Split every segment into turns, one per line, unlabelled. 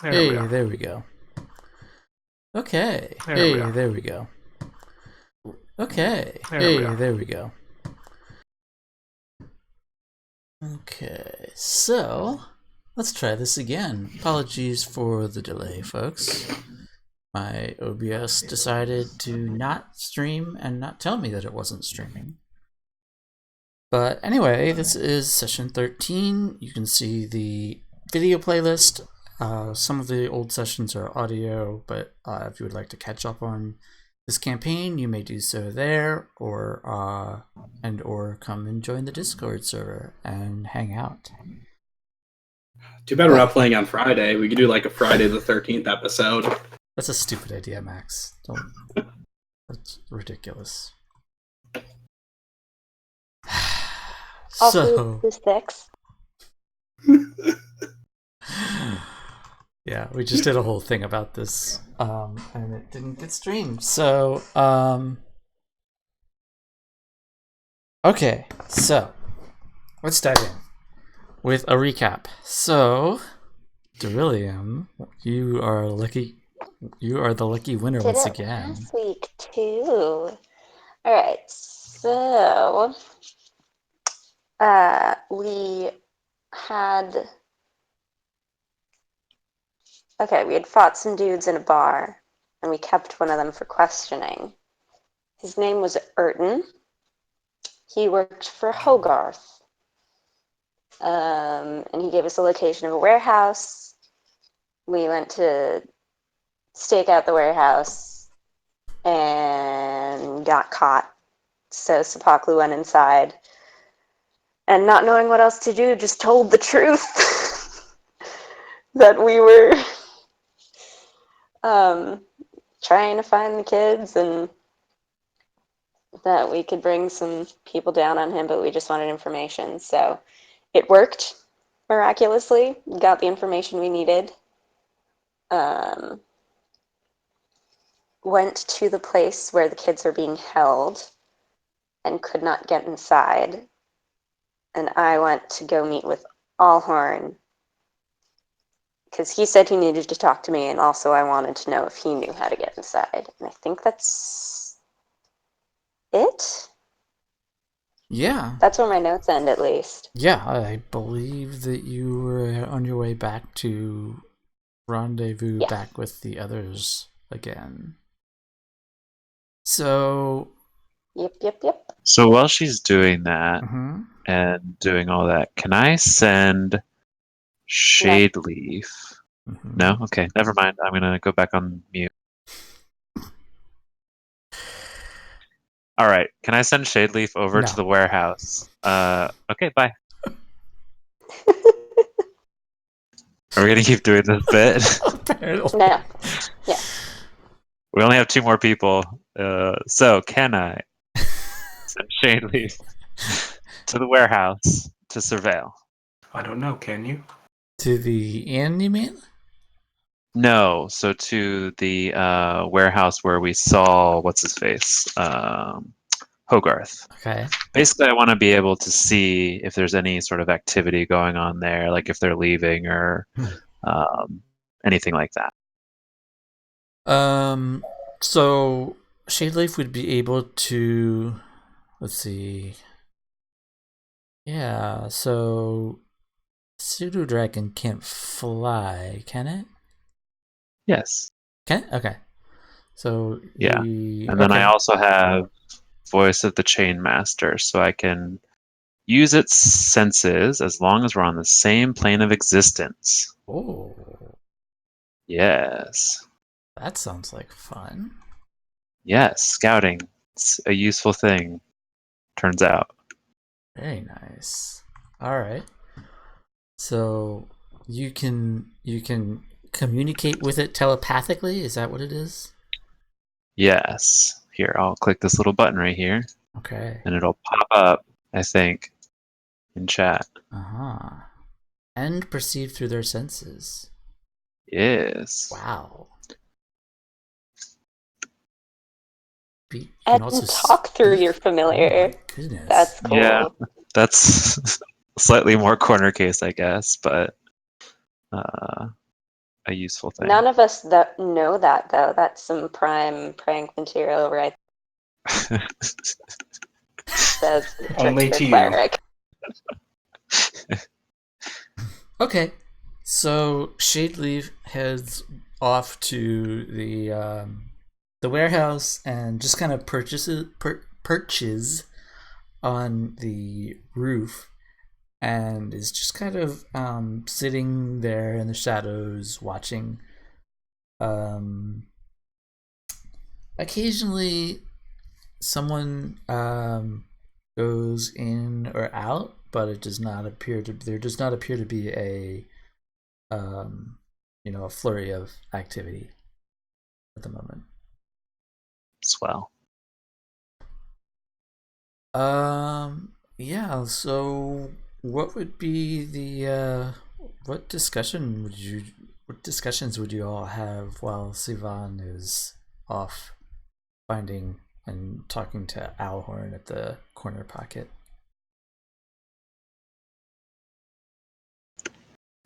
Hey, there we go. Okay. Hey, there we go. Okay. Hey, there we go. Okay, so let's try this again. Apologies for the delay, folks. My OBS decided to not stream and not tell me that it wasn't streaming. But anyway, this is session 13. You can see the video playlist. Some of the old sessions are audio, but if you would like to catch up on this campaign, you may do so there, or come and join the Discord server and hang out.
Too bad we're not playing on Friday. We could do like a Friday the 13th episode.
That's a stupid idea, Max. Don't. That's ridiculous.
Also, the 6th.
Yeah, we just did a whole thing about this, and it didn't get streamed. So, okay, so let's dive in with a recap. So, Derillium, you are lucky. You are the lucky winner once again.
Last week too. All right, so we had fought some dudes in a bar, and we kept one of them for questioning. His name was Urton. He worked for Hogarth, and he gave us the location of a warehouse. We went to stake out the warehouse and got caught. So Sapaklu went inside, and not knowing what else to do, just told the truth that we were trying to find the kids and that we could bring some people down on him, but we just wanted information. So it worked miraculously. We got the information we needed. Went to the place where the kids are being held and could not get inside. And I went to go meet with Allhorn because he said he needed to talk to me, and also I wanted to know if he knew how to get inside. And I think that's it.
Yeah.
That's where my notes end, at least.
Yeah, I believe that you were on your way back to rendezvous back with the others again. So...
Yep.
So while she's doing that and doing all that, can I send Shade Leaf? No? Okay, never mind. I'm going to go back on mute. All right, can I send Shade Leaf over to the warehouse? Okay, bye. Are we going to keep doing this bit?
Apparently.
No. Yeah.
We only have 2 more people. So can I send Shade Leaf to the warehouse to surveil?
I don't know. Can you?
To the inn, you mean?
No, so to the warehouse where we saw what's his face, Hogarth.
Okay.
Basically, I want to be able to see if there's any sort of activity going on there, like if they're leaving or anything like that.
So Shadeleaf would be able to, let's see. Yeah, so Pseudo Dragon can't fly, can it?
Yes.
Can it? Okay. So
yeah, and then I also have Voice of the Chain Master, so I can use its senses as long as we're on the same plane of existence.
Oh.
Yes.
That sounds like fun.
Yes, scouting. It's a useful thing, turns out.
Very nice. All right. So you can communicate with it telepathically? Is that what it is?
Yes. Here, I'll click this little button right here.
Okay.
And it'll pop up, I think, in chat.
And perceive through their senses.
Yes.
Wow.
And talk through your familiar.
Oh, goodness.
That's cool.
Yeah, that's slightly more corner case, I guess, but a useful thing.
None of us that know that, though. That's some prime prank material, right? Says the
Only
trickster
to you.
cleric.
Okay, so Shadeleaf heads off to the warehouse and just kind of perches on the roof, and is just kind of sitting there in the shadows watching. Occasionally, someone goes in or out, but it does not appear to. There does not appear to be a a flurry of activity at the moment.
Swell.
Yeah. So, what would be the what discussions would you all have while Sivan is off finding and talking to Owlhorn at the corner pocket?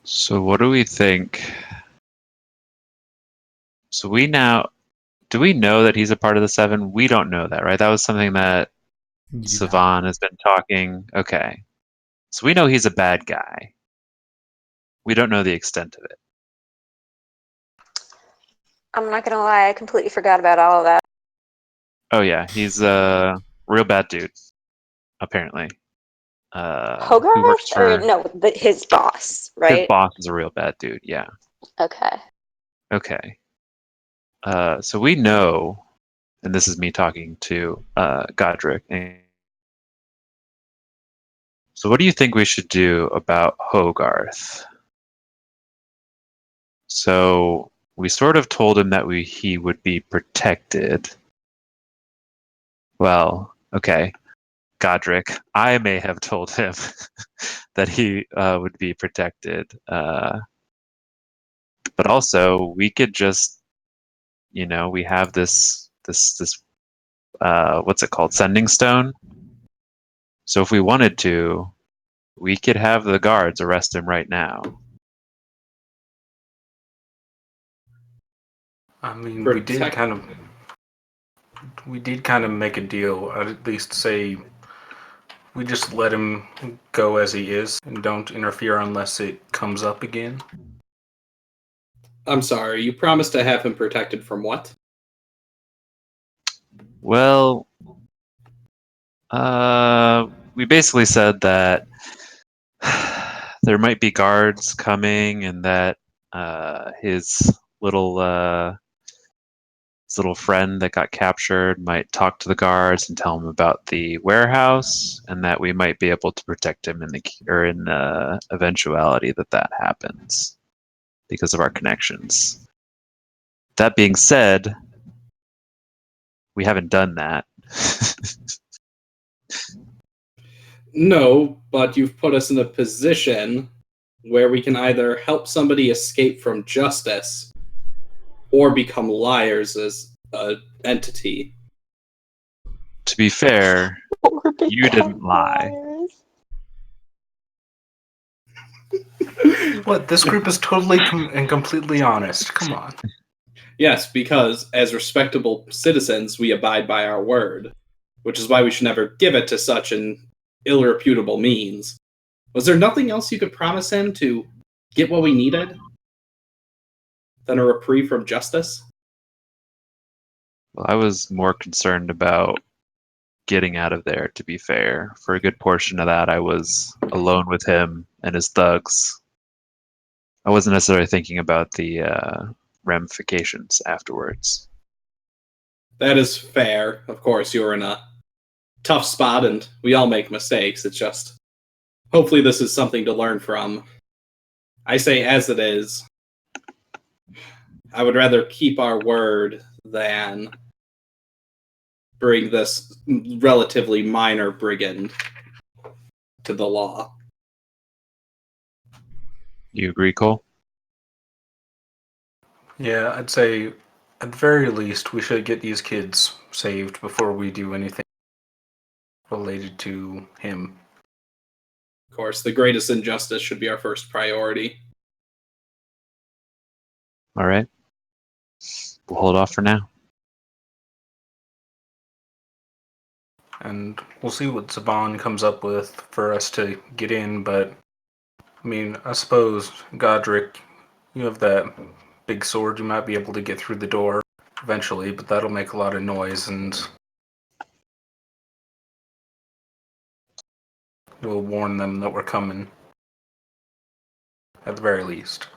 So what do we think? So do we know that he's a part of the Seven? We don't know that, right? That was something that
You do not.
Sivan has been talking. Okay. So we know he's a bad guy. We don't know the extent of it.
I'm not gonna lie, I completely forgot about all of that.
Oh yeah, he's a real bad dude, apparently. Who
Hogarth?
works
Or
for
no, his boss,
his
right?
boss is a real bad dude, yeah.
Okay.
Okay. So we know, and this is me talking to Godric. So what do you think we should do about Hogarth? So we sort of told him that he would be protected. Well, okay. Godric, I may have told him that he would be protected. But also we could just, we have this what's it called? Sending stone. So if we wanted to, we could have the guards arrest him right now.
I mean, we did
Protect-
kind of make a deal. I'd at least say we just let him go as he is and don't interfere unless it comes up again.
I'm sorry, you promised to have him protected from what?
Well, we basically said that there might be guards coming, and that his little friend that got captured might talk to the guards and tell him about the warehouse, and that we might be able to protect him in the eventuality that happens because of our connections. That being said, we haven't done that.
No, but you've put us in a position where we can either help somebody escape from justice or become liars as an entity.
To be fair, you didn't lie.
What? This group is totally and completely honest. Come on.
Yes, because as respectable citizens, we abide by our word, which is why we should never give it to such an ill-reputable means. Was there nothing else you could promise him to get what we needed than a reprieve from justice?
Well, I was more concerned about getting out of there, to be fair. For a good portion of that, I was alone with him and his thugs. I wasn't necessarily thinking about the ramifications afterwards.
That is fair. Of course, you're in a tough spot and we all make mistakes. It's just, hopefully this is something to learn from. I say as it is, I would rather keep our word than bring this relatively minor brigand to the law.
You agree, Cole?
Yeah, I'd say at the very least we should get these kids saved before we do anything related to him.
Of course, the greatest injustice should be our first priority.
All right. We'll hold off for now.
And we'll see what Saban comes up with for us to get in, but I mean, I suppose, Godric, you have that big sword, you might be able to get through the door eventually, but that'll make a lot of noise, and we'll warn them that we're coming. At the very least.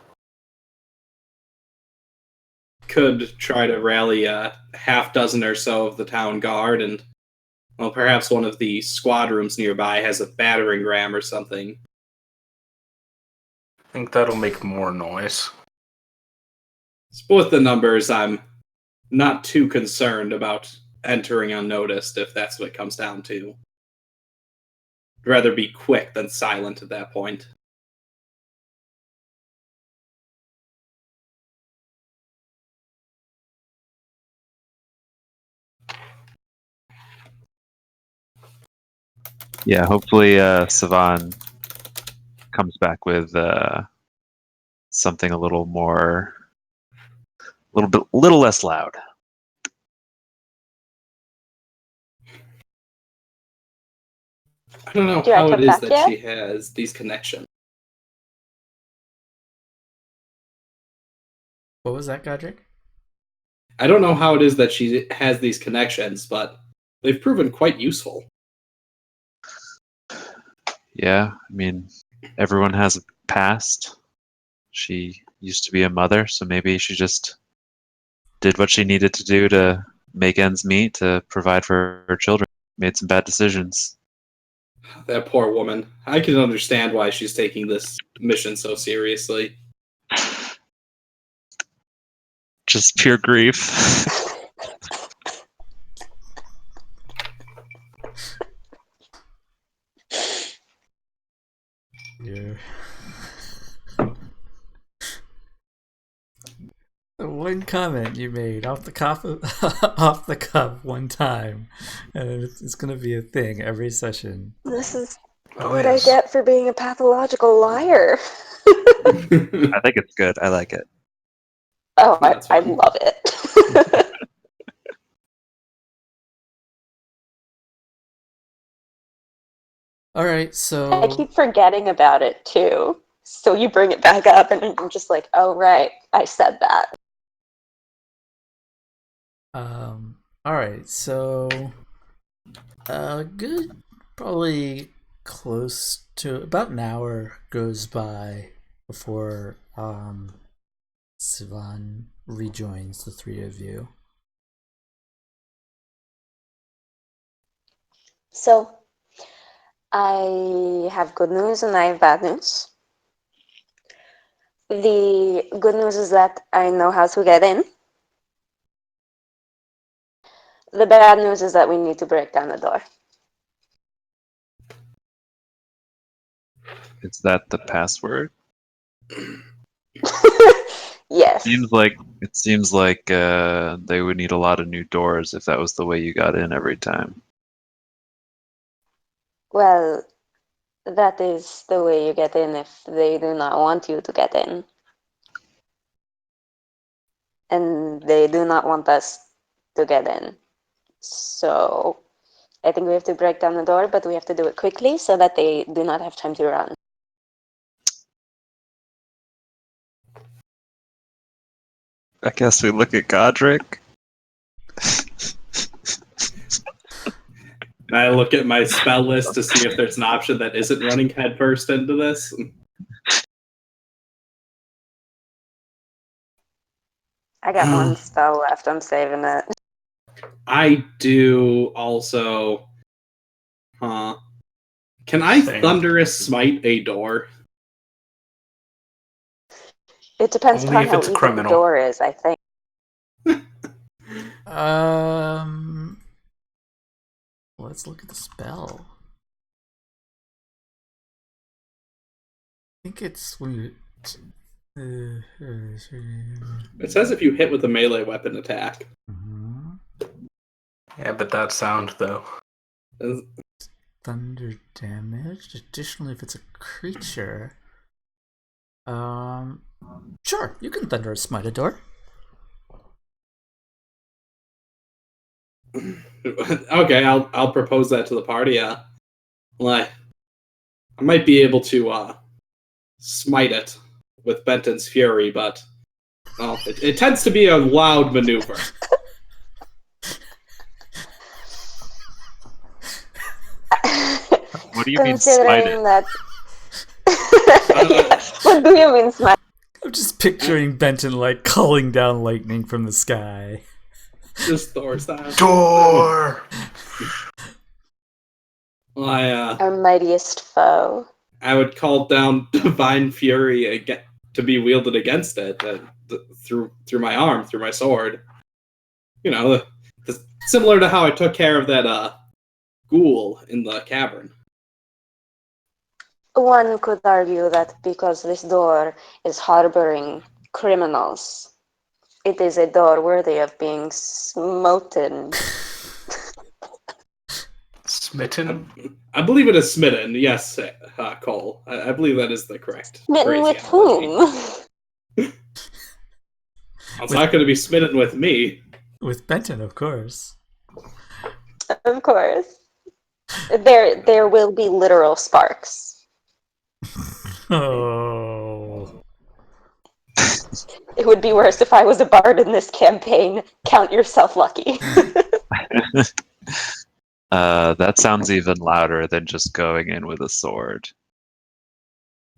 Could try to rally a half dozen or so of the town guard, and well, perhaps one of the squad rooms nearby has a battering ram or something.
I think that'll make more noise.
So with the numbers, I'm not too concerned about entering unnoticed if that's what it comes down to. I'd rather be quick than silent at that point.
Yeah, hopefully Savan comes back with something a little more, little less loud.
I don't know
Do I
how it
come
is
back
that
yet?
she has these connections.
What was that, Godric?
I don't know how it is that she has these connections, but they've proven quite useful.
Yeah, I mean, everyone has a past. She used to be a mother, so maybe she just did what she needed to do to make ends meet, to provide for her children. Made some bad decisions.
That poor woman. I can understand why she's taking this mission so seriously.
Just pure grief.
Yeah. The one comment you made off the cuff one time, and it's gonna be a thing every session.
This is
Oh,
what
yes.
I get for being a pathological liar.
I think it's good. I like it.
Oh,
That's
I
fine.
love it.
All right,
I
so
keep forgetting about it too. So you bring it back up, and I'm just like, oh, right, I said that.
all right, so good, probably close to about an hour goes by before Sivan rejoins the three of you.
So I have good news and I have bad news. The good news is that I know how to get in. The bad news is that we need to break down the door.
Is that the password?
Yes.
It seems like they would need a lot of new doors if that was the way you got in every time.
Well, that is the way you get in if they do not want you to get in. And they do not want us to get in. So I think we have to break down the door, but we have to do it quickly so that they do not have time to run.
I guess we look at Godric.
I look at my spell list to see if there's an option that isn't running headfirst into this.
I got one spell left. I'm saving it.
I do also. Can I
Same.
thunderous smite a door?
It depends
Only
upon
if
how
it's
easy
criminal.
the door is, I think.
Let's look at the spell. I think it's when you.
It says if you hit with a melee weapon attack.
Mhm.
Yeah, but that sound, though.
Thunder damage. Additionally, if it's a creature, Sure, you can Thunderous Smite a door.
Okay, I'll propose that to the party. Well, I might be able to smite it with Benton's Fury, but well, it tends to be a loud maneuver.
What do you mean smite
Considering
it?
that. Yeah, what do you mean smite?
I'm just picturing Benton like calling down lightning from the sky.
Just Thor style.
Door.
Well,
Our mightiest foe.
I would call down Divine Fury again to be wielded against it through my arm, through my sword. You know, similar to how I took care of that ghoul in the cavern.
One could argue that because this door is harboring criminals, it is a door worthy of being smoten.
Smitten.
I believe it is smitten. Yes, Cole. I believe that is the correct.
Smitten with
phraseology.
whom?
It's not going to be smitten with me.
With Benton, of course.
Of course. There will be literal sparks.
Oh.
It would be worse if I was a bard in this campaign. Count yourself lucky.
That sounds even louder than just going in with a sword.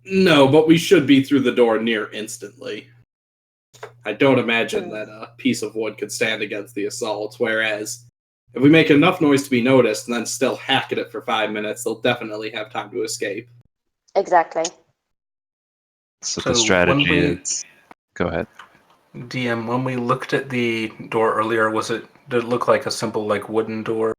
No, but we should be through the door near instantly. I don't imagine that a piece of wood could stand against the assault, whereas if we make enough noise to be noticed and then still hack at it for 5 minutes, they'll definitely have time to escape.
Exactly.
So
So
the strategy
when we-
is... Go ahead.
DM, when we looked at the door earlier, did it look like a simple like wooden door,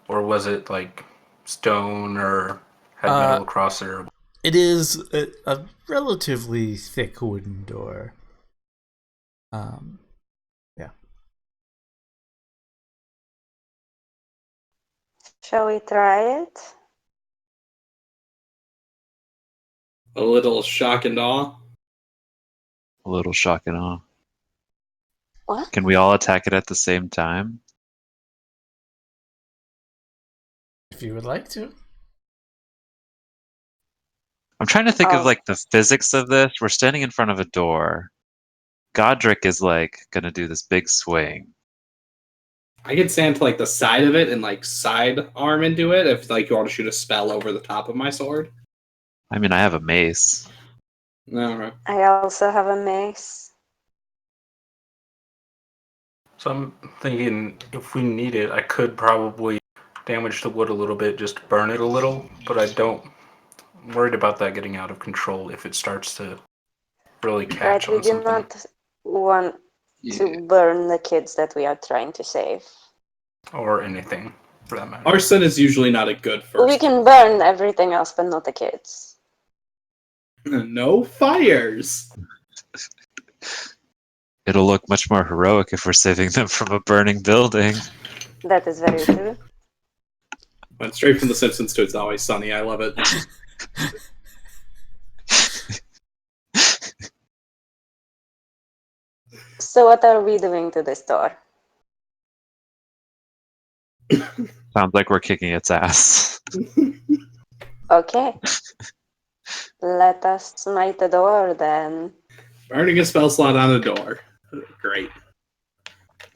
or was it like stone or had metal across it? Or...
It is a relatively thick wooden door. Yeah.
Shall we try it?
A little shock and awe.
A little shock and awe.
What?
Can we all attack it at the same time?
If you would like to.
I'm trying to think of
Oh.
like the physics of this. We're standing in front of a door. Godric is like gonna do this big swing.
I could stand to like the side of it and like side arm into it if like you want to shoot a spell over the top of my sword.
I mean, I have a mace.
No.
I also have a mace.
So I'm thinking if we need it, I could probably damage the wood a little bit, just burn it a little, but I'm worried about that getting out of control if it starts to really catch
Right, we
on
do
something.
not want to burn the kids that we are trying to save.
Or anything, for that matter.
Arson is usually not a good first.
We can burn everything else, but not the kids.
No fires.
It'll look much more heroic if we're saving them from a burning building.
That is very true.
Went straight from The Simpsons to It's Always Sunny. I love it.
So what are we doing to this door?
Sounds like we're kicking its ass.
Okay. Let us smite the door then.
Burning a spell slot on a door. Great.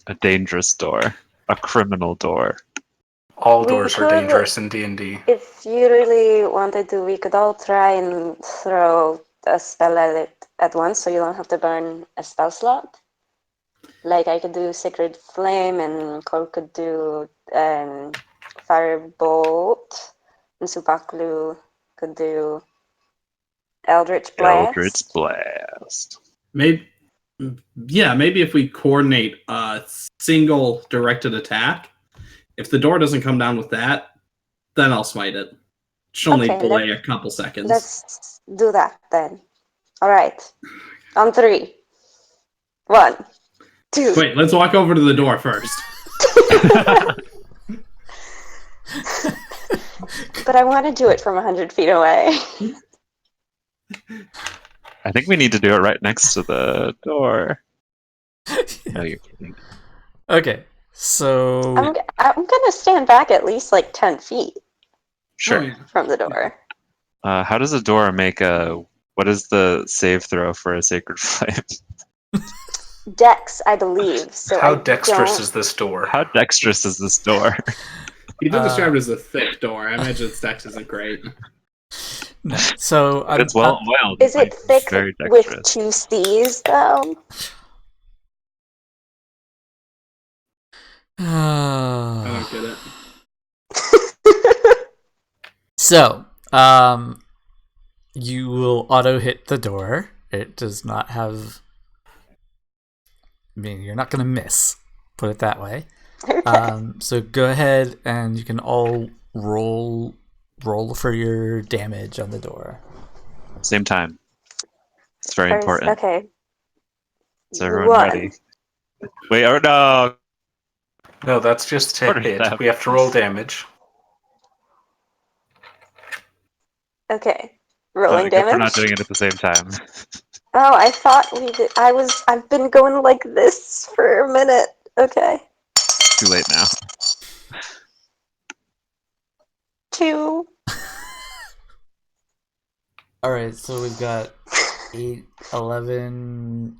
A dangerous door. A criminal door.
All
We
doors are
could-
dangerous in D&D.
If you really wanted to, we could all try and throw a spell at it at once so you don't have to burn a spell slot. Like I could do Sacred Flame and Cole could do Firebolt and Supaklu could do Eldritch Blast.
Eldritch Blast.
Maybe if we coordinate a single directed attack, if the door doesn't come down with that, then I'll smite it. Should only
Okay,
delay a couple seconds.
Let's do that then. Alright. On 3. 1, 2.
Wait, let's walk over to the door first.
But I want to do it from 100 feet away.
I think we need to do it right next to the door. No, you're kidding.
Okay, so
I'm gonna stand back at least like 10 feet
Sure.
from the door.
How does a door make a? What is the save throw for a sacred flame?
Dex, I believe. So
How
I
dexterous
don't...
is this door?
How dexterous is this door?
He did describe it as a thick door. I imagine its dex isn't great.
no, so
It's well oiled.
Is it thick
very
with
dexterous.
2 C's though?
I don't get it.
So, you will auto hit the door. It does not have. I mean, you're not going to miss. Put it that way. So go ahead and you can all roll for your damage on the door.
Same time. It's very
First,
important.
okay.
Is everyone
1.
ready? Wait, oh no!
No, that's just to
Order
hit.
that.
We have to roll damage.
Okay.
I
Rolling
guess we're
damage.
not doing it at the same time.
Oh, I thought we did. I've been going like this for a minute. Okay.
Too late now.
2.
Alright, so we've got 8, 11,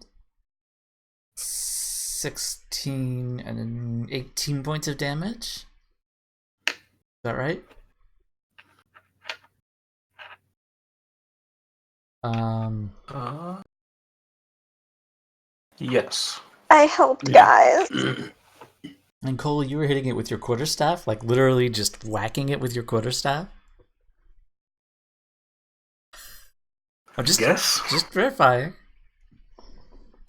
16, and then 18 points of damage. Is that right?
Yes.
I helped,
Yeah.
guys.
And Cole, you were hitting it with your quarterstaff, like literally just whacking it with your quarterstaff. I'm just verifying.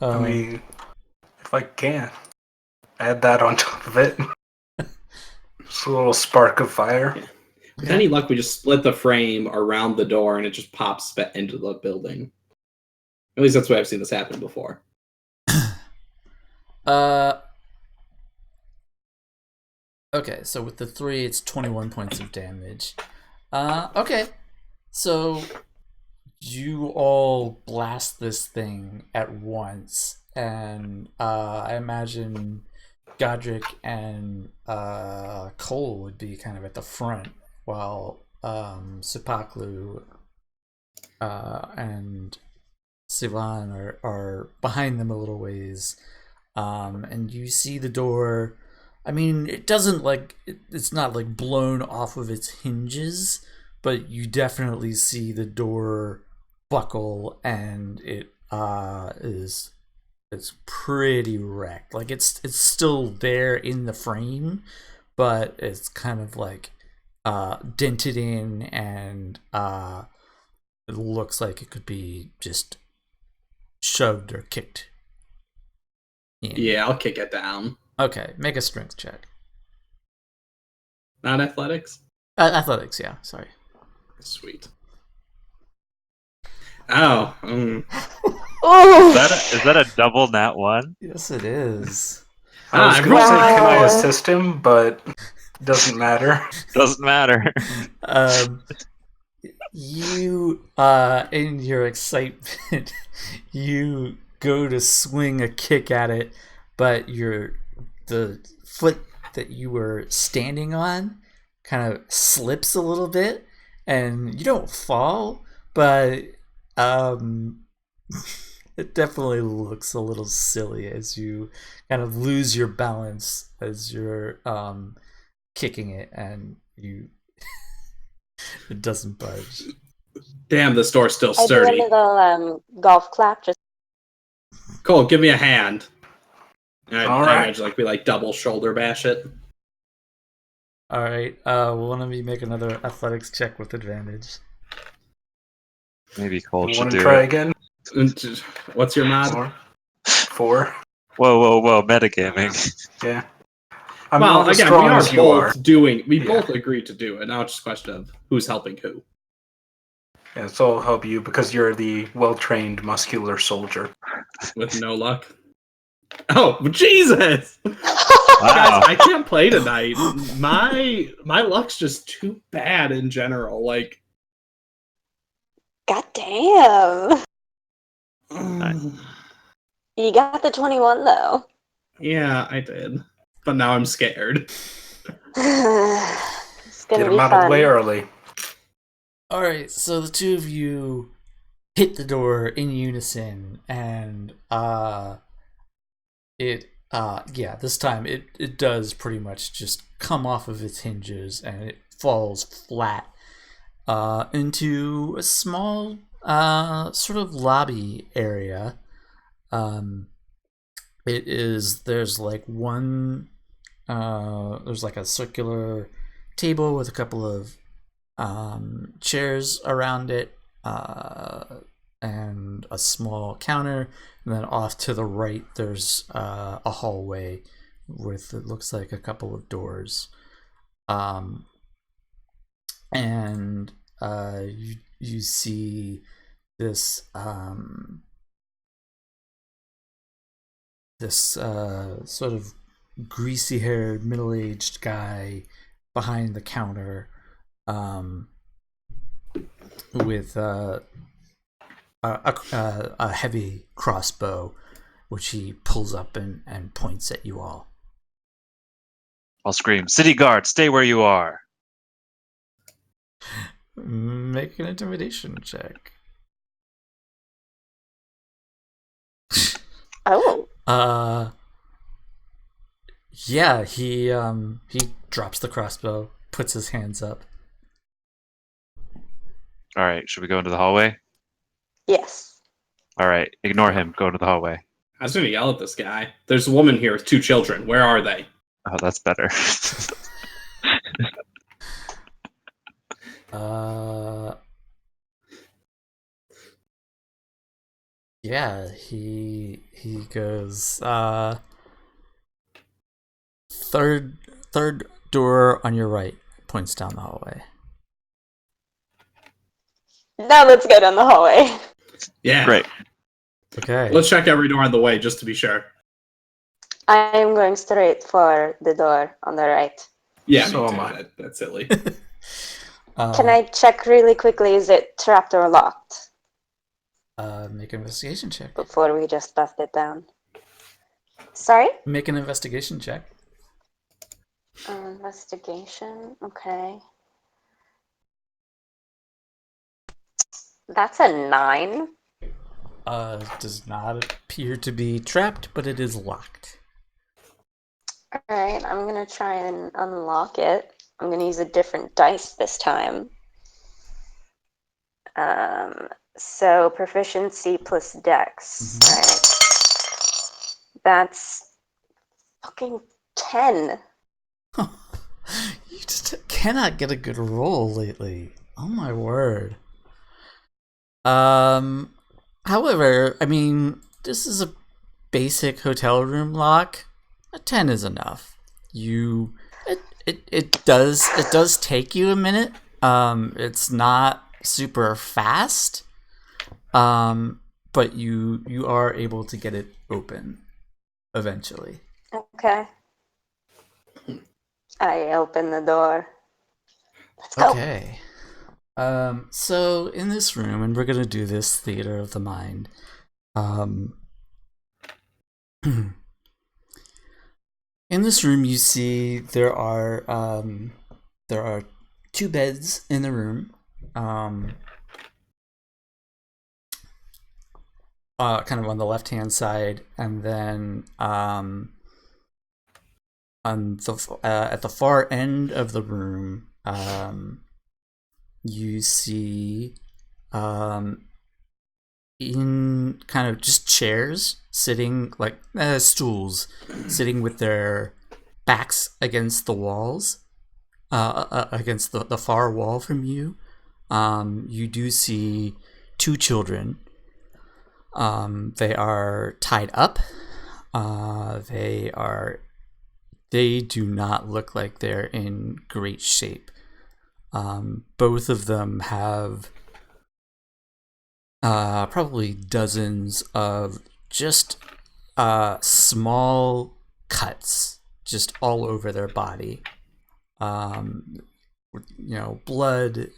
I mean, if I can add that on top of it, just a little spark of fire.
With any luck, we just split the frame around the door and it just pops into the building. At least that's the way I've seen this happen before.
Okay, so with the 3, it's 21 points of damage. Okay, so you all blast this thing at once, and I imagine Godric and Cole would be kind of at the front, while Supaklu and Sivan are behind them a little ways. And you see the door. I mean, it doesn't it's not like blown off of its hinges, but you definitely see the door buckle, and it's pretty wrecked. Like it's still there in the frame, but it's kind of like dented in, and it looks like it could be just shoved or kicked in.
Yeah, I'll kick it down.
Okay, make a strength check.
Not athletics?
Athletics, yeah, sorry.
Sweet. Oh.
Is that a double nat 1?
Yes, it is.
I was
I'm
going to say, can I
Wow.
assist him? But it doesn't matter.
Doesn't matter.
You, in your excitement, you go to swing a kick at it, but the foot that you were standing on kind of slips a little bit, and you don't fall, but it definitely looks a little silly as you kind of lose your balance as you're kicking it, and it doesn't budge.
Damn, this door's still
I do a
sturdy.
little golf clap. Just
Cole, give me a hand. And I
All right.
imagine we double shoulder bash it.
All right. Will one of you make another athletics check with advantage?
Maybe Cole
You
should
want to
do
try
it.
again?
What's your mod?
4.
Whoa, metagaming.
Yeah. I'm
Well,
not as
again,
strong
we are
as you are.
both doing. We
Yeah.
both agreed to do it. Now it's just a question of who's helping who.
Yeah, so I'll help you because you're the well-trained muscular soldier.
With no luck. Oh Jesus!
Wow.
Guys, I can't play tonight. My luck's just too bad in general.
God damn. You got the 21 though.
Yeah, I did. But now I'm scared.
It's gonna
Get
be
him out of the way
fun.
early.
All right, so the two of you hit the door in unison, and this time it does pretty much just come off of its hinges, and it falls flat into a small sort of lobby area. There's like there's like a circular table with a couple of chairs around it, and a small counter, and then off to the right there's a hallway with, it looks like, a couple of doors, and you see this sort of greasy-haired, middle-aged guy behind the counter, with a heavy crossbow, which he pulls up and points at you all.
I'll scream, "City guard, stay where you are!"
Make an intimidation check.
Oh,
Yeah, he drops the crossbow, puts his hands up.
All right, should we go into the hallway?
yes.
All right, ignore him. Go into the hallway.
I was gonna yell at this guy. There's a woman here with 2 children. Where are they?
Oh, that's better.
Yeah, he goes, third door on your right, points down the hallway.
Now let's go down the hallway.
Yeah.
Great.
Okay.
Let's check every door on the way just to be sure.
I am going straight for the door on the right.
Yeah,
So
me
am
too.
I.
That's silly.
Can I check really quickly, is it trapped or locked
Make an investigation check.
before we just bust it down? Sorry?
Make an investigation check.
Investigation, okay. That's a 9.
Does not appear to be trapped, but it is locked.
Alright, I'm gonna try and unlock it. I'm gonna use a different dice this time. So proficiency plus dex.
Mhm.
Right. That's fucking 10.
You just cannot get a good roll lately. Oh my word. However, I mean, this is a basic hotel room lock. A 10 is enough. It does take you a minute. It's not super fast. But you are able to get it open eventually.
Okay. I open the door. Let's go.
Okay. So in this room, and we're gonna do this theater of the mind. In this room, you see there are 2 beds in the room. Kind of on the left-hand side, and then on the at the far end of the room, you see in kind of just chairs sitting, like stools, sitting with their backs against the walls, against the far wall from you. You do see 2 children. They are tied up. They do not look like they're in great shape. Both of them have probably dozens of just small cuts just all over their body. Blood,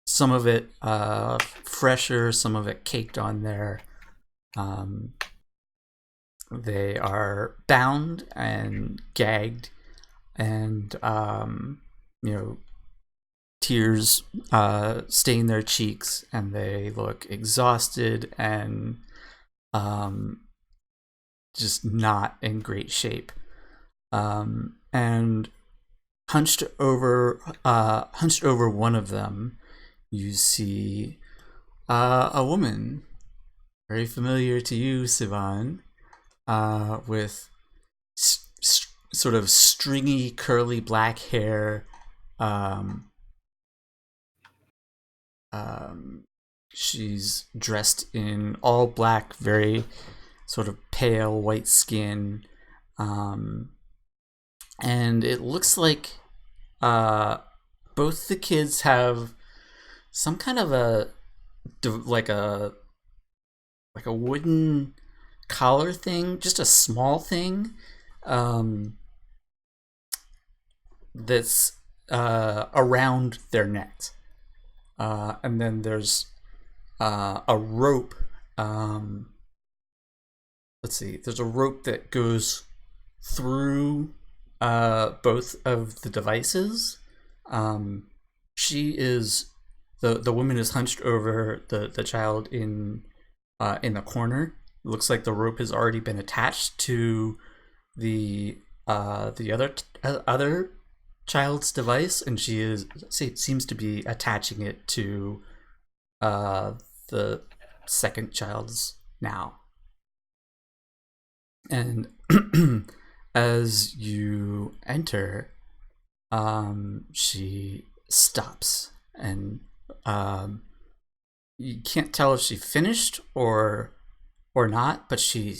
some of it fresher, some of it caked on their They are bound and gagged, and tears stain their cheeks, and they look exhausted and just not in great shape. And hunched over one of them, you see a woman very familiar to you, Sivan, with sort of stringy, curly black hair. She's dressed in all black, very sort of pale white skin, and it looks like both the kids have some kind of a wooden collar thing, just a small thing, that's around their necks. And then there's a rope. Let's see. There's a rope that goes through both of the devices. She is the woman is hunched over the child in the corner. It looks like the rope has already been attached to the other child's device, and she seems to be attaching it to the second child's now. And as you enter, she stops, and you can't tell if she finished or not, but she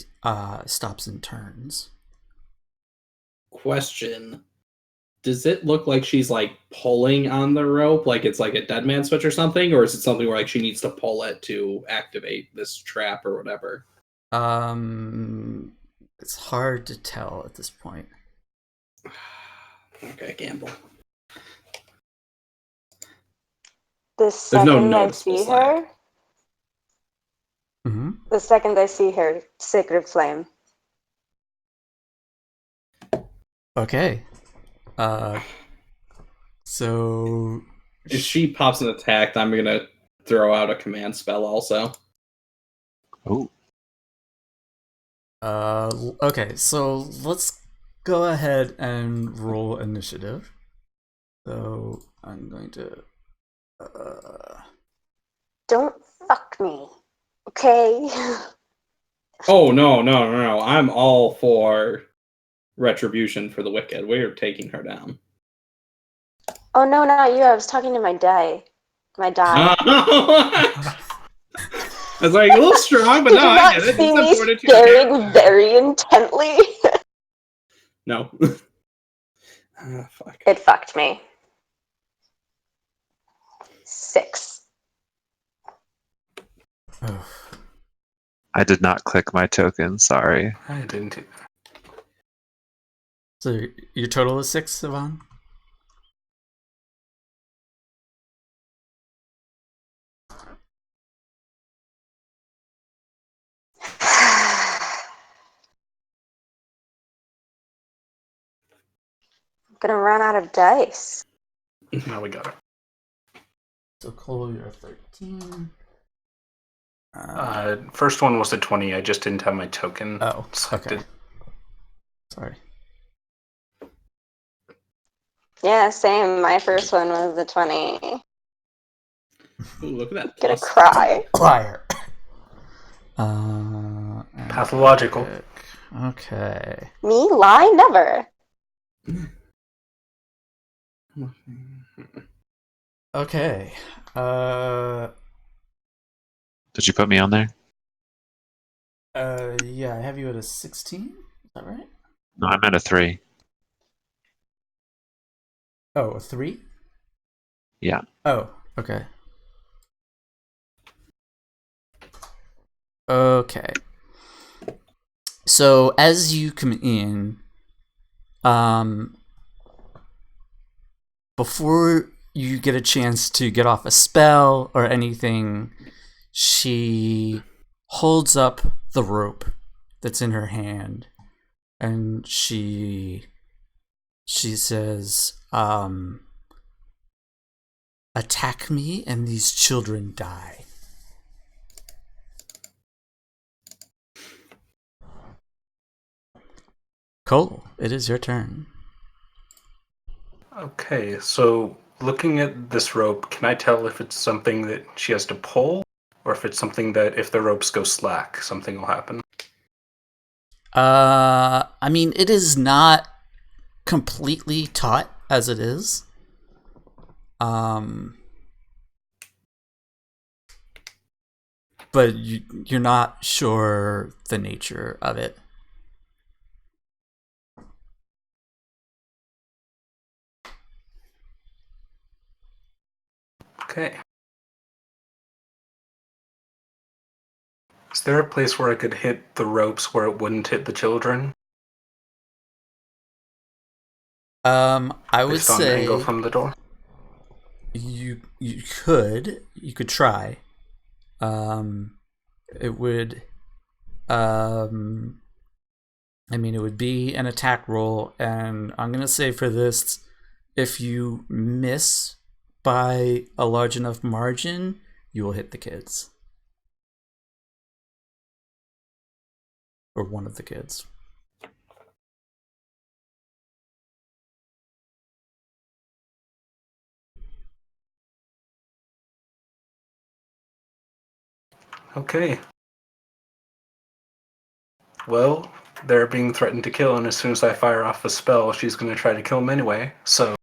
stops and turns.
Question. Does it look like she's like pulling on the rope, like it's like a dead man switch or something, or is it something where like she needs to pull it to activate this trap or whatever?
It's hard to tell at this point.
Okay, gamble.
The second I see her,
Mm-hmm.
the second I see her, Sacred Flame.
Okay. So
If she pops an attack, I'm gonna throw out a command spell also.
Oh,
okay, so let's go ahead and roll initiative. So I'm going to
Don't fuck me, okay?
Oh no. I'm all for retribution for the wicked. We're taking her down.
Oh no, not you. I was talking to my die. My die.
I was like a little strong, but
Did
no,
you
I
not
get it.
see
It's
me
important to
staring very intently?
No. Fuck.
It fucked me. 6.
oh,
I did not click my token. Sorry.
I didn't.
so your total is 6, Sivan?
I'm gonna run out of dice.
Now we got it.
So Cole, you're 13.
First one was a 20. I just didn't have my token
Oh,
selected.
okay. Sorry.
Yeah, same. My first one was the 20.
Ooh, look at that.
Gonna
plus.
cry.
Liar.
Pathological.
Okay.
Me lie never.
Okay.
Did you put me on there?
Yeah, I have you at a 16. Is that right?
No, I'm at a 3.
Oh, a 3?
Yeah.
Oh, okay. Okay. So as you come in, before you get a chance to get off a spell or anything, she holds up the rope that's in her hand, and she says, attack me and these children die. Cole, it is your turn.
Okay, so looking at this rope, can I tell if it's something that she has to pull, or if it's something that if the ropes go slack, something will happen?
I mean, it is not completely taut as it is. But you're not sure the nature of it.
Okay. Is there a place where I could hit the ropes where it wouldn't hit the children?
I would
Based on the angle
say
from the door?
you could try. It would I mean, it would be an attack roll, and I'm gonna say for this, if you miss by a large enough margin, you will hit the kids. Or one of the kids.
Okay. Well, they're being threatened to kill, and as soon as I fire off a spell, she's going to try to kill them anyway. So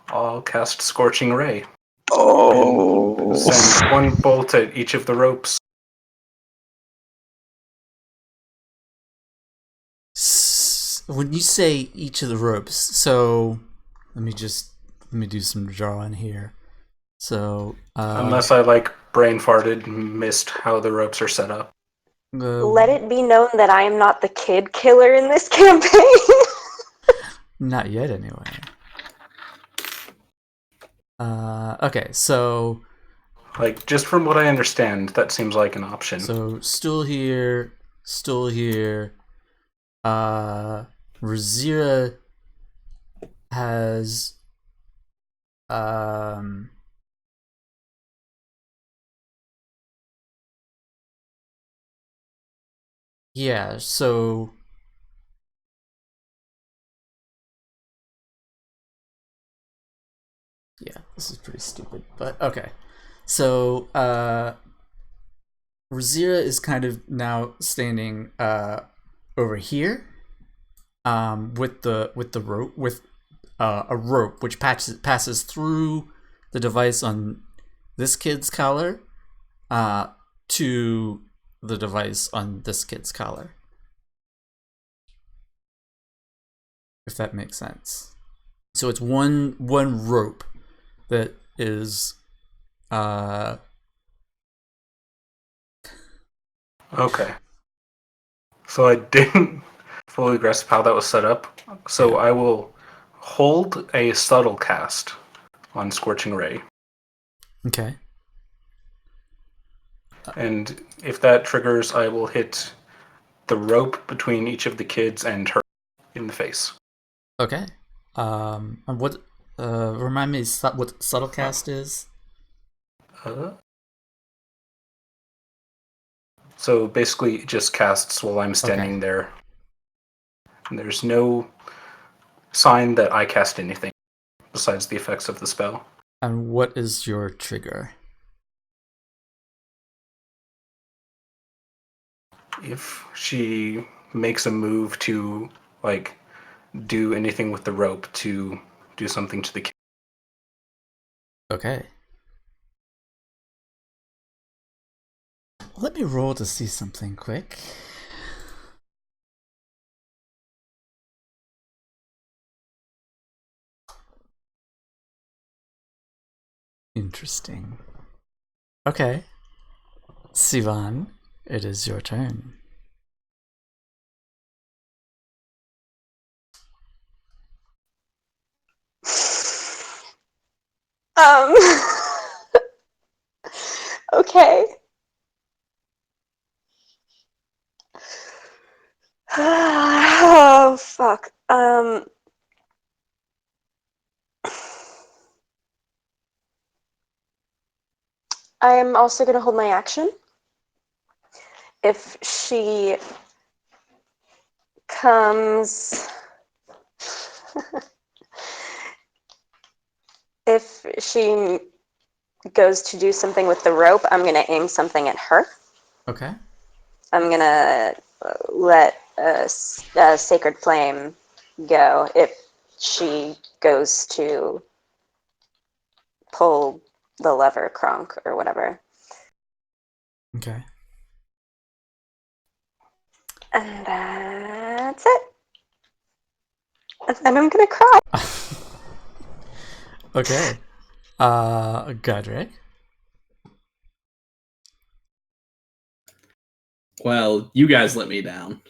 I'll cast Scorching Ray and send one bolt at each of the ropes.
When you say each of the ropes, so let me do some drawing here. So
Unless I brain farted and missed how the ropes are set up.
Let it be known that I am not the kid killer in this campaign.
Not yet, anyway. Okay, so
Just from what I understand, that seems like an option.
So stool here. Razira has yeah, so yeah, this is pretty stupid, but okay. So Razira is kind of now standing over here with the rope with a rope which passes through the device on this kid's collar to the device on this kid's collar. If that makes sense. So it's one rope that is
Okay. So I didn't fully grasp how that was set up. So I will hold a subtle cast on Scorching Ray.
okay.
And if that triggers, I will hit the rope between each of the kids and her in the face.
Okay. And what remind me what subtlecast is?
So basically it just casts while I'm standing there. And there's no sign that I cast anything besides the effects of the spell.
And what is your trigger?
If she makes a move to do anything with the rope to do something to the kid.
Okay. Let me roll to see something quick. Interesting. Okay. Sivan, it is your turn.
Okay. fuck. I am also going to hold my action. If she comes... if she goes to do something with the rope, I'm going to aim something at her.
Okay.
I'm going to let a Sacred Flame go if she goes to pull the lever, Kronk, or whatever.
Okay.
And that's it. And then I'm going to cry.
Okay. Godric.
Well, you guys let me down.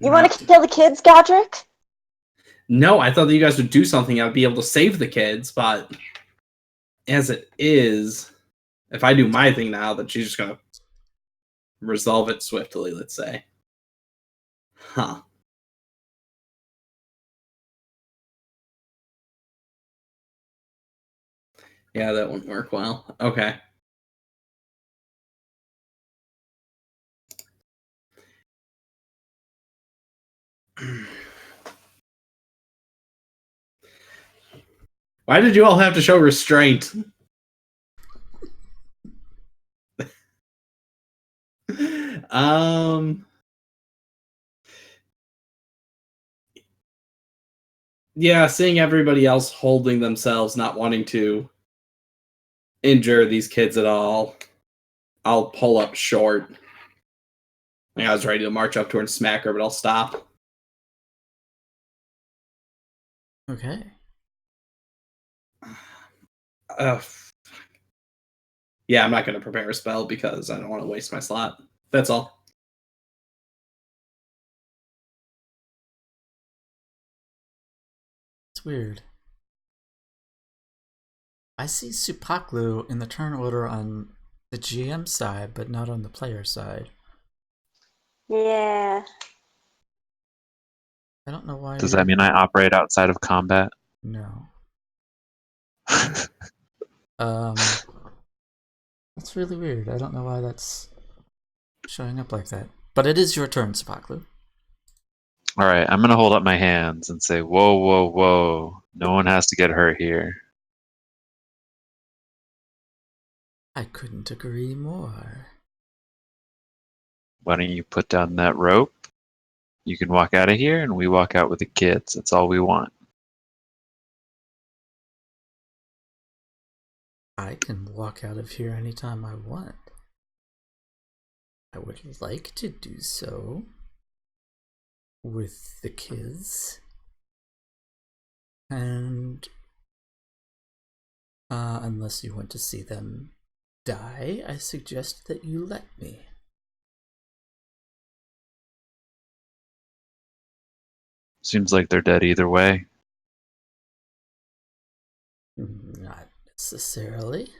You want to kill the kids, Godric?
No, I thought that you guys would do something. I'd be able to save the kids, but as it is, if I do my thing now, then she's just gonna resolve it swiftly, let's say. Huh. Yeah, that wouldn't work well. Okay. Why did you all have to show restraint? Yeah, seeing everybody else holding themselves, not wanting to injure these kids at all, I'll pull up short. I was ready to march up to her and smack her, but I'll stop.
Okay.
Yeah, I'm not going to prepare a spell because I don't want to waste my slot. That's all.
It's weird. I see Supaklu in the turn order on the GM side, but not on the player side.
Yeah.
I don't know why.
Does that mean I operate outside of combat?
No. That's really weird. I don't know why that's showing up like that. But it is your turn, Supaklu.
All right, I'm gonna hold up my hands and say, "Whoa, whoa, whoa! No one has to get hurt here."
I couldn't agree more.
Why don't you put down that rope? You can walk out of here, and we walk out with the kids. That's all we want.
I can walk out of here anytime I want. I would like to do so with the kids. And unless you want to see them die, I suggest that you let me.
Seems like they're dead either way.
Not necessarily.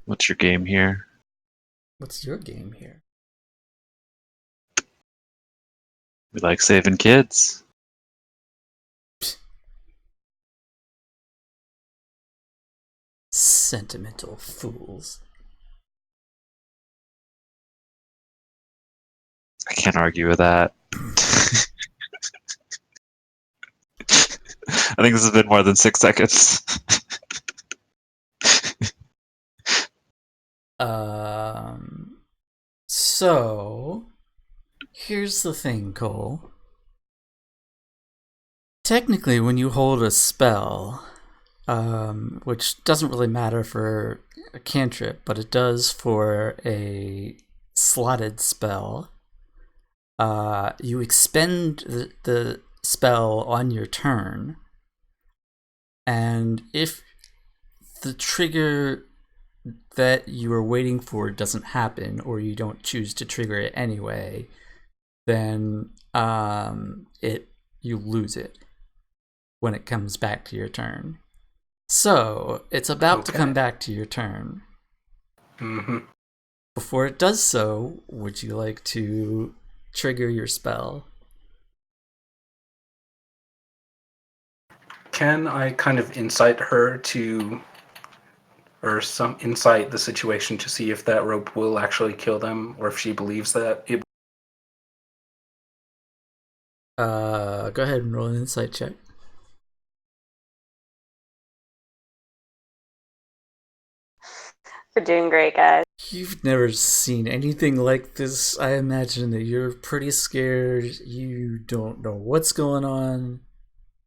What's your game here?
What's your game here?
We like saving kids.
Sentimental fools.
I can't argue with that. I think this has been more than 6 seconds.
So here's the thing, Cole. Technically, when you hold a spell, which doesn't really matter for a cantrip, but it does for a slotted spell, you expend the spell on your turn, and if the trigger that you are waiting for doesn't happen, or you don't choose to trigger it anyway, then you lose it when it comes back to your turn. So it's about to come back to your turn.
Mm-hmm.
before it does so, would you like to trigger your spell?
Can I kind of incite her to, or some insight the situation to see if that rope will actually kill them, or if she believes that it?
Go ahead and roll an insight check.
We're doing great, guys.
You've never seen anything like this. I imagine that you're pretty scared. You don't know what's going on.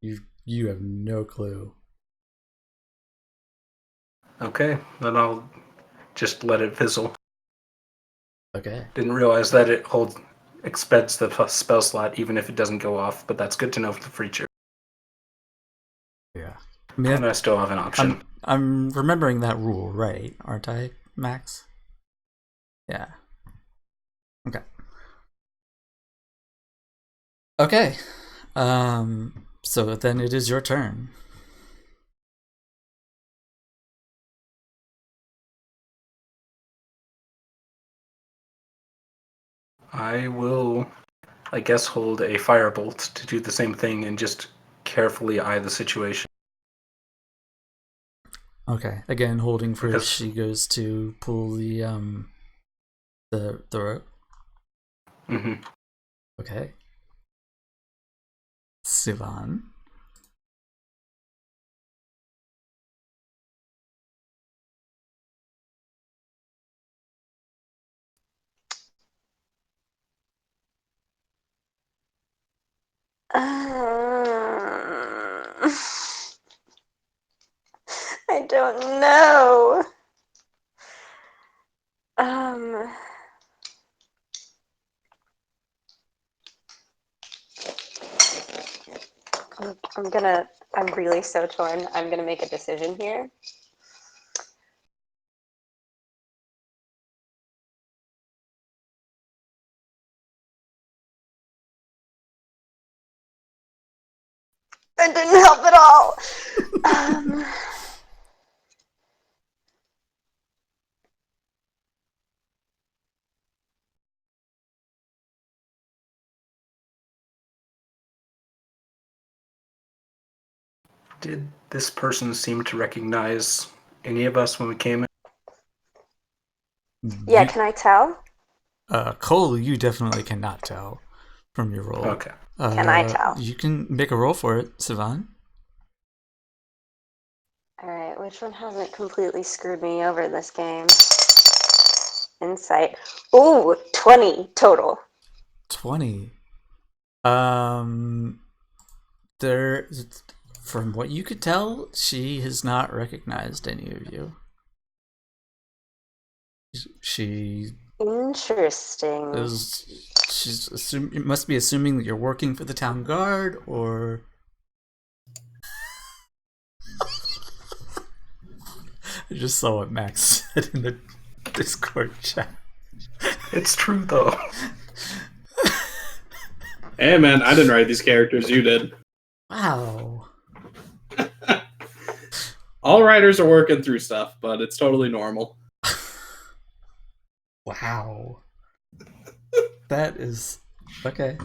You have no clue.
Okay, then I'll just let it fizzle.
Okay.
Didn't realize that it expends the spell slot even if it doesn't go off, but that's good to know for the future.
Yeah.
And I still have an option.
I'm remembering that rule, right? Aren't I, Max? Yeah. Okay. Okay. So then it is your turn.
I will, I guess, hold a firebolt to do the same thing and just carefully eye the situation.
Okay. Again, holding for
Because-
she goes to pull the rope.
hmm
Okay. Sivan.
I don't know. Um, I'm really so torn. I'm gonna make a decision here. That didn't help at all.
Did this person seem to recognize any of us when we came in?
Yeah,
You-
can I tell?
Cole, you definitely cannot tell from your roll.
Okay.
Can I tell?
You can make a roll for it, Sivan.
All right, which one hasn't completely screwed me over this game? Insight. Ooh, 20 total.
20. There, from what you could tell, she has not recognized any of you. She
Interesting.
must be assuming that you're working for the town guard, or I just saw what Max said in the Discord chat.
It's true, though.
Hey man, I didn't write these characters, you did.
Wow.
All writers are working through stuff, but it's totally normal.
Wow. That is okay.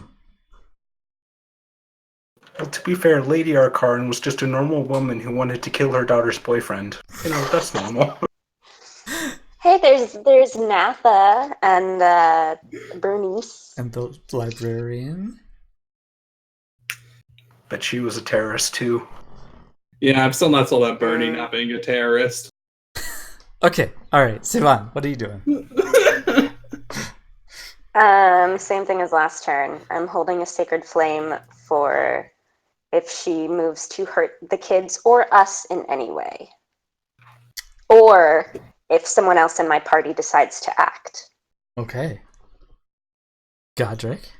Well, to be fair, Lady Arkarn was just a normal woman who wanted to kill her daughter's boyfriend. You know, that's normal.
Hey, there's Natha and Bernice.
And the librarian.
But she was a terrorist, too.
Yeah, I'm still not sold on Bernie not being a terrorist.
Okay, alright, Sivan, what are you doing?
Same thing as last turn. I'm holding a sacred flame for if she moves to hurt the kids or us in any way. Or if someone else in my party decides to act.
Okay. Godric.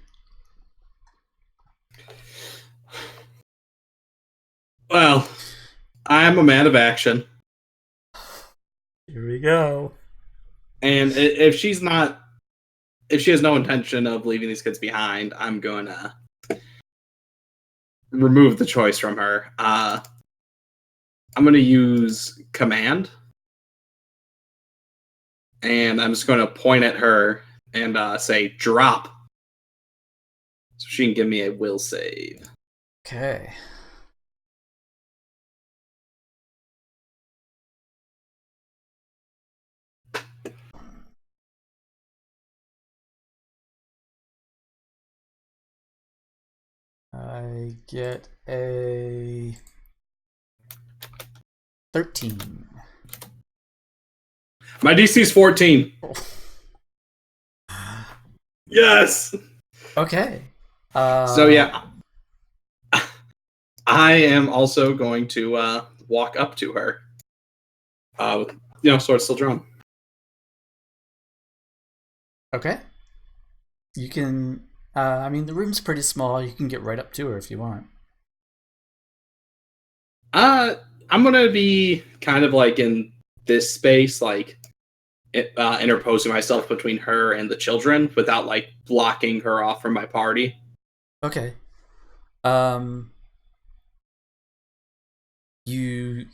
Well, I'm a man of action.
Here we go.
And if she has no intention of leaving these kids behind, I'm going to remove the choice from her. I'm going to use command. and I'm just going to point at her and say, drop. So she can give me a will save.
Okay. I get a 13.
My DC is 14. Yes!
Okay.
So yeah, I am also going to walk up to her. Sword still drawn.
Okay. You can. I mean, the room's pretty small. You can get right up to her if you want.
I'm gonna be kind of like in this space, like interposing myself between her and the children without like blocking her off from my party.
Okay. So you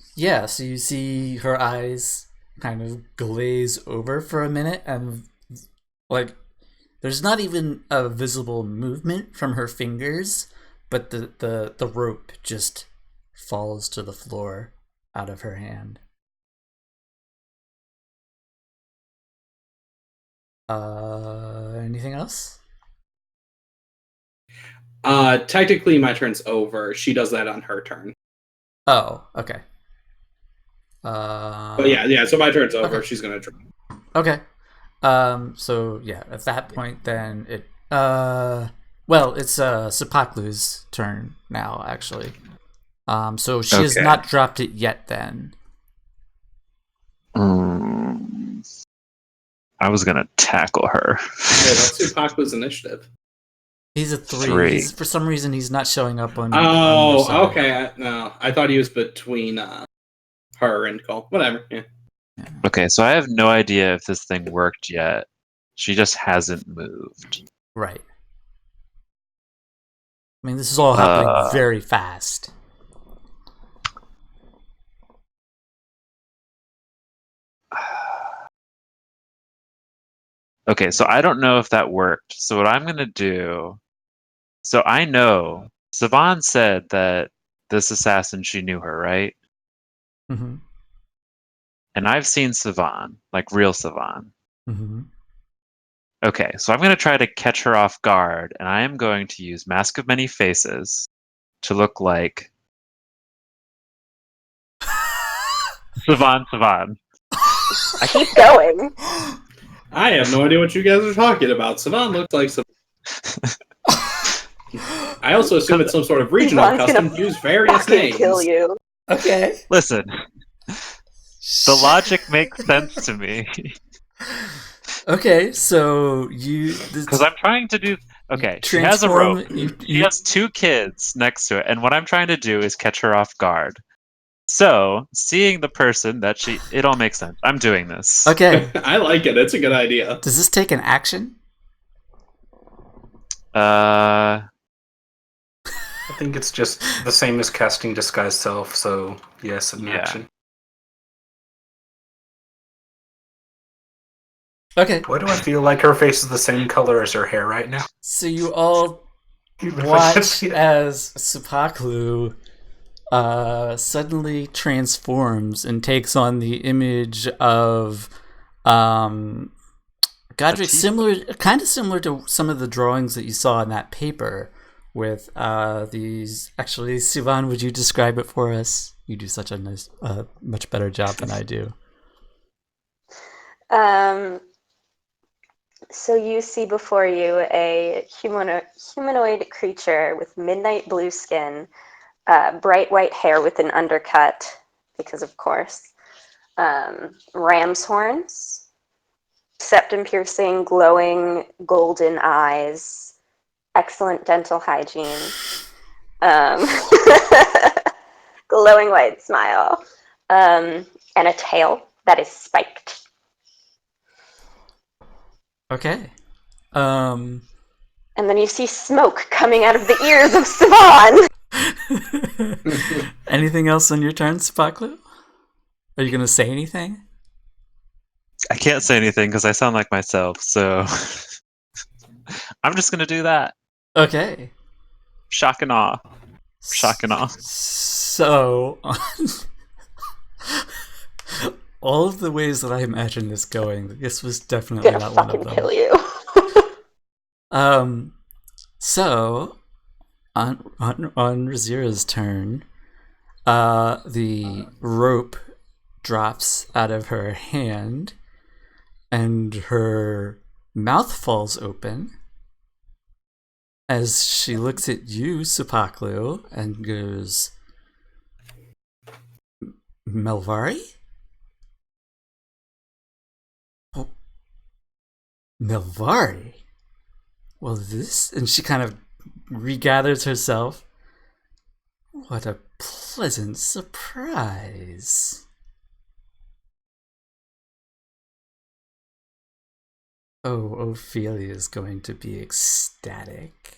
see her eyes kind of glaze over for a minute, and like there's not even a visible movement from her fingers, but the rope just falls to the floor out of her hand. Anything else?
Technically my turn's over. She does that on her turn.
Oh, okay.
But yeah, so my turn's over.
Okay.
She's gonna draw.
Okay. So yeah, at that point then it's Sepaklu's turn now, actually. So she has
Okay.
not dropped it yet then.
I was gonna tackle her.
Yeah, that's Supaku's initiative.
He's a 3.
3.
For some reason he's not showing up on your
Oh,
side.
okay. No, I thought he was between her and Cole. Whatever. Yeah.
Okay, so I have no idea if this thing worked yet. She just hasn't moved.
Right. I mean, this is all happening very fast.
Okay, so I don't know if that worked. So what I'm gonna do. So I know Savan said that this assassin, she knew her, right?
Mm-hmm.
And I've seen Savan, like real Savan.
Mm-hmm.
Okay, so I'm going to try to catch her off guard, and I am going to use Mask of Many Faces to look like Savan.
I keep going.
I have no idea what you guys are talking about. Savan looks like some. I also assume it's some sort of regional
Savan's
custom
gonna
to use various
Fucking
names.
kill you.
Okay.
Listen, the logic makes sense to me.
Okay, so you...
Because I'm trying to do... Okay, she has a
transform-
rope.
you-
She has 2 kids next to it, and what I'm trying to do is catch her off guard. So, seeing the person that she... It all makes sense. I'm doing this.
Okay,
I like it. It's a good idea.
does this take an action?
I think it's just the same as casting Disguise Self, so yes, an
Yeah.
action.
Okay,
Why do I feel like her face is the same color as her hair right now?
so you all
Even if I can't
watch
see it.
as Sepaklu suddenly transforms and takes on the image of Godric, kind of similar to some of the drawings that you saw in that paper with these. Actually, Sivan, would you describe it for us? You do such a nice, much better job than I do.
So you see before you a humanoid creature with midnight blue skin, bright white hair with an undercut, because of course, ram's horns, septum-piercing, glowing golden eyes, excellent dental hygiene, glowing white smile, and a tail that is spiked.
Okay.
And then you see smoke coming out of the ears of Sivan.
Anything else on your turn, Sepaklu? Are you going to say anything?
I can't say anything because I sound like myself, so I'm just gonna do that.
Okay.
Shock and awe. Shock and awe.
So, all of the ways that I imagined this going, this was definitely
Gonna
not one
fucking
of them.
kill you.
So on Razira's turn, the rope drops out of her hand, and her mouth falls open as she looks at you, Supaklu, and goes, Melvari? Oh, Melvari? Well, this... And she kind of regathers herself. What a pleasant surprise. Oh, Ophelia is going to be ecstatic.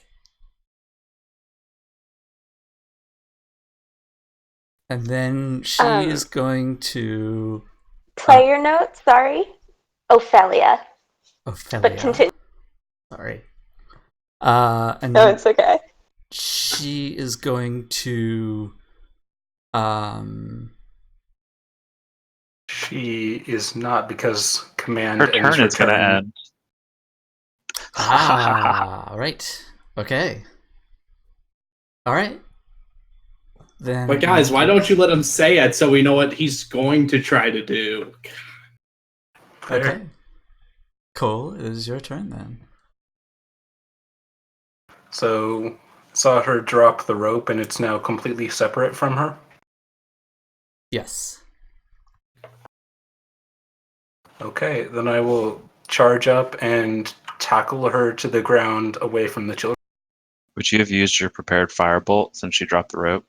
And then she is going to...
Player note, sorry. Ophelia.
Ophelia.
But continue.
Sorry. And
No, it's okay.
she is going to...
She is not, because command
Her
ends
turn is gonna
turn.
end.
Right. Okay. Alright. Then...
But guys, why don't you let him say it so we know what he's going to try to do?
Okay. Cole, it is your turn then.
So, saw her drop the rope, and it's now completely separate from her.
Yes.
Okay, then I will charge up and tackle her to the ground away from the children.
Would you have used your prepared firebolt since she dropped the rope?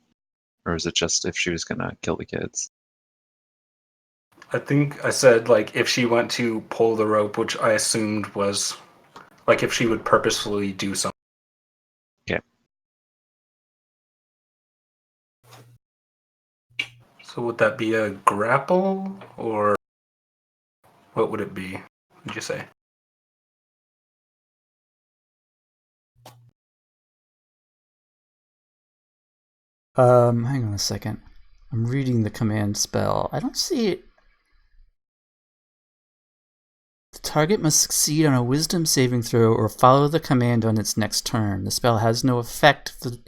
Or was it just if she was gonna kill the kids?
I think I said, like, if she went to pull the rope, which I assumed was, like, if she would purposefully do something.
Okay.
So would that be a grapple, or what would it be, would you say?
Hang on a second. I'm reading the command spell. I don't see it. The target must succeed on a wisdom saving throw or follow the command on its next turn. The spell has no effect if the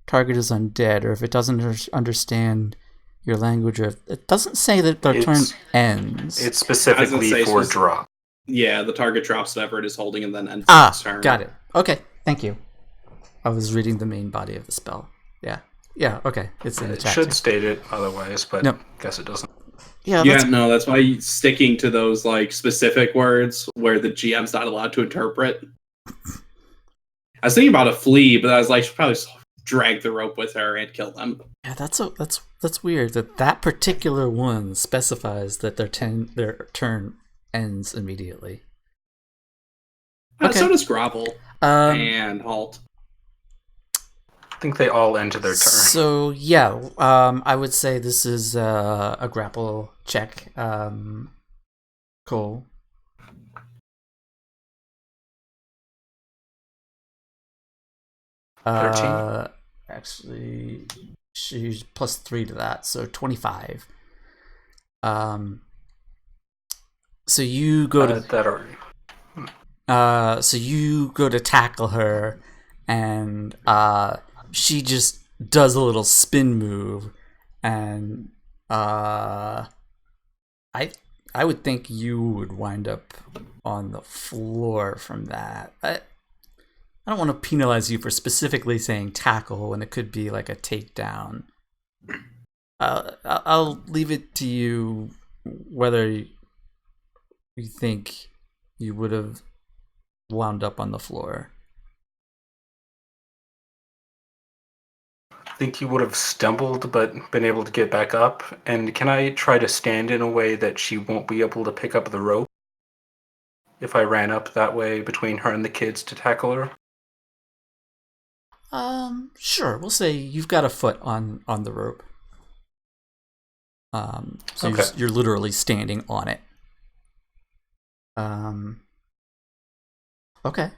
target is undead or if it doesn't understand your language. Or it doesn't say that the turn ends.
It's specifically for drop.
Yeah, the target drops whatever it is holding and then ends its turn.
Got it. Okay, thank you. I was reading the main body of the spell. Yeah, okay. It's in the
It
chat.
should state it otherwise, but
Nope.
guess it doesn't.
Yeah,
No, that's why sticking to those like specific words where the GM's not allowed to interpret. I was thinking about a flea, but I was like, she'll probably just drag the rope with her and kill them.
Yeah, that's weird that particular one specifies that their turn ends immediately. Okay.
So does Grovel and Halt.
I think they all end their turn.
So yeah, I would say this is a grapple check. Cool. Actually, she's +3 to that, so 25. So you go to
that already.
so you go to tackle her, and she just does a little spin move, and I would think you would wind up on the floor from that. I don't want to penalize you for specifically saying tackle when it could be like a takedown. I'll leave it to you whether you think you would have wound up on the floor.
I think you would have stumbled but been able to get back up. And can I try to stand in a way that she won't be able to pick up the rope if I ran up that way between her and the kids to tackle her?
Sure. We'll say you've got a foot on the rope. So
Okay.
you're literally standing on it. Okay.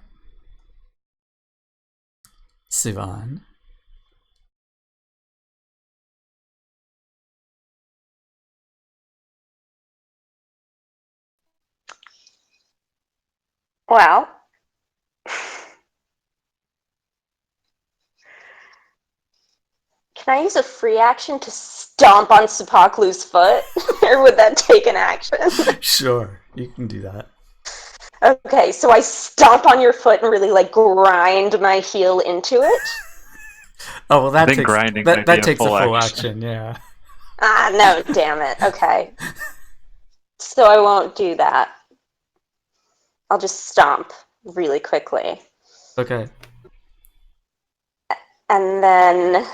Sivan.
Well, can I use a free action to stomp on Sepaklu's foot? Or would that take an action?
Sure, you can do that.
Okay, so I stomp on your foot and really like grind my heel into it.
Oh well, that
think
takes
grinding
that,
might
that
be a
takes
full
a full
action.
action. Yeah.
Ah, no, damn it. Okay. So I won't do that. I'll just stomp really quickly.
Okay.
And then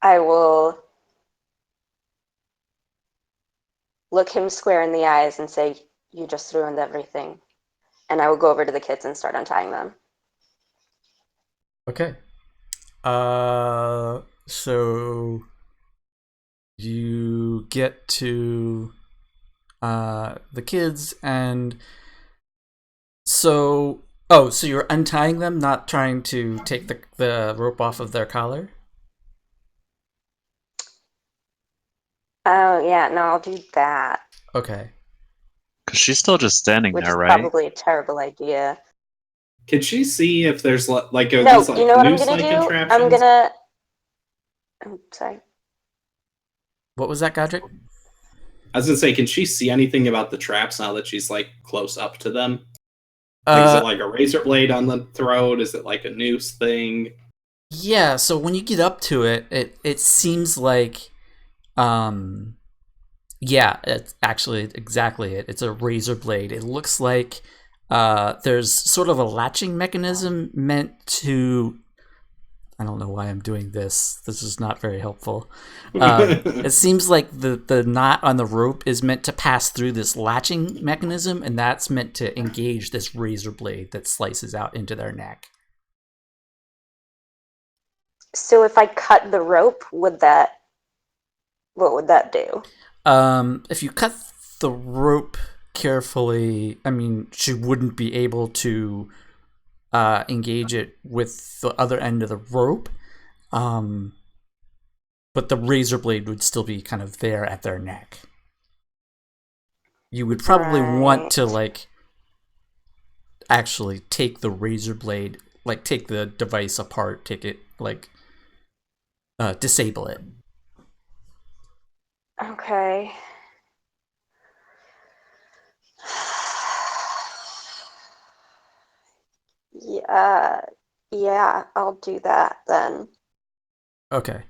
I will look him square in the eyes and say, "You just ruined everything." And I will go over to the kids and start untying them.
Okay. So you get to the kids, and so so you're untying them, not trying to take the rope off of their collar.
Oh, yeah, no, I'll do that.
Okay.
Because she's still just standing
Which
there,
is
right?
probably a terrible idea.
Can she see if there's like are
No,
these like
you know what I'm
noose-like
gonna do?
contraptions?
I'm sorry.
What was that, Godric?
I was gonna say, can she see anything about the traps now that she's like close up to them? Like, is it like a razor blade on the throat? Is it like a noose thing?
Yeah, so when you get up to it, it seems like yeah, it's actually exactly it. It's a razor blade. It looks like there's sort of a latching mechanism meant to, I don't know why I'm doing this. This is not very helpful. It seems like the knot on the rope is meant to pass through this latching mechanism, and that's meant to engage this razor blade that slices out into their neck.
So if I cut the rope, what would that do?
If you cut the rope carefully, I mean, she wouldn't be able to engage it with the other end of the rope. But the razor blade would still be kind of there at their neck. You would probably want to like actually take the razor blade, like take the device apart, take it like disable it.
Okay. Yeah, I'll do that then.
Okay.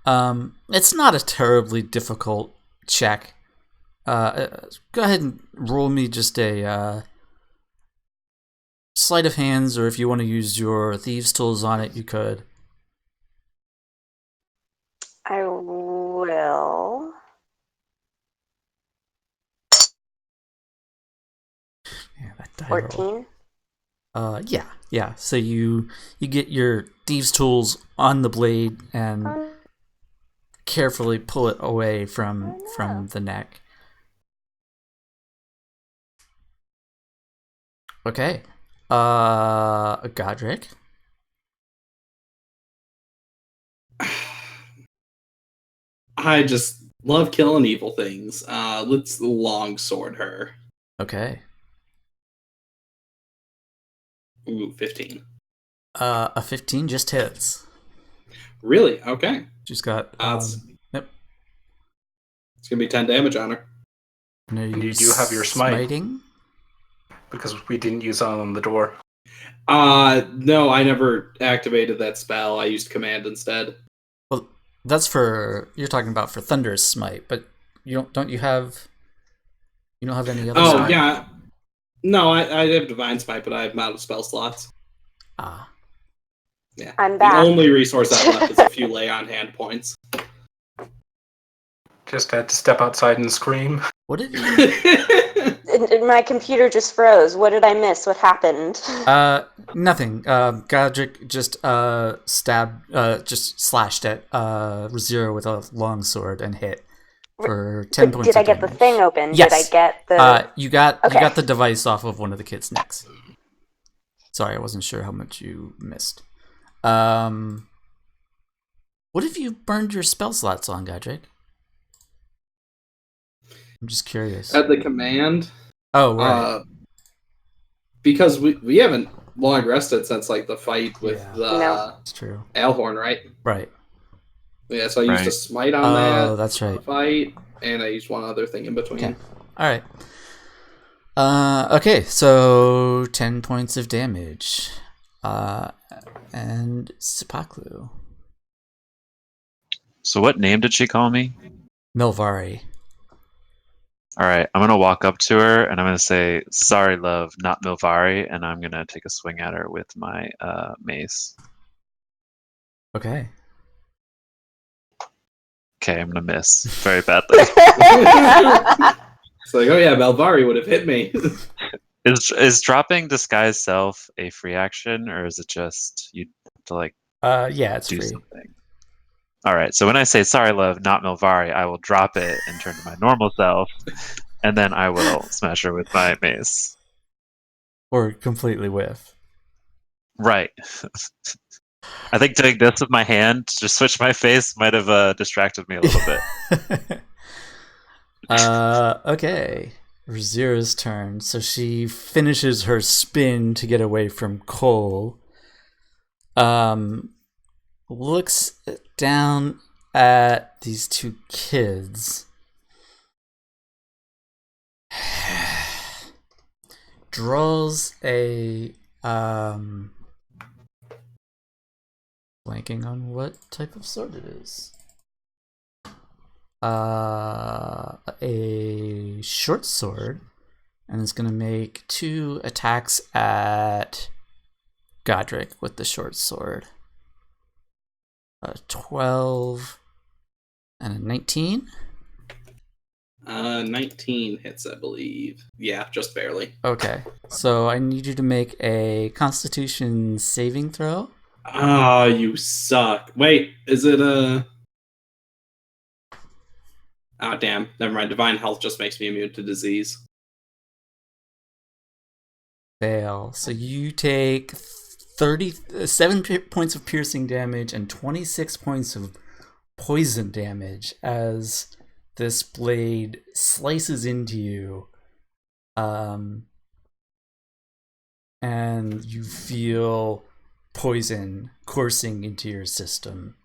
It's not a terribly difficult check. Go ahead and roll me just a sleight of hands, or if you want to use your thieves' tools on it, you could.
I will.
Yeah, that die roll.
14.
Yeah. So you get your thieves' tools on the blade and carefully pull it away from the neck. Okay. Godric.
I just love killing evil things. Let's longsword her.
Okay.
Ooh, 15.
A 15 just hits.
Really? Okay.
She's got yep.
It's gonna be 10 damage on her.
And you do have your smite.
Smiting?
Because we didn't use it on the door.
No, I never activated that spell. I used command instead.
Well, that's for, you're talking about for Thunderous Smite, but you don't have any other
Oh,
smite?
yeah. No, I have Divine Smite, but I have out of spell slots.
Ah.
Yeah.
I'm back.
The only resource I have left is a few lay on hand points.
Just had to step outside and scream.
What did you
And my computer just froze. What did I miss? What happened?
nothing. Godric just just slashed at Razira with a longsword and hit. for 10 points
Did I
of
get the
damage.
thing open?
Yes.
Did I get the...
You got
Okay.
the device off of one of the kids' necks. Sorry, I wasn't sure how much you missed. What if you burned your spell slots on, Godric? I'm just curious.
At the command,
Oh, right.
because we haven't long rested since like the fight with
Yeah.
the
No.
It's true.
Alhorn, right?
Right.
Yeah, so I used a
Right.
smite on
Oh,
that
that's right.
fight, and I used one other thing in between.
Okay. All right. Okay, so 10 points of damage. And Sipaklu.
So what name did she call me?
Milvari.
All right, I'm gonna walk up to her and I'm gonna say, "Sorry, love, not Milvari," and I'm gonna take a swing at her with my mace.
Okay.
Okay, I'm gonna miss very badly.
It's like, oh yeah, Melvari would have hit me.
Is dropping disguise self a free action, or is it just you have to like
Yeah, it's
do
free.
something? All right, so when I say "Sorry, love, not Milvari," I will drop it and turn to my normal self, and then I will smash her with my mace.
Or completely whiff.
Right. I think doing this with my hand to switch my face might have distracted me a little bit.
Okay. Razira's turn. So she finishes her spin to get away from Cole. Looks down at these two kids. Draws a blanking on what type of sword it is. A short sword, and it's gonna make 2 attacks at Godric with the short sword. A 12 and a 19.
19 hits, I believe. Yeah, just barely.
Okay, so I need you to make a Constitution saving throw.
Ah, you suck. Wait, is it a... Ah, damn. Never mind. Divine Health just makes me immune to disease.
Fail. So you take 7 points of piercing damage and 26 points of poison damage as this blade slices into you. And you feel poison coursing into your system.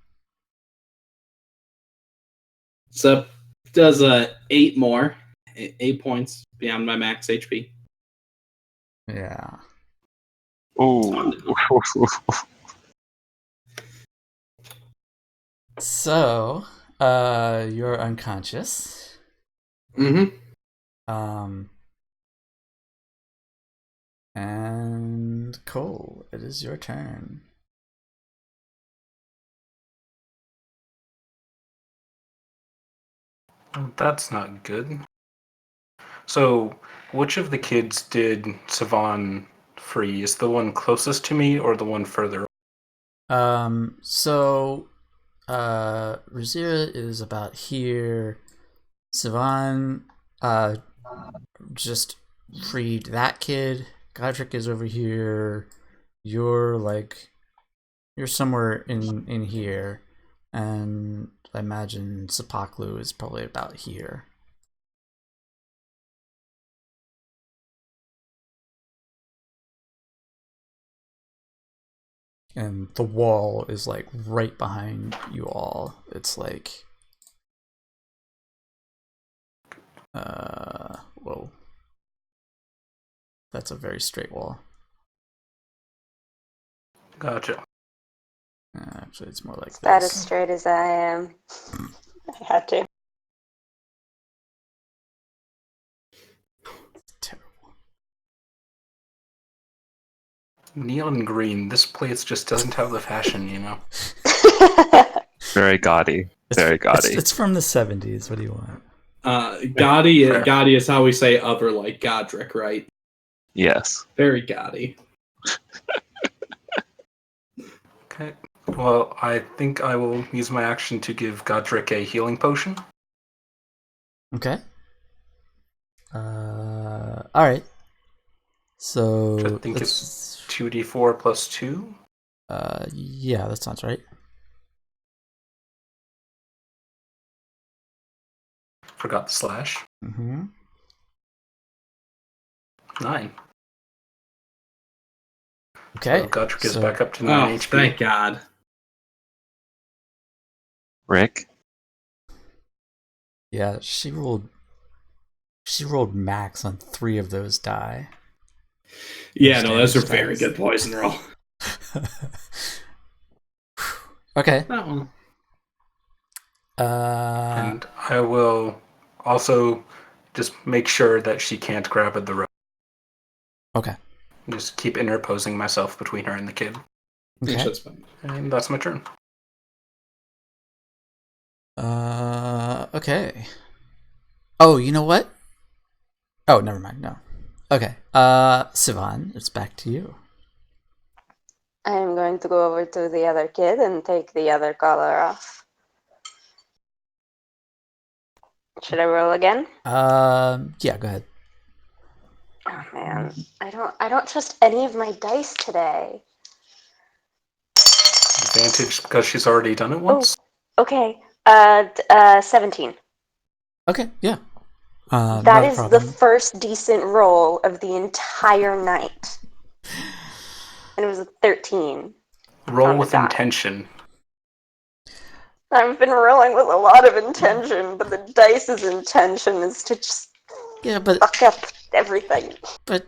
So, does 8 more. 8 points beyond my max HP.
Yeah.
Ooh.
So, you're unconscious.
Mm-hmm.
And Cole, it is your turn.
That's not good. So, which of the kids did Savan free? Is the one closest to me or the one further?
So, Razira is about here. Savan, just freed that kid. Godric is over here. You're somewhere in here, and I imagine Sipaklu is probably about here. And the wall is like right behind you all. It's like, whoa. That's a very straight wall.
Gotcha.
Actually, it's more like
It's about
this.
as straight as I am. I had to.
Terrible.
Neon green. This place just doesn't have the fashion, you know.
Very gaudy. Very gaudy.
It's from the 70s. What do you want?
Gaudy is how we say other like Godric, right?
Yes.
Very gaudy.
Okay. Well, I think I will use my action to give Godric a healing potion.
Okay. All right. So
Which I think is 2d4 plus 2.
yeah, that sounds right.
Forgot the slash.
Mm-hmm.
9.
Okay.
So Godric is
so-
back up to 9
Oh,
HP.
thank God.
Rick,
Yeah, she rolled max on 3 of those die.
Yeah, no, those are
Damage
very
dice.
good poison roll.
Okay.
That one.
And I will also just make sure that she can't grab at the rope.
Okay.
Just keep interposing myself between her and the kid.
Actually,
Okay.
that's fine.
And that's my turn.
Okay. Oh, you know what? Oh, never mind. No. Okay. Sivan, it's back to you.
I'm going to go over to the other kid and take the other collar off. Should I roll again?
Yeah, go ahead.
Oh man, I don't trust any of my dice today.
Advantage because she's already done it
Oh,
once.
okay. 17.
Okay, yeah.
That
not a
is the
problem.
first decent roll of the entire night. And it was a 13.
Roll
on the
with
dot.
intention.
I've been rolling with a lot of intention, but the dice's intention is to just
Yeah, but
fuck up everything.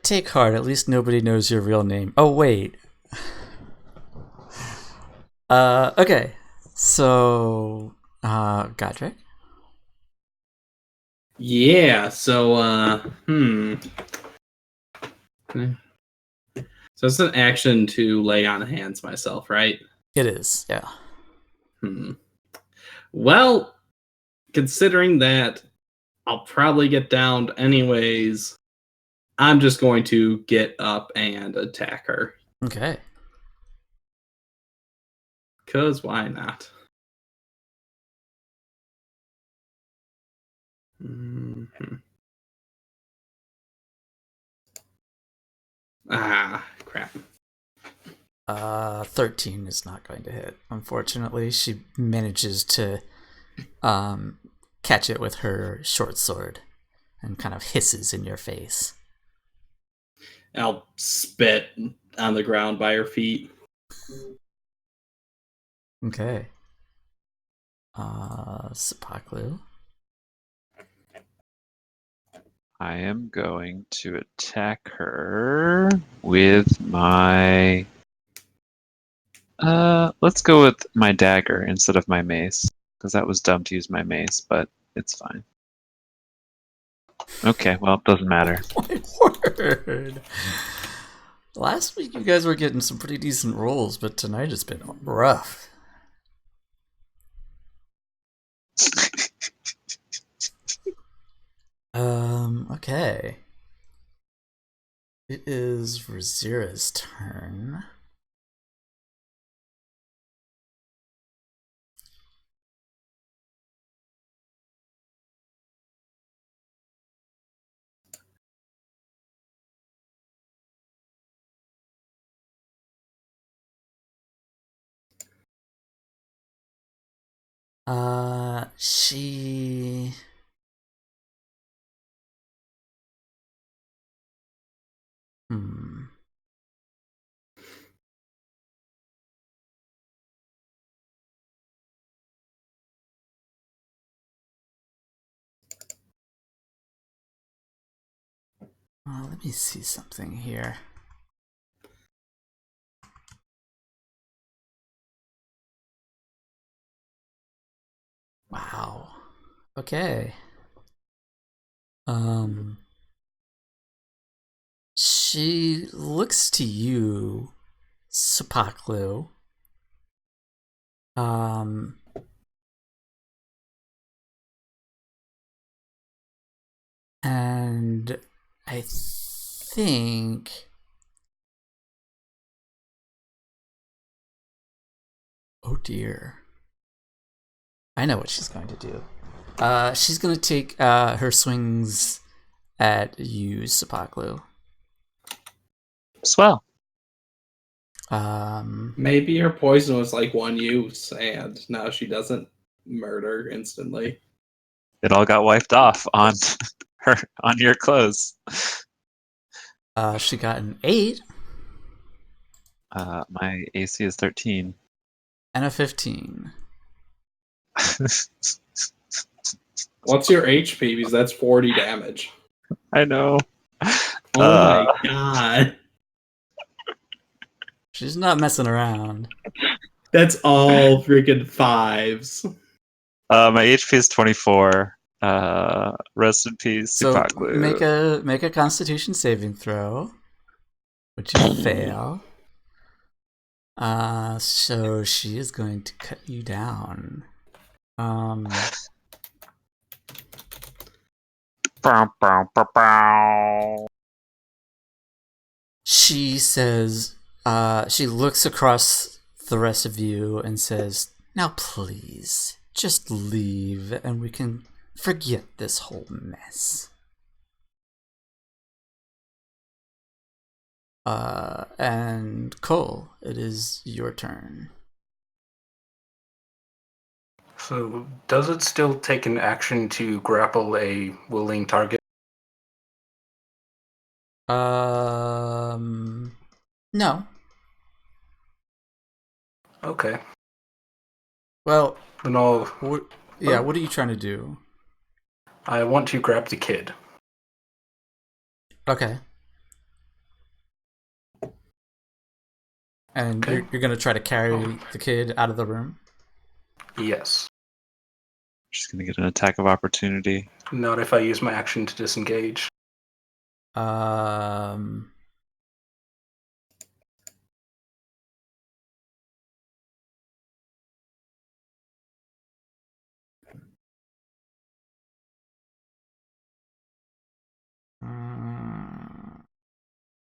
take heart. At least nobody knows your real name. Oh wait. Okay. So, Godric.
Yeah, so, So it's an action to lay on hands myself, right?
It is. Yeah.
Well, considering that I'll probably get downed anyways, I'm just going to get up and attack her.
Okay.
Because why not? Mhm. Ah, crap.
13 is not going to hit. Unfortunately, she manages to catch it with her short sword and kind of hisses in your face.
I'll spit on the ground by her feet.
Okay. Sepaklu.
I am going to attack her with my. Let's go with my dagger instead of my mace, because that was dumb to use my mace, but it's fine. Okay, well, it doesn't matter.
My word. Last week you guys were getting some pretty decent rolls, but tonight it's been rough. Okay. It is Razira's turn. She... Hmm. Let me see something here. Wow. Okay. She looks to you, Sepaklu. And I think... Oh dear. I know what she's going to do. She's gonna take her swings at you, Sapaklu.
Swell.
Maybe her poison was like one use, and now she doesn't murder instantly.
It all got wiped off on her on your clothes.
She got an 8
My AC is 13.
and a 15.
What's your HP? Because that's 40 damage.
I know.
Oh my god.
She's not messing around.
That's all freaking 5s.
My HP is 24. Rest in peace,
So
Supaklu.
make a Constitution saving throw, which you fail. So she is going to cut you down. She says, she looks across the rest of you and says, "Now please, just leave and we can forget this whole mess." And Cole, it is your turn.
So, does it still take an action to grapple a willing target?
No.
Okay.
Well,
Then I'll.
what are you trying to do?
I want to grab the kid.
Okay. And
Okay.
you're gonna try to carry the kid out of the room?
Yes.
She's gonna get an attack of opportunity.
Not if I use my action to disengage.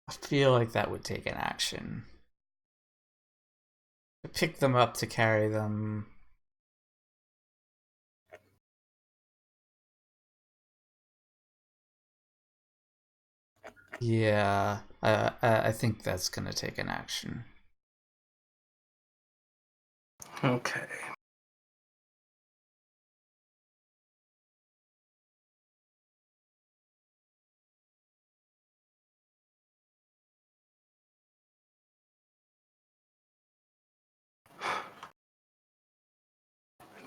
I feel like that would take an action. To pick them up, to carry them. Yeah, I think that's gonna take an action.
Okay.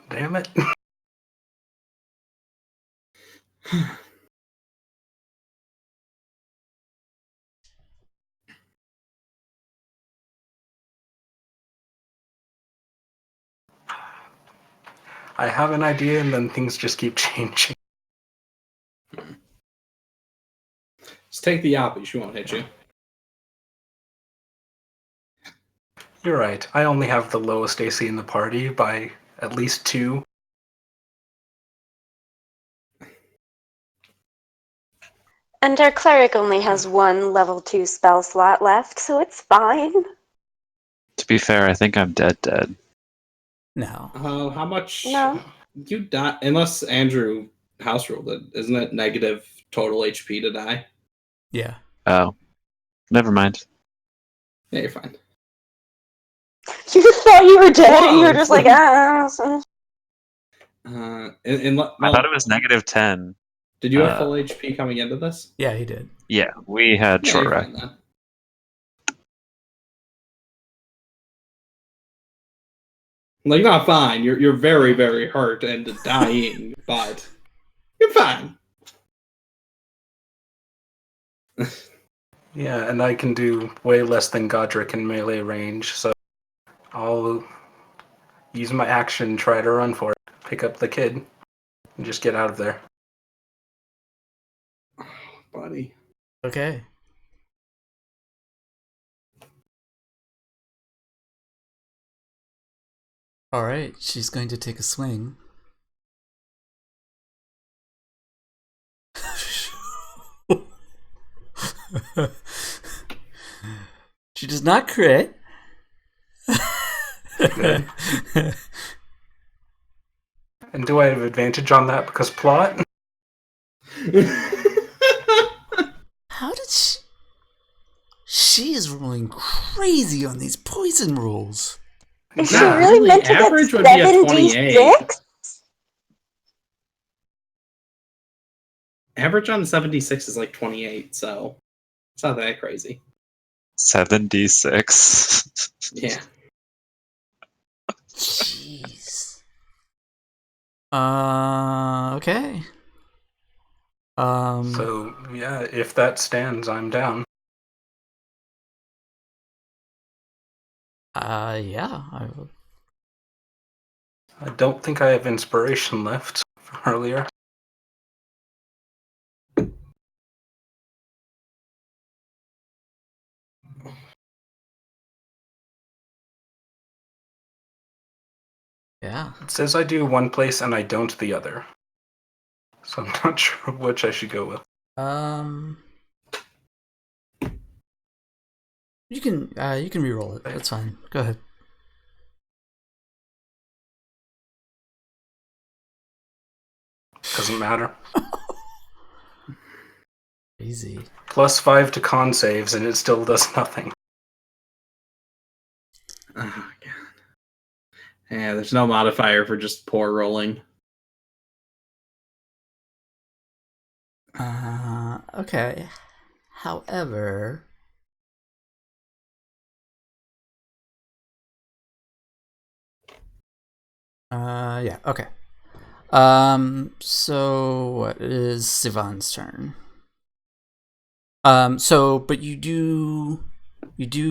Damn it. I have an idea and then things just keep changing.
Just take the Yappy, she won't hit you.
You're right. I only have the lowest AC in the party by at least 2.
And our cleric only has 1 level 2 spell slot left, so it's fine.
To be fair, I think I'm dead.
No.
How much?
No.
You die unless Andrew house ruled it. Isn't it negative total HP to die?
Yeah.
Oh, never mind.
Yeah, you're fine.
You thought you were dead, and you were
Whoa.
just like, ah.
I thought it was -10.
Did you have full HP coming into this?
Yeah, he did.
Yeah, we had
Yeah,
short
you're
rest.
fine then. Like, not fine. You're very, very hurt and dying, but you're fine.
Yeah, and I can do way less than Godric in melee range, so I'll use my action, try to run for it, pick up the kid, and just get out of there.
Buddy.
Okay. Alright, she's going to take a swing. She does not crit.
Good. And do I have advantage on that because plot?
How did she? She is rolling crazy on these poison rolls.
Is she
Not
really
really.
meant to get
Average would be a
76?
Average on 76 is like 28, so it's not that crazy.
7d6.
Yeah.
Jeez. Okay.
So, yeah, if that stands, I'm down.
Yeah. I will.
I don't think I have inspiration left from earlier.
Yeah.
It says I do one place and I don't the other. So I'm not sure which I should go with.
You can re-roll it. That's fine. Go ahead.
Doesn't matter.
Easy.
+5 to con saves and it still does nothing.
Oh, God. Yeah, there's no modifier for just poor rolling.
Okay. However, yeah, okay. So what is Sivan's turn? But you do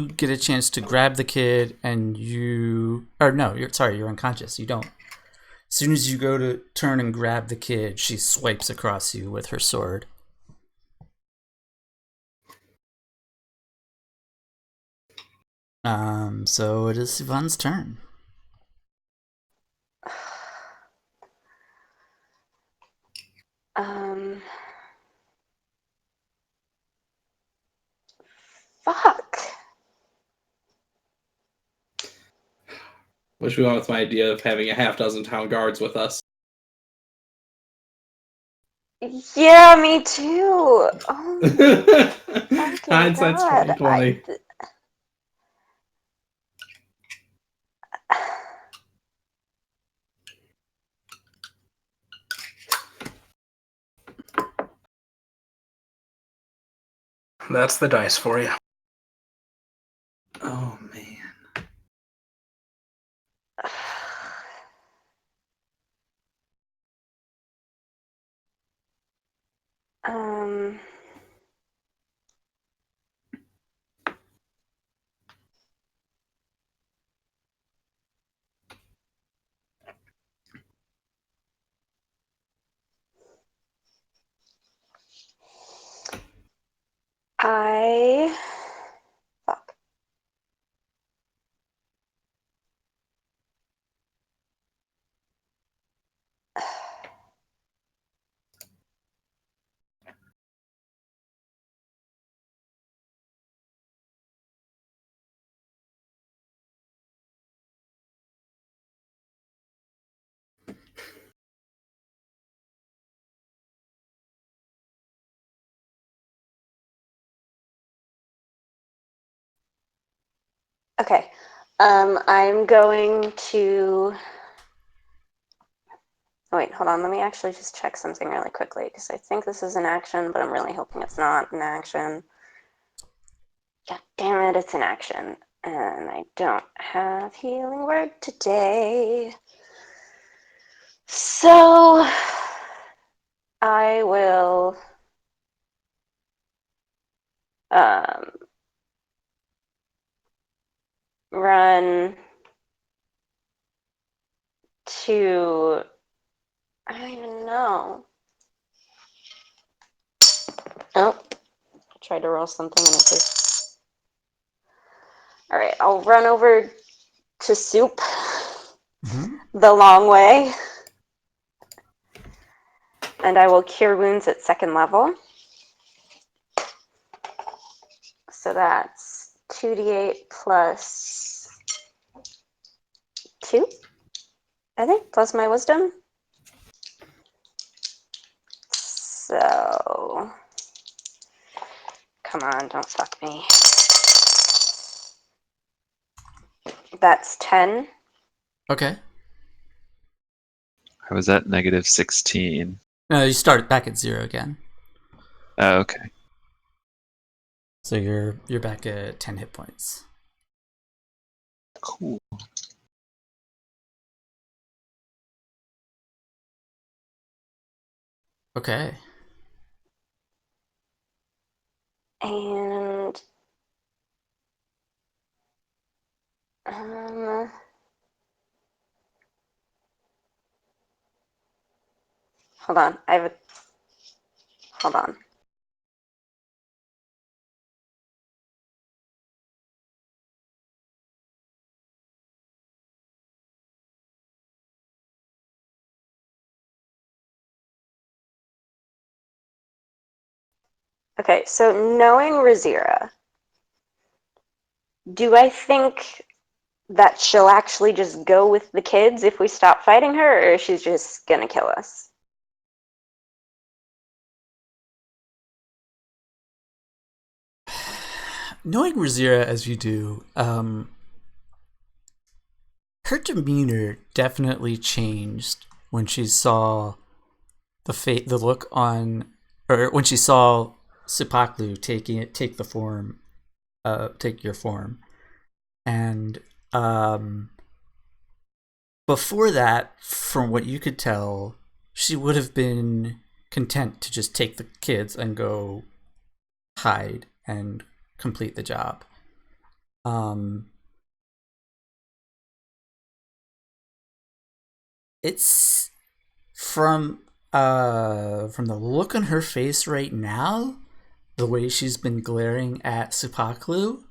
get a chance to grab the kid, and you're unconscious. You don't. As soon as you go to turn and grab the kid, she swipes across you with her sword. So it is Sivan's turn.
Fuck.
Wish we went with my idea of having a half dozen town guards with us.
Yeah, me too. Oh my fucking
Hindsight's
god.
2020.
That's the dice for you.
Oh man.
Um. Fuck. Okay. I'm going to. Oh, wait, hold on. Let me actually just check something really quickly because I think this is an action, but I'm really hoping it's not an action. God damn it, it's an action. And I don't have healing word today. So I will run to. I don't even know. Oh, I tried to roll something and it just. All right, I'll run over to Soup the long way. And I will cure wounds at 2nd level. So that's 2d8 plus 2, I think, plus my wisdom. So, come on, don't fuck me. That's 10.
Okay.
I was at negative 16.
No, you start back at 0 again.
Oh, okay.
So you're back at 10 hit points.
Cool.
Okay.
And hold on. Hold on. Okay, so knowing Razira, do I think that she'll actually just go with the kids if we stop fighting her, or she's just gonna kill us?
Knowing Razira as you do, her demeanor definitely changed when she saw the look on, or when she saw Sipaklu take your form, and before that, from what you could tell, she would have been content to just take the kids and go hide and complete the job. It's from the look on her face right now, the way she's been glaring at Sipaklu,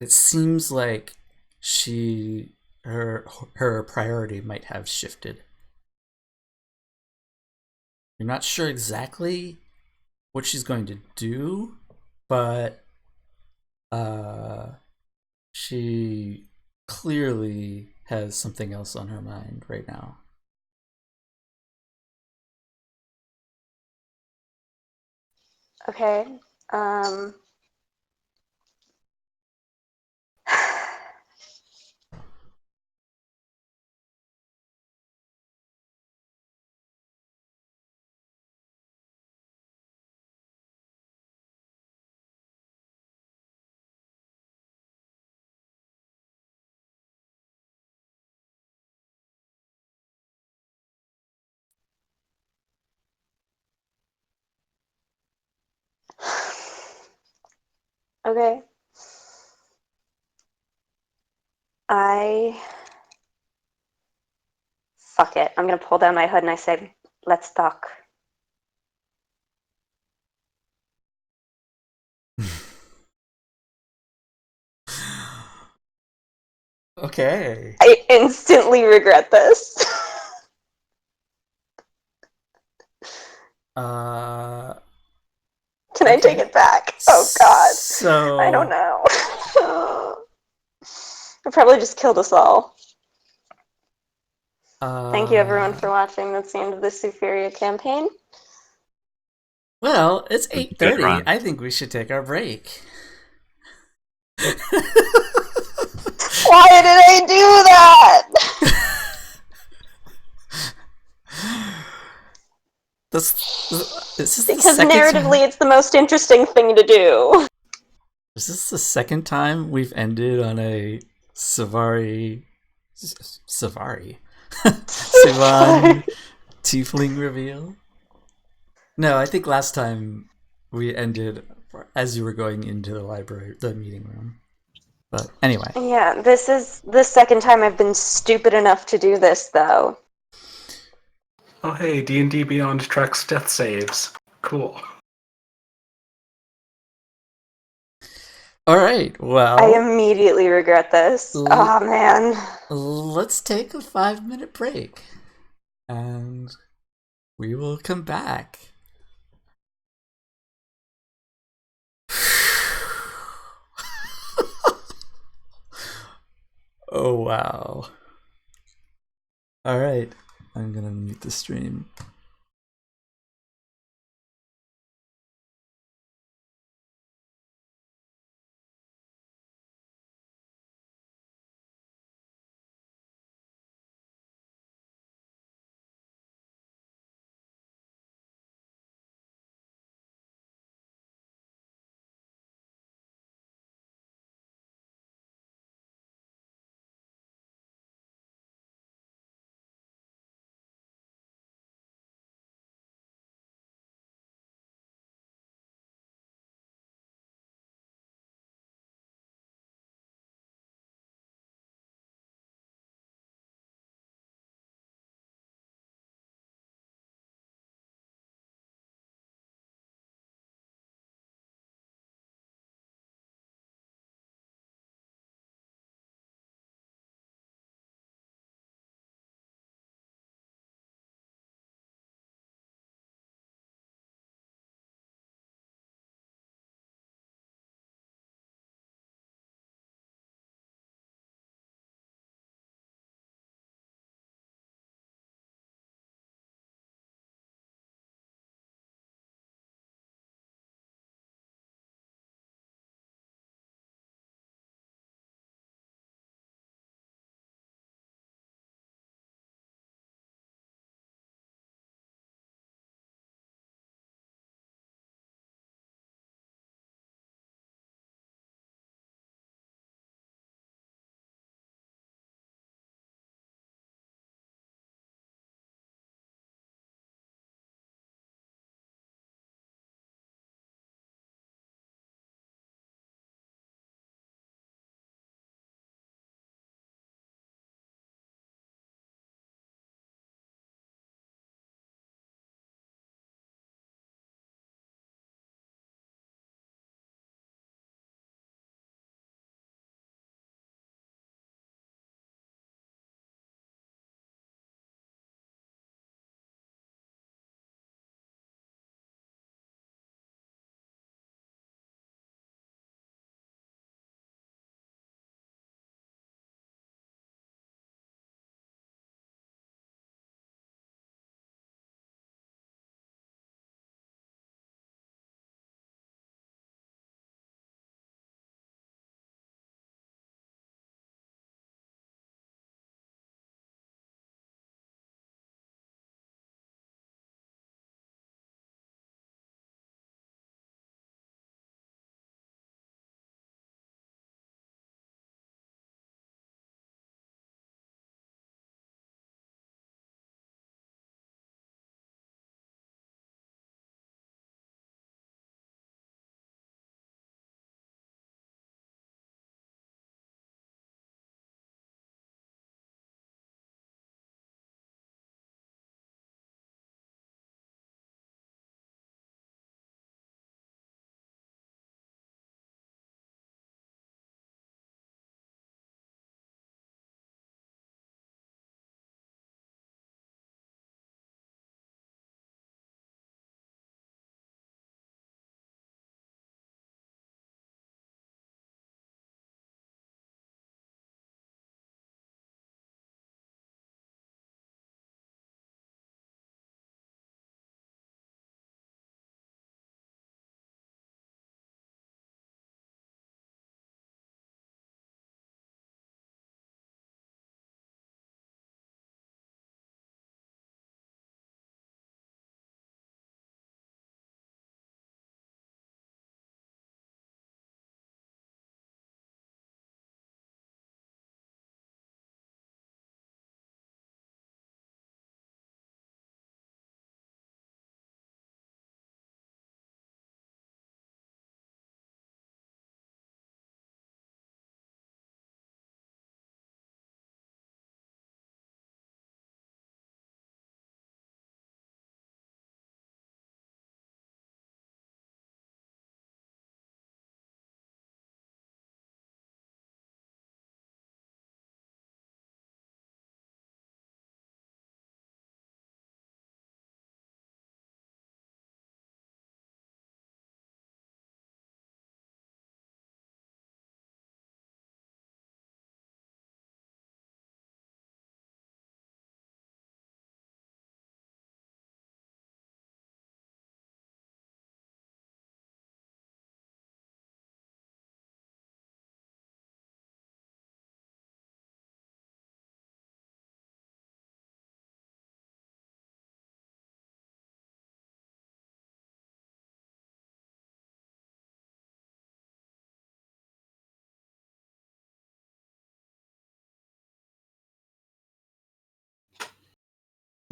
it seems like her priority might have shifted. You're not sure exactly what she's going to do, but she clearly has something else on her mind right now.
Okay. Okay. Fuck it. I'm gonna pull down my hood and I say, let's talk.
Okay.
I instantly regret this. Can I take it back? Oh god.
So
I don't know. I probably just killed us all. Thank you everyone for watching. That's the end of the Suferia campaign.
Well, it's
Good
8:30.
run.
I think we should take our break.
Why did I do that?
Is this
Because
the second
narratively
time?
it's the most interesting thing to do.
Is this the second time we've ended on a Sivan tiefling reveal? No, I think last time we ended as you were going into the meeting room. But anyway.
Yeah, this is the second time I've been stupid enough to do this, though.
Oh hey, D&D Beyond tracks death saves. Cool.
All right, well,
I immediately regret this. Oh man.
let's take a 5-minute break, and we will come back. Oh wow. All right, I'm gonna mute the stream.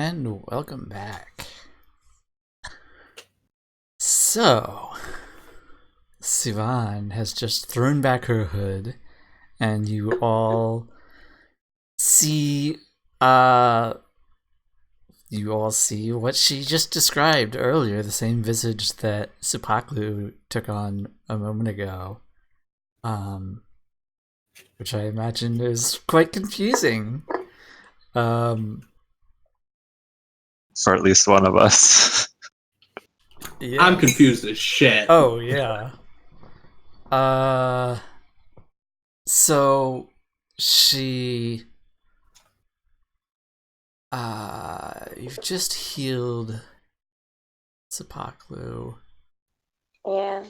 And welcome back. So, Sivan has just thrown back her hood, and you all see what she just described earlier, the same visage that Supaklu took on a moment ago. Which I imagine is quite confusing.
For at least one of us.
Yes.
I'm confused as shit.
Oh yeah. So she you've just healed Supaklu.
Yeah.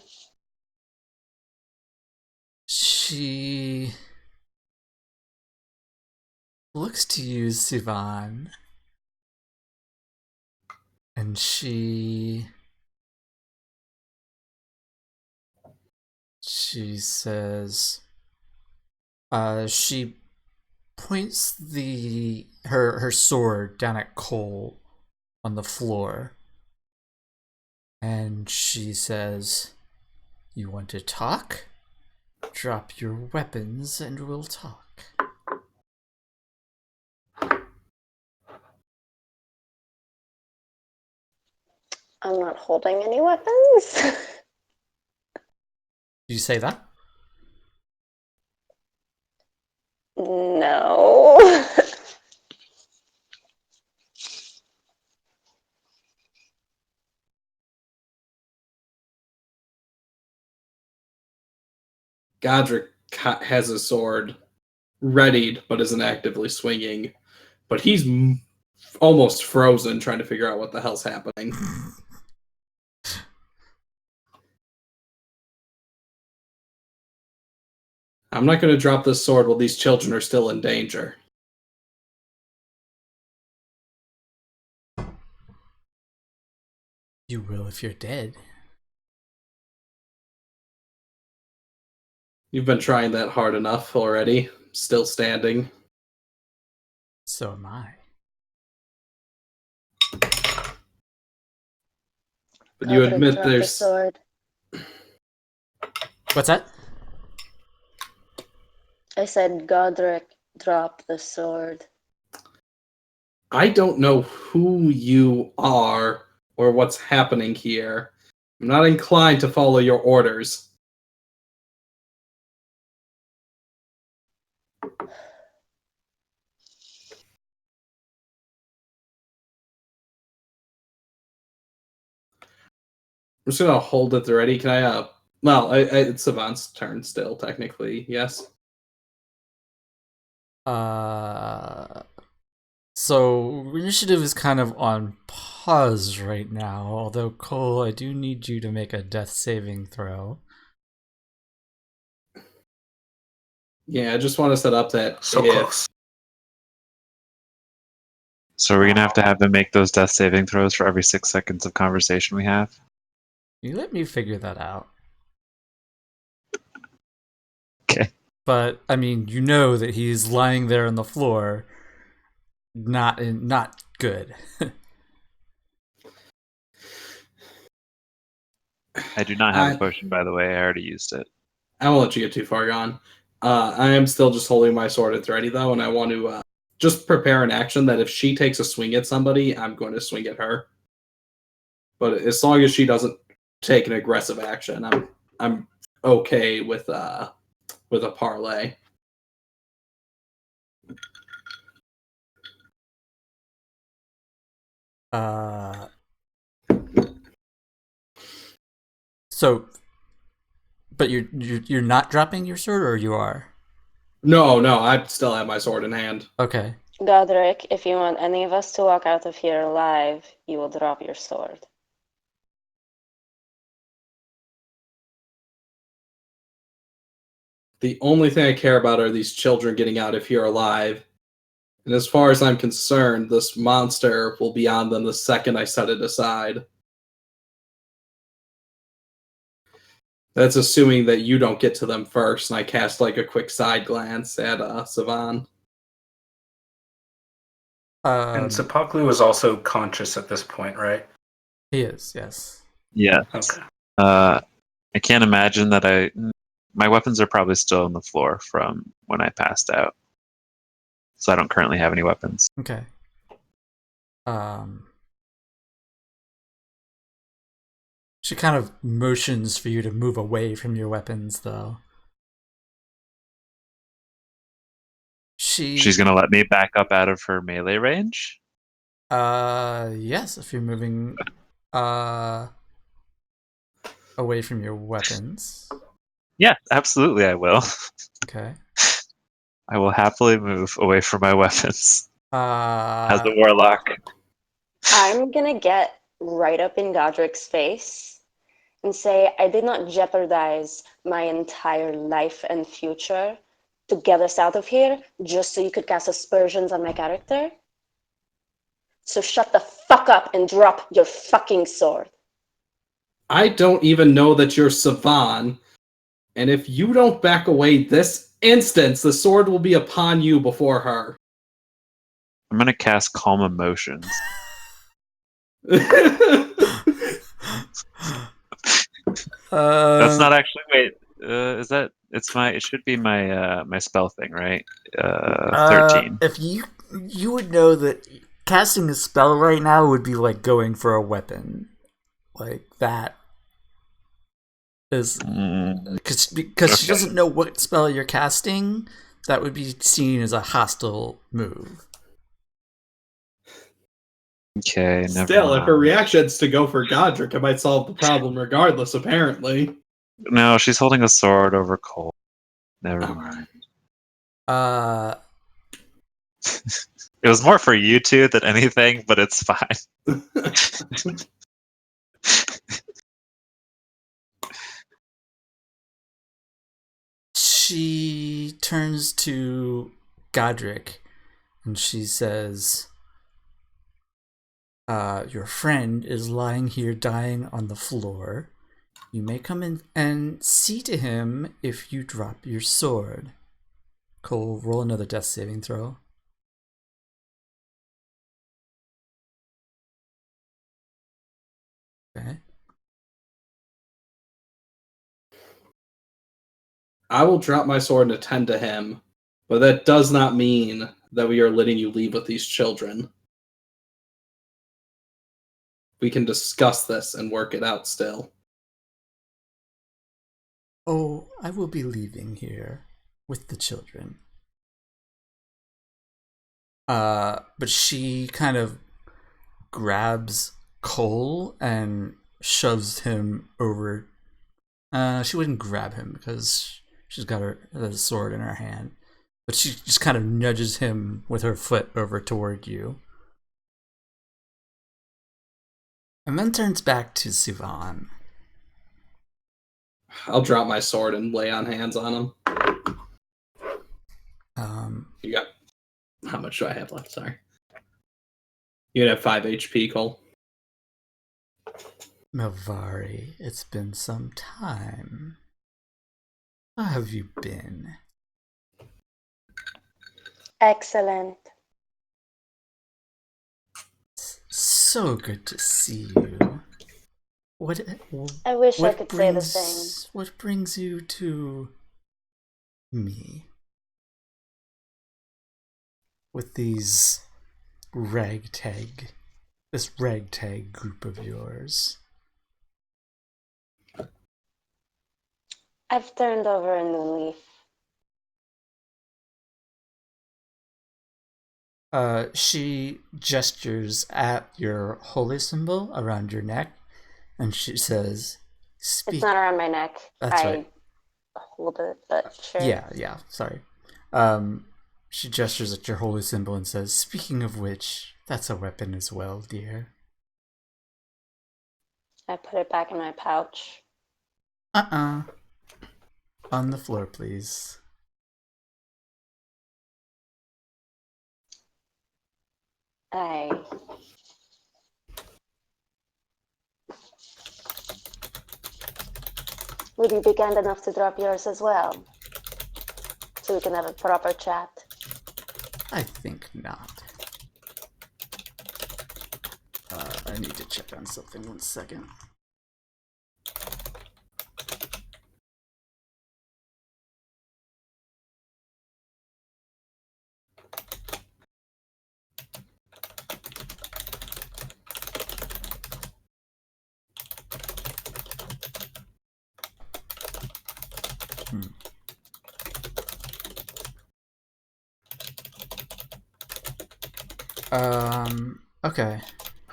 She looks to you, Sivan, and she says, she points her sword down at Cole on the floor, and she says, "You want to talk? Drop your weapons and we'll talk."
I'm not holding any weapons.
Did you say that?
No.
Godric has his sword readied, but isn't actively swinging. But he's almost frozen, trying to figure out what the hell's happening. I'm not going to drop this sword while these children are still in danger.
You will if you're dead.
You've been trying that hard enough already. Still standing.
So am I.
But you
Godric,
admit
drop the
there's...
sword.
What's that?
I said, Godric, drop the sword.
I don't know who you are or what's happening here. I'm not inclined to follow your orders. I'm just gonna hold it ready. Can I, well, it's Savant's turn still, technically, yes?
So initiative is kind of on pause right now, although Cole, I do need you to make a death saving throw.
Yeah, I just want to set up that
So
if...
close.
So we're gonna have to have him make those death saving throws for every 6 seconds of conversation we have.
You let me figure that out.
Okay.
But I mean, you know that he's lying there on the floor, not good.
I do not have a potion, by the way. I already used it.
I won't let you get too far gone. I am still just holding my sword at ready, though, and I want to just prepare an action that if she takes a swing at somebody, I'm going to swing at her. But as long as she doesn't take an aggressive action, I'm okay with a parlay.
So, but you're not dropping your sword, or you are?
No, I still have my sword in hand.
Okay.
Godric, if you want any of us to walk out of here alive, you will drop your sword.
The only thing I care about are these children getting out of here alive. And as far as I'm concerned, this monster will be on them the second I set it aside. That's assuming that you don't get to them first, and I cast like a quick side glance at Savan.
And Sepaklu is also conscious at this point, right?
He is, yes.
Yeah.
Okay.
I can't imagine that my weapons are probably still on the floor from when I passed out. So I don't currently have any weapons.
Okay. She kind of motions for you to move away from your weapons, though.
She's gonna let me back up out of her melee range?
Yes, if you're moving, away from your weapons.
Yeah, absolutely I will.
Okay.
I will happily move away from my weapons as a
Uh,
warlock.
I'm gonna get right up in Godric's face and say, I did not jeopardize my entire life and future to get us out of here just so you could cast aspersions on my character. So shut the fuck up and drop your fucking sword.
I don't even know that you're Savan, and if you don't back away this instant, the sword will be upon you before her.
I'm gonna cast Calm Emotions. That's not actually. Wait, is that? It's my. It should be my my spell thing, right? 13.
If you would know that casting a spell right now would be like going for a weapon, like that is because she doesn't know what spell you're casting. That would be seen as a hostile move.
Okay, never
Still,
mind.
if her reaction's to go for Godric, it might solve the problem regardless, apparently.
No, she's holding a sword over Cole. Never
Oh.
mind.
It
was more for you two than anything, but it's fine.
She turns to Godric and she says, your friend is lying here dying on the floor. You may come in and see to him if you drop your sword. Cole, roll another death saving throw. Okay.
I will drop my sword and attend to him, but that does not mean that we are letting you leave with these children. We can discuss this and work it out still.
Oh, I will be leaving here with the children. But she kind of grabs Cole and shoves him over. She wouldn't grab him because she's got the sword in her hand. But she just kind of nudges him with her foot over toward you. And then turns back to Sivan.
I'll drop my sword and lay on hands on him. You got... How much do I have left? Sorry. You have 5 HP, Cole.
Melvari, it's been some time. How have you been?
Excellent.
So good to see you.
I wish I
what
could say the same.
What brings you to me? With this ragtag group of yours.
I've turned over a new leaf.
She gestures at your holy symbol around your neck, and she says, "Speak."
It's not around my neck.
That's right.
Hold it, but sure.
Yeah, sorry. She gestures at your holy symbol and says, "Speaking of which, that's a weapon as well, dear."
I put it back in my pouch.
On the floor, please.
Would you be kind enough to drop yours as well? So we can have a proper chat.
I think not. I need to check on something. 1 second. Okay.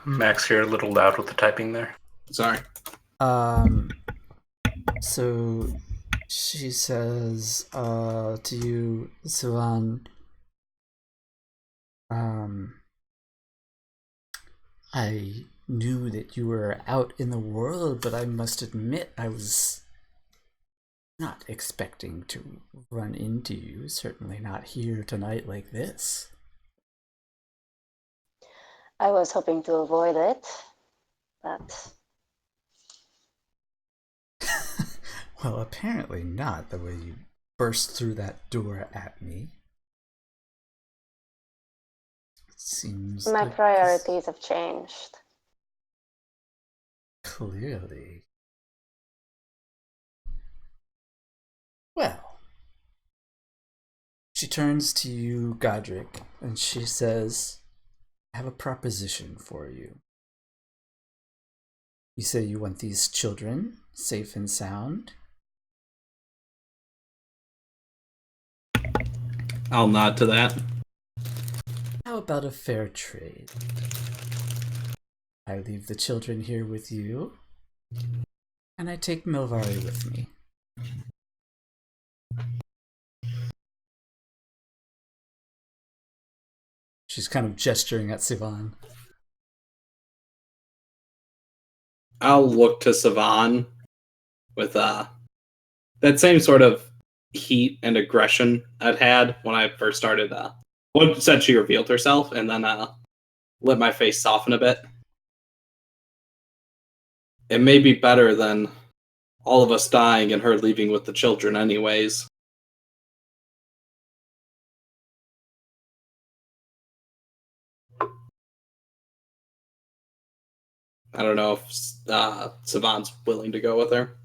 Max, you're a little loud with the typing there.
Sorry.
So she says, to you, Sivan, I knew that you were out in the world, but I must admit I was not expecting to run into you, certainly not here tonight like this.
I was hoping to avoid it, but
Well, apparently not, the way you burst through that door at me. It seems
my
like
priorities have changed.
clearly. Well, she turns to you, Godric, and she says, I have a proposition for you. You say you want these children safe and sound?
I'll nod to that.
How about a fair trade? I leave the children here with you, and I take Milvari with me. She's kind of gesturing at Sivan.
I'll look to Savan with that same sort of heat and aggression I'd had when I first started. When said she revealed herself, and then let my face soften a bit. It may be better than all of us dying and her leaving with the children, anyways. I don't know if Savan's willing to go with her.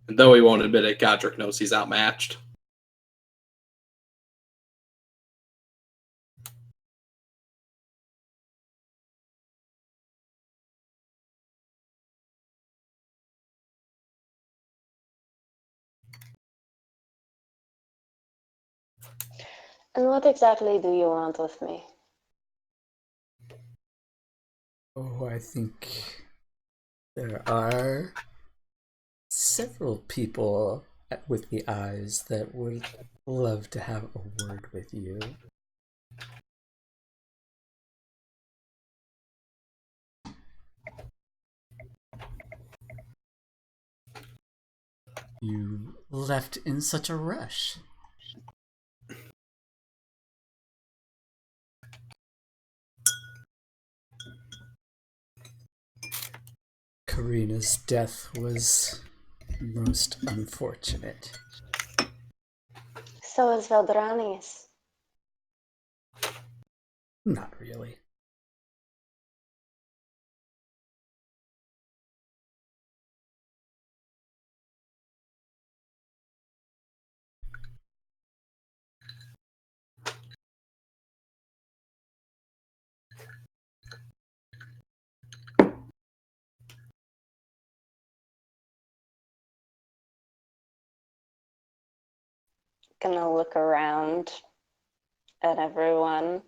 And though he won't admit it, Godric knows he's outmatched.
And what exactly do you want with me?
Oh, I think there are several people with the eyes that would love to have a word with you. You left in such a rush. Karina's death was most unfortunate.
So is Veldrani's.
Not really.
Gonna look around at everyone.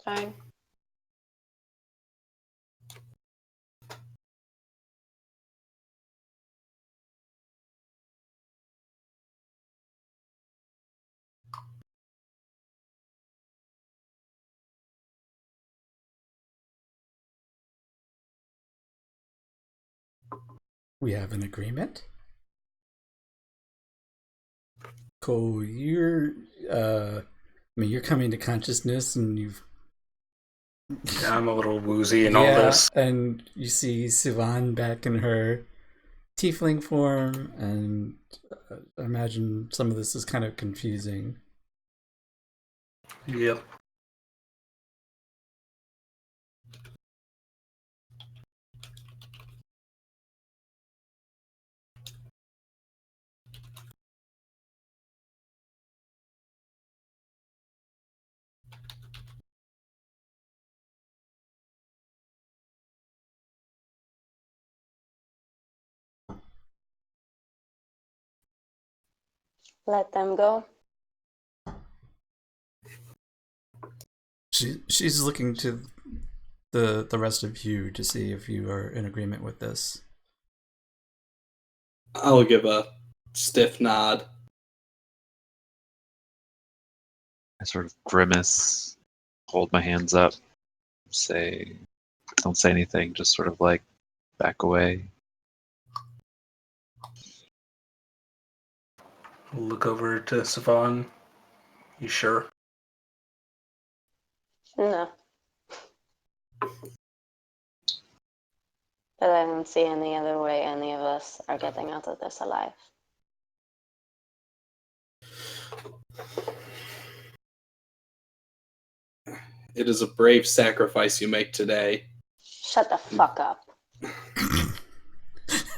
Fine.
We have an agreement. Cole, you're you're coming to consciousness and you've
Yeah, I'm a little woozy in all this.
and you see Sivan back in her tiefling form, and I imagine some of this is kind of confusing.
Yep.
Let them go.
She's looking to the rest of you to see if you are in agreement with this.
I'll give a stiff nod.
I sort of grimace, hold my hands up, don't say anything, just sort of like back away.
Look over to Savon. You sure?
No. But I don't see any other way any of us are getting out of this alive.
It is a brave sacrifice you make today.
Shut the fuck up.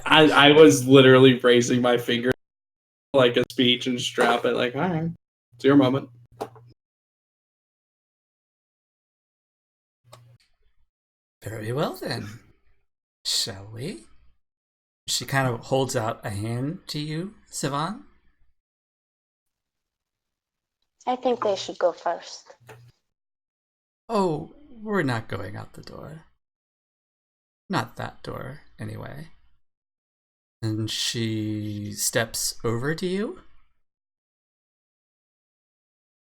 I was literally raising my finger like a speech and just drop it like, all right, it's your moment.
Very well then. Shall we? She kind of holds out a hand to you, Sivan.
I think they should go first.
Oh, we're not going out the door. Not that door, anyway. And she steps over to you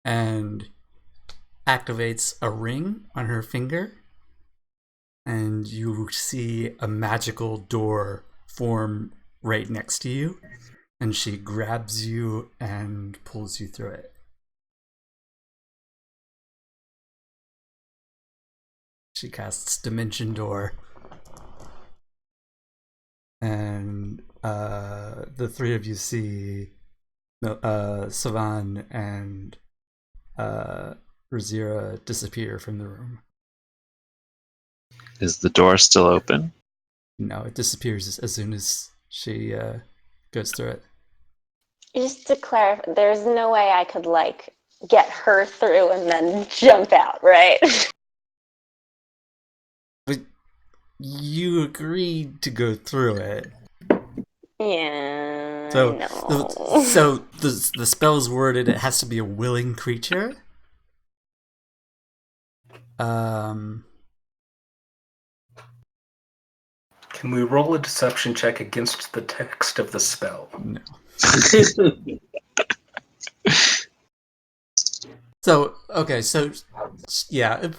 and activates a ring on her finger, and you see a magical door form right next to you, and she grabs you and pulls you through it. She casts Dimension Door, and the three of you see Savan and Razira disappear from the room.
Is the door still open?
No, it disappears as soon as she goes through it.
Just to clarify, there's no way I could, like, get her through and then jump out, right?
But you agreed to go through it.
Yeah,
So,
I know.
the spell is worded, it has to be a willing creature.
Can we roll a deception check against the text of the spell?
No. So, okay, so, yeah, it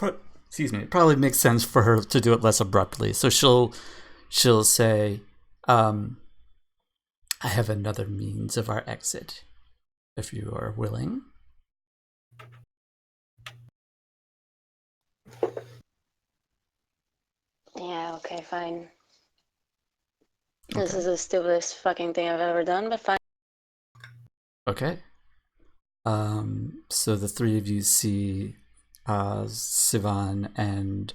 probably makes sense for her to do it less abruptly. So she'll say, I have another means of our exit, if you are willing.
Yeah, okay, fine. This is the stupidest fucking thing I've ever done, but fine.
Okay. So the three of you see Sivan and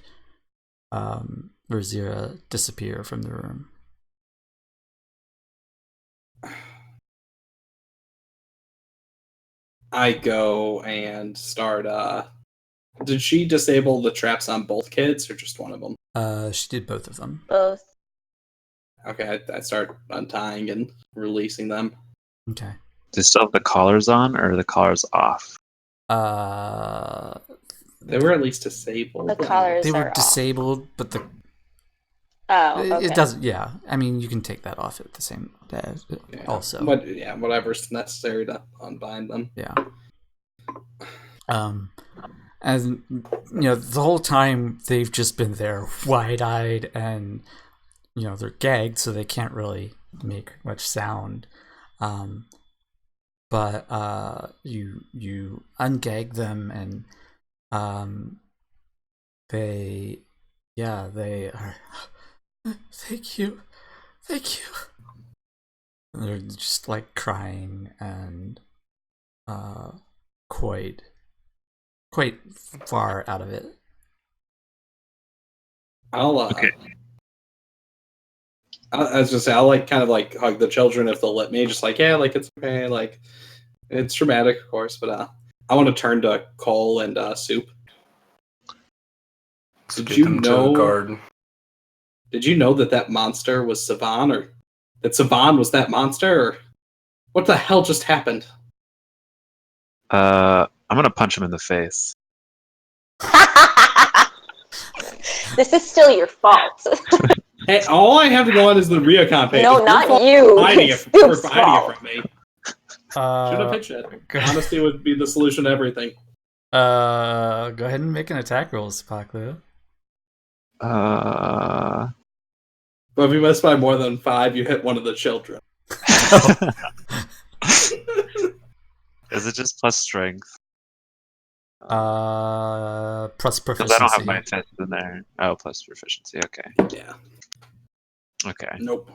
Razira disappear from the room.
I go and start. Did she disable the traps on both kids or just one of them?
She did both of them.
Both.
Okay, I start untying and releasing them.
Okay.
Do they still have the collars on, or are the collars off?
They were at least disabled.
The collars
They were
are
disabled, but the
off. Oh, okay.
it doesn't. Yeah, I mean, you can take that off at the same day.
Yeah.
Also,
But yeah, whatever's necessary to unbind them.
yeah. And you know, the whole time they've just been there, wide-eyed and they're gagged, so they can't really make much sound. But you ungag them, and they are. Thank you. And they're just like crying and quite far out of it.
I'll
Okay.
I was just say I'll like kind of like hug the children if they'll let me. Just like, yeah, like it's okay. Like it's dramatic, of course, but I want to turn to Cole and Soup.
Let's
Did
get
you
them to
know?
the guard.
Did you know that monster was Savan, or that Savan was that monster, or what the hell just happened?
I'm gonna punch him in the face.
This is still your fault.
Hey, all I have to go on is the Riacon page.
No,
It's your
not
fault
you.
for hiding
It's
it, for
Soup's
hiding it
fault.
from me. Should have pitched it.
Go,
Honesty would be the solution to everything.
go ahead and make an attack roll, Spaklu.
Uh,
But if you miss by more than 5, you hit one of the children.
Is it just plus strength?
Plus
Because I don't have
proficiency.
my fist in there. Oh, plus proficiency. Okay.
Yeah.
Okay.
Nope.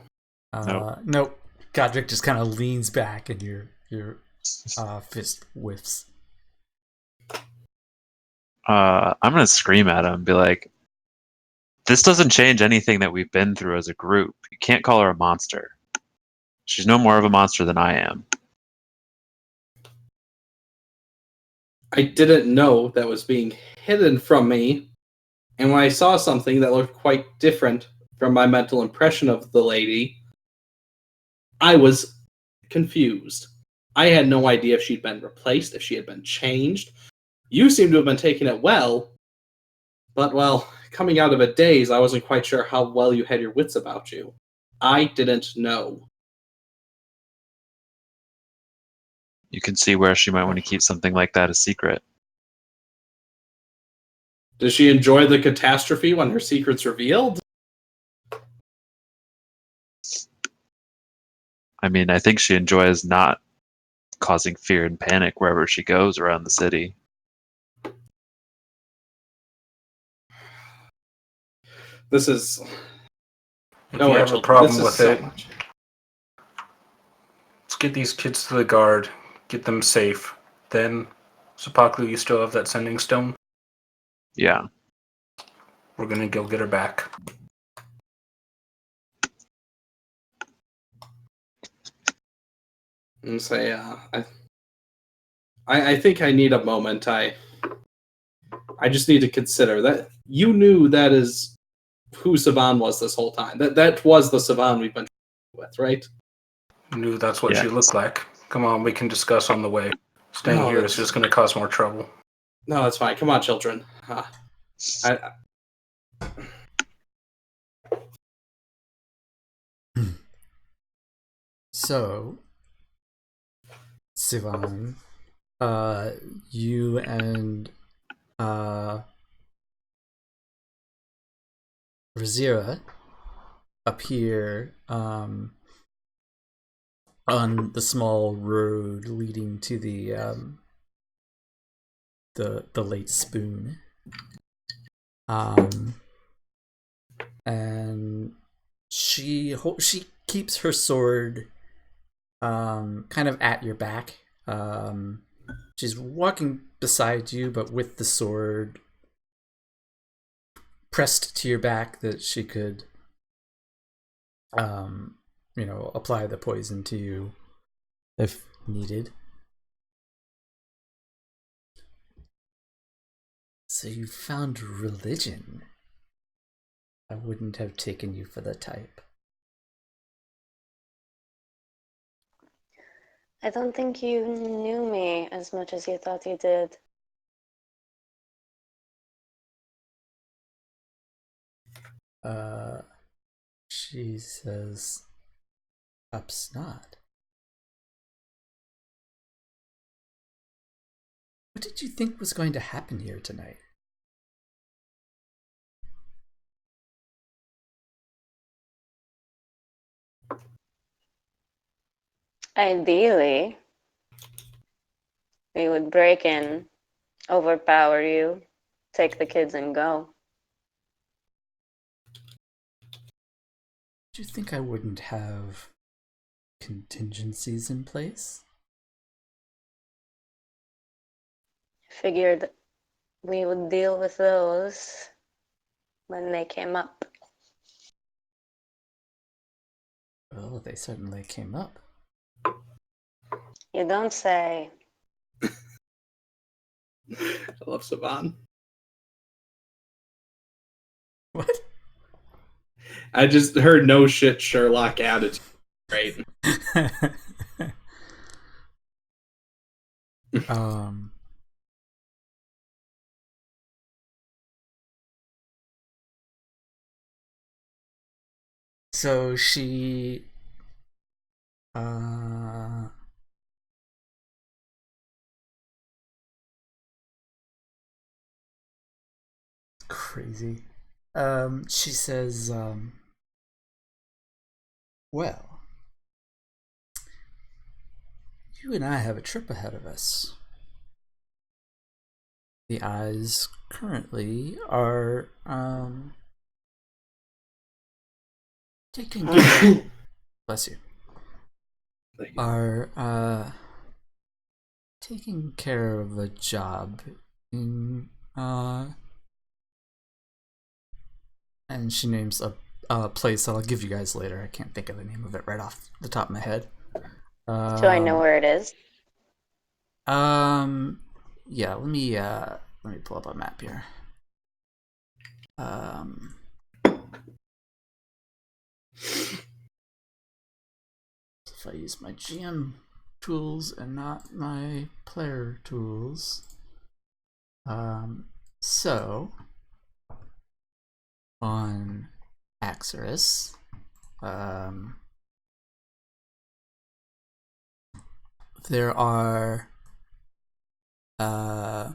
Nope. Godric just kind of leans back, and your fist whiffs.
I'm gonna scream at him and be like, this doesn't change anything that we've been through as a group. You can't call her a monster. She's no more of a monster than I am.
I didn't know that was being hidden from me, and when I saw something that looked quite different from my mental impression of the lady, I was confused. I had no idea if she'd been replaced, if she had been changed. You seem to have been taking it well, but, well, coming out of a daze, I wasn't quite sure how well you had your wits about you. I didn't know.
You can see where she might want to keep something like that a secret.
Does she enjoy the catastrophe when her secret's revealed?
I mean, I think she enjoys not causing fear and panic wherever she goes around the city.
This is...
If
No,
you have a
Rachel,
problem
this is
with
so
it,
much.
let's get these kids to the guard, get them safe. Then, Sapaklu, you still have that sending stone?
Yeah.
We're gonna go get her back.
And say, I think I need a moment. I just need to consider that you knew that is who Savan was this whole time. That was the Savan we've been with, right?
Knew that's what she
Yes.
looked like. Come on, we can discuss on the way. Staying
No,
here is
that's-
just gonna cause more trouble.
No, that's fine. Come on, children. I
So, Sivan, you and Razira appear on the small road leading to the late spoon. And she keeps her sword kind of at your back. She's walking beside you, but with the sword pressed to your back that she could apply the poison to you if needed. So you found religion. I wouldn't have taken you for the type.
I don't think you knew me as much as you thought you did.
She says, "Perhaps not." What did you think was going to happen here tonight?
Ideally, we would break in, overpower you, take the kids, and go.
Do you think I wouldn't have contingencies in place?
Figured we would deal with those when they came up.
Well, they certainly came up.
You don't say.
I love Saban.
What?
I just heard no shit Sherlock attitude. Right.
um. So she crazy. She says, well, you and I have a trip ahead of us. The eyes currently are taking care bless you. Are taking care of a job in and she names a place that I'll give you guys later. I can't think of the name of it right off the top of my head.
Do I know where it is?
Yeah, let me pull up a map here. If I use my GM tools and not my player tools. So on Axeris, there are so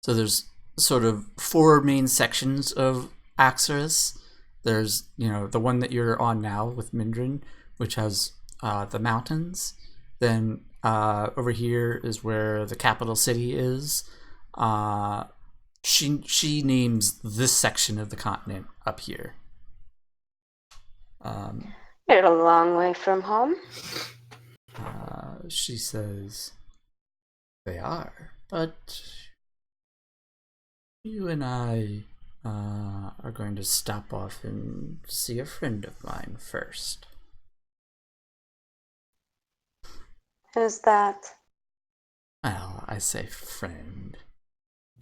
there's sort of 4 main sections of Axeris. There's, the one that you're on now with Mindrin, which has the mountains. Then over here is where the capital city is. She names this section of the continent up here.
You're a long way from home.
She says, they are, but you and I are going to stop off and see a friend of mine first.
Who's that?
Well, I say friend.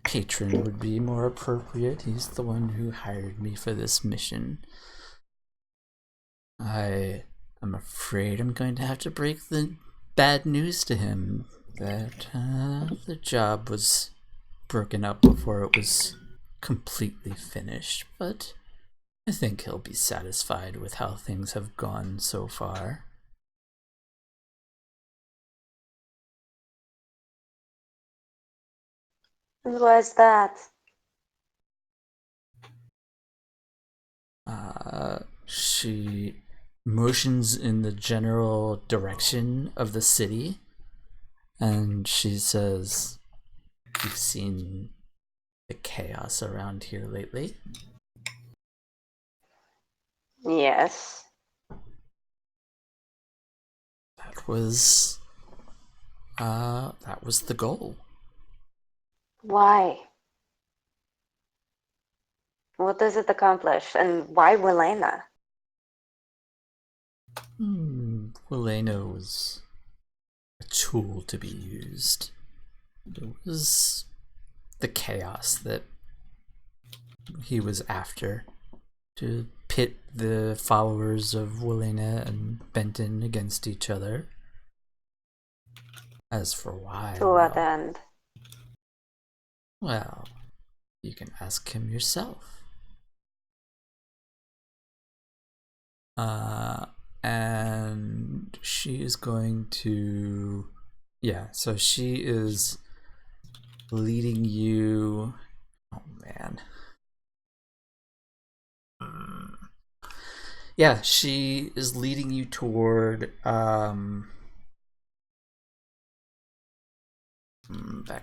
Patron would be more appropriate. He's the one who hired me for this mission. I am afraid I'm going to have to break the bad news to him that the job was broken up before it was completely finished, but I think he'll be satisfied with how things have gone so far.
Who was that?
She motions in the general direction of the city, and she says, you've seen the chaos around here lately?
Yes.
That was the goal.
Why? What does it accomplish? And why Wilena?
Wilena was a tool to be used. It was the chaos that he was after, to pit the followers of Wilena and Benton against each other. As for why,
To what end?
well, you can ask him yourself. And she is going to, so she is leading you,
Yeah, she is leading you toward back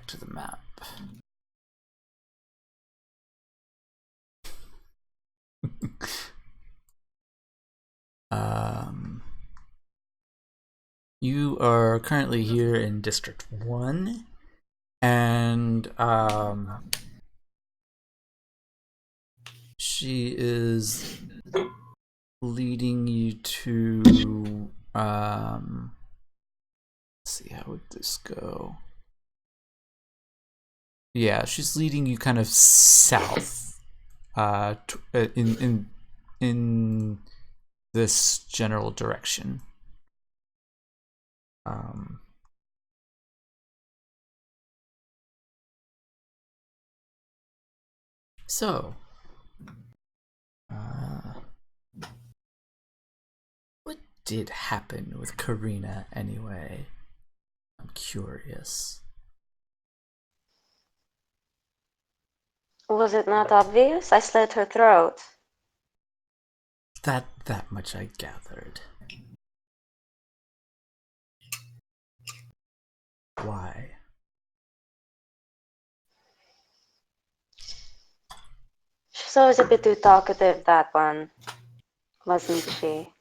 to the map. You are currently here in District 1, and she is leading you to let's see, how would this go? Yeah, she's leading you kind of south, in this general direction. So, what did happen with Karina anyway? I'm curious.
Was it not obvious? I slit her throat.
That much I gathered. Why?
She's always a bit too talkative, that one. Wasn't she?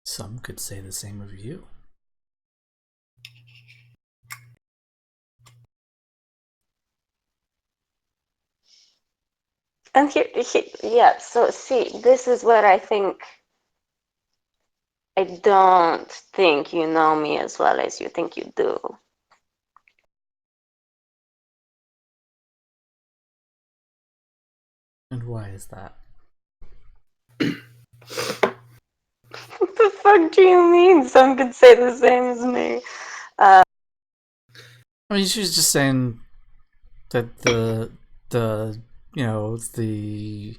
Some could say the same of you.
And yeah, so see, this is where I don't think you know me as well as you think you do.
And why is that?
What the fuck do you mean? Some could say the same as me.
I mean, she was just saying that the the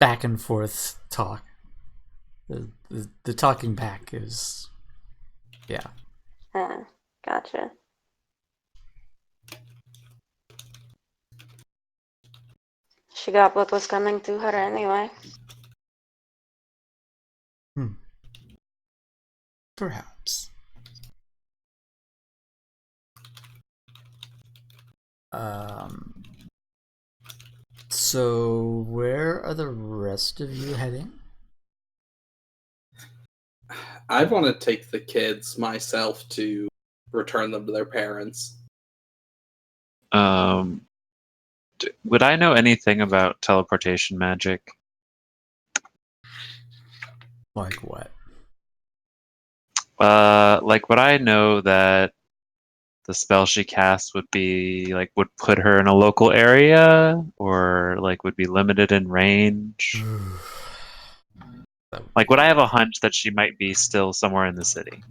back and forth talk, the talking back is, yeah.
Gotcha. She got what was coming to her anyway.
Perhaps. So where are the rest of you heading?
I want to take the kids myself to return them to their parents.
Would I know anything about teleportation magic?
Like what?
Like would I know that the spell she casts would be like would put her in a local area, or like would be limited in range? Like would I have a hunch that she might be still somewhere in the city?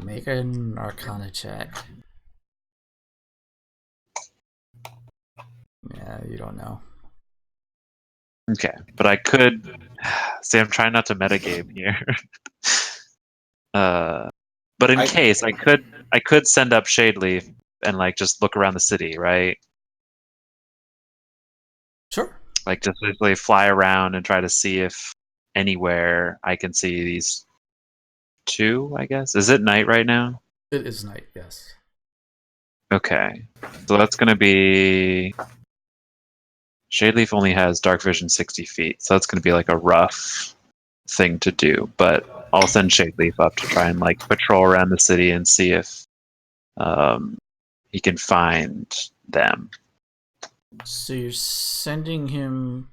Make an Arcana check. Yeah, you don't know.
Okay, but I could see. I'm trying not to metagame here. But in case I could send up Shadeleaf and like just look around the city, right?
Sure.
Like just basically fly around and try to see if anywhere I can see these two. I guess is it night right now?
It is night, yes.
Okay, so that's gonna be. Shadeleaf only has dark vision 60 feet, so that's gonna be like a rough thing to do. But I'll send Shadeleaf up to try and like patrol around the city and see if he can find them.
So you're sending him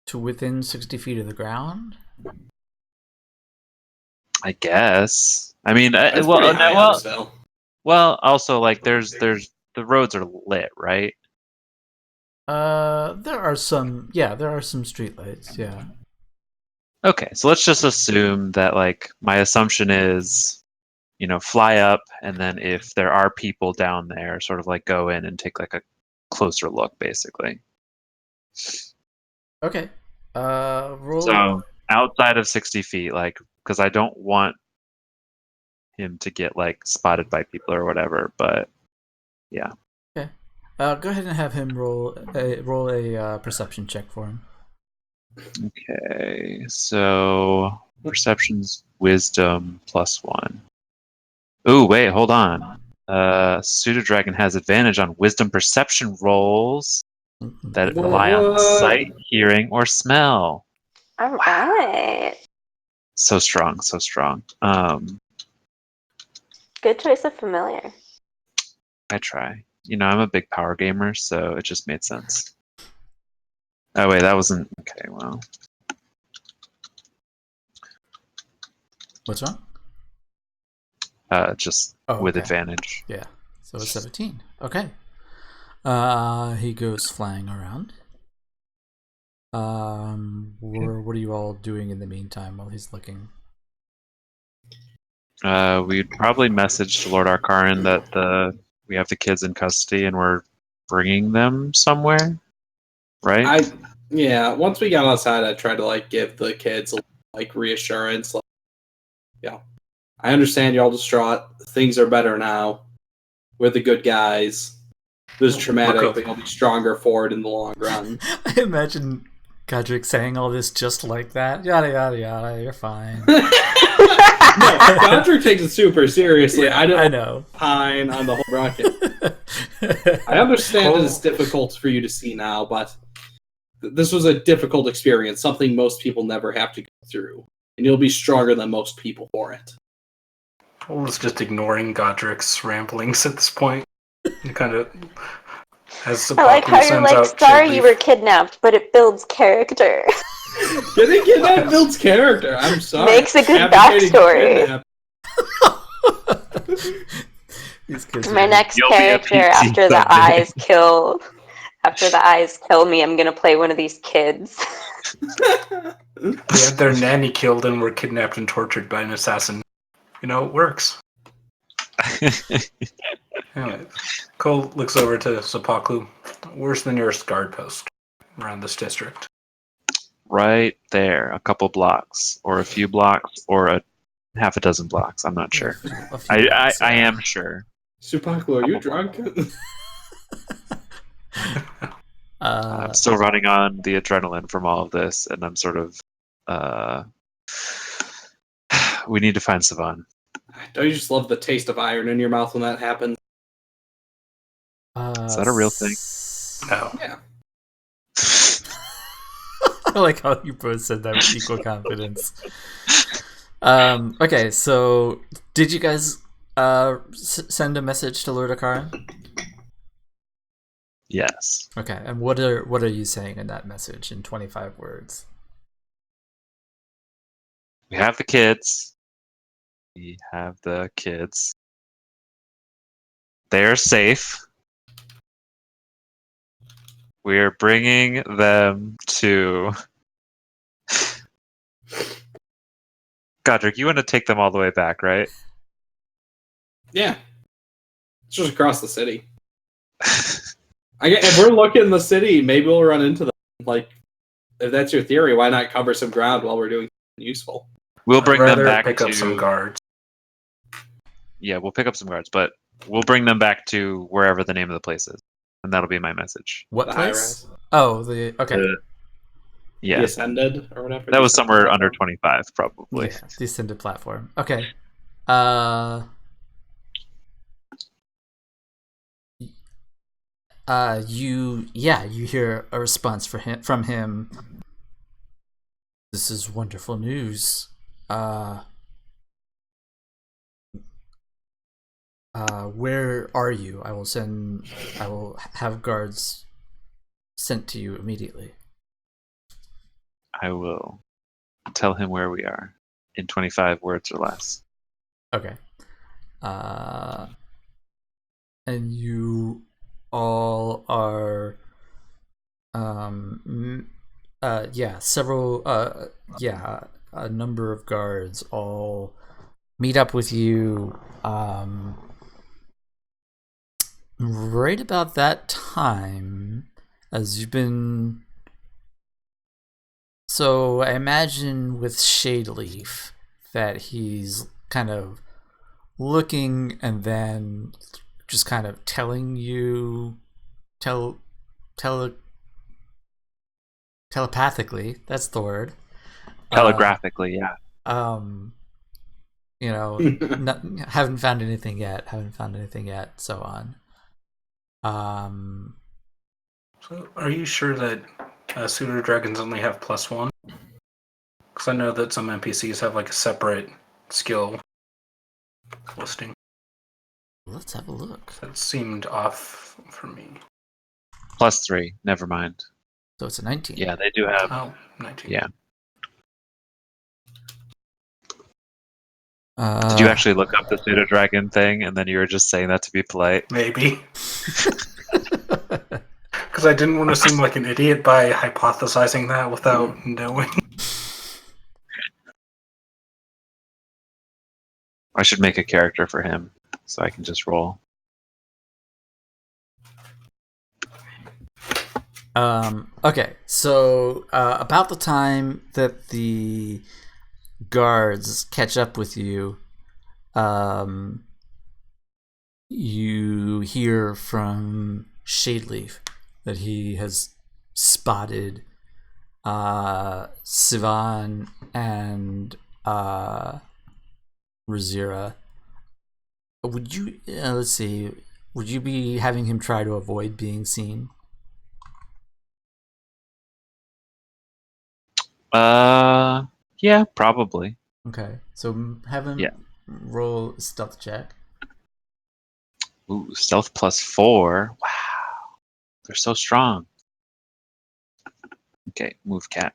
to within 60 feet of the ground?
I guess. I mean,
That's pretty high up still.
well, also like there's the roads are lit, right?
There are some streetlights, yeah.
Okay, so let's just assume that like my assumption is, fly up, and then if there are people down there, sort of like go in and take like a closer look, basically.
Okay. Roll.
So outside of 60 feet, like, because I don't want him to get like spotted by people or whatever, but yeah.
Okay. Go ahead and have him roll a perception check for him.
Okay, so perception's wisdom +1. Ooh, wait, hold on. Pseudo Dragon has advantage on wisdom perception rolls that
What?
rely on sight, hearing, or smell.
All right.
So strong, so strong.
Good choice of familiar.
I try. You know, I'm a big power gamer, so it just made sense. Oh wait, that wasn't okay. Well,
What's wrong?
just
Oh,
with
okay.
advantage.
Yeah. So it's 17. Okay. He goes flying around. What are you all doing in the meantime while he's looking?
We'd probably message to Lord Arkarin that we have the kids in custody and we're bringing them somewhere, right?
Once we got outside, I tried to like give the kids like reassurance. Like, yeah, I understand you're all distraught. Things are better now. We're the good guys. This is traumatic,
Look up.
but you'll be stronger for it in the long run.
I imagine Godric saying all this just like that. Yada yada yada. You're fine.
No, Godric takes it super seriously.
Yeah, I know.
Pine on the whole bracket. I understand it is difficult for you to see now, but this was a difficult experience, something most people never have to go through. And you'll be stronger than most people for it.
Cole is just ignoring Godric's ramblings at this point. And kind of, as
I like
Sepaklu
how you're
sends
like,
out
sorry you
Shade
were
Leaf.
kidnapped, but it builds character.
Getting kidnapped builds character. I'm sorry.
Makes a good
Advocating
backstory.
kidnap-
These kids
My
are-
next
You'll be a
character
PT
after the
someday.
eyes kill. After the eyes kill me, I'm gonna play one of these kids.
They had their nanny killed and were kidnapped and tortured by an assassin. You know, it works. Anyway, Cole looks over to Sepaklu. Where's the nearest guard post around this district?
Right there, a couple blocks, or a few blocks, or a half a dozen blocks. I'm not sure.
A few
I
blocks,
I
yeah.
am sure.
Supaklu, are you drunk?
I'm still running on the adrenaline from all of this, and I'm sort of. We need to find Savan.
Don't you just love the taste of iron in your mouth when that happens?
Is that a real thing?
No.
Yeah.
I like how you both said that with equal confidence. Okay, so did you guys send a message to Lord Akaran?
Yes.
Okay, and what are you saying in that message in 25 words?
We have the kids. We have the kids. They're safe. We're bringing them to. Godric, you want to take them all the way back, right?
Yeah. It's just across the city. If we're looking in the city, maybe we'll run into them. Like, if that's your theory, why not cover some ground while we're doing something useful?
We'll bring
I'd
them
rather
back
pick
to.
up some guards.
Yeah, we'll pick up some guards, but we'll bring them back to wherever the name of the place is, and that'll be my message.
What
The
place?
high-rise.
Oh, the okay.
The- yeah,
The Ascended or whatever.
that was somewhere under 25, probably.
Yeah, descended platform. Okay. You hear a response from him. This is wonderful news. Where are you? I will have guards sent to you immediately.
I will tell him where we are in 25 words or less.
Okay. And you all are a number of guards all meet up with you right about that time, as you've been. So I imagine with Shade Leaf that he's kind of looking and then just kind of telling you
tele telepathically. That's the word.
Telegraphically, yeah.
You know, haven't found anything yet. So on.
So, are you sure that pseudo dragons only have +1? Because I know that some NPCs have like a separate skill listing.
Let's have a look.
That seemed off for me.
+3. Never mind.
So it's a 19.
Yeah, they do have.
Oh, 19.
Yeah. Did you actually look up the pseudo dragon thing, and then you were just saying that to be polite?
Maybe. Because I didn't want to seem like an idiot by hypothesizing that without knowing.
I should make a character for him, so I can just roll.
Okay, so about the time that the guards catch up with you, you hear from Shadeleaf that he has spotted Sivan and Razira. Would you let's see? Would you be having him try to avoid being seen?
Yeah, probably.
Okay, so have him roll a stealth check.
Ooh, stealth +4. Wow, they're so strong. Okay, move cat.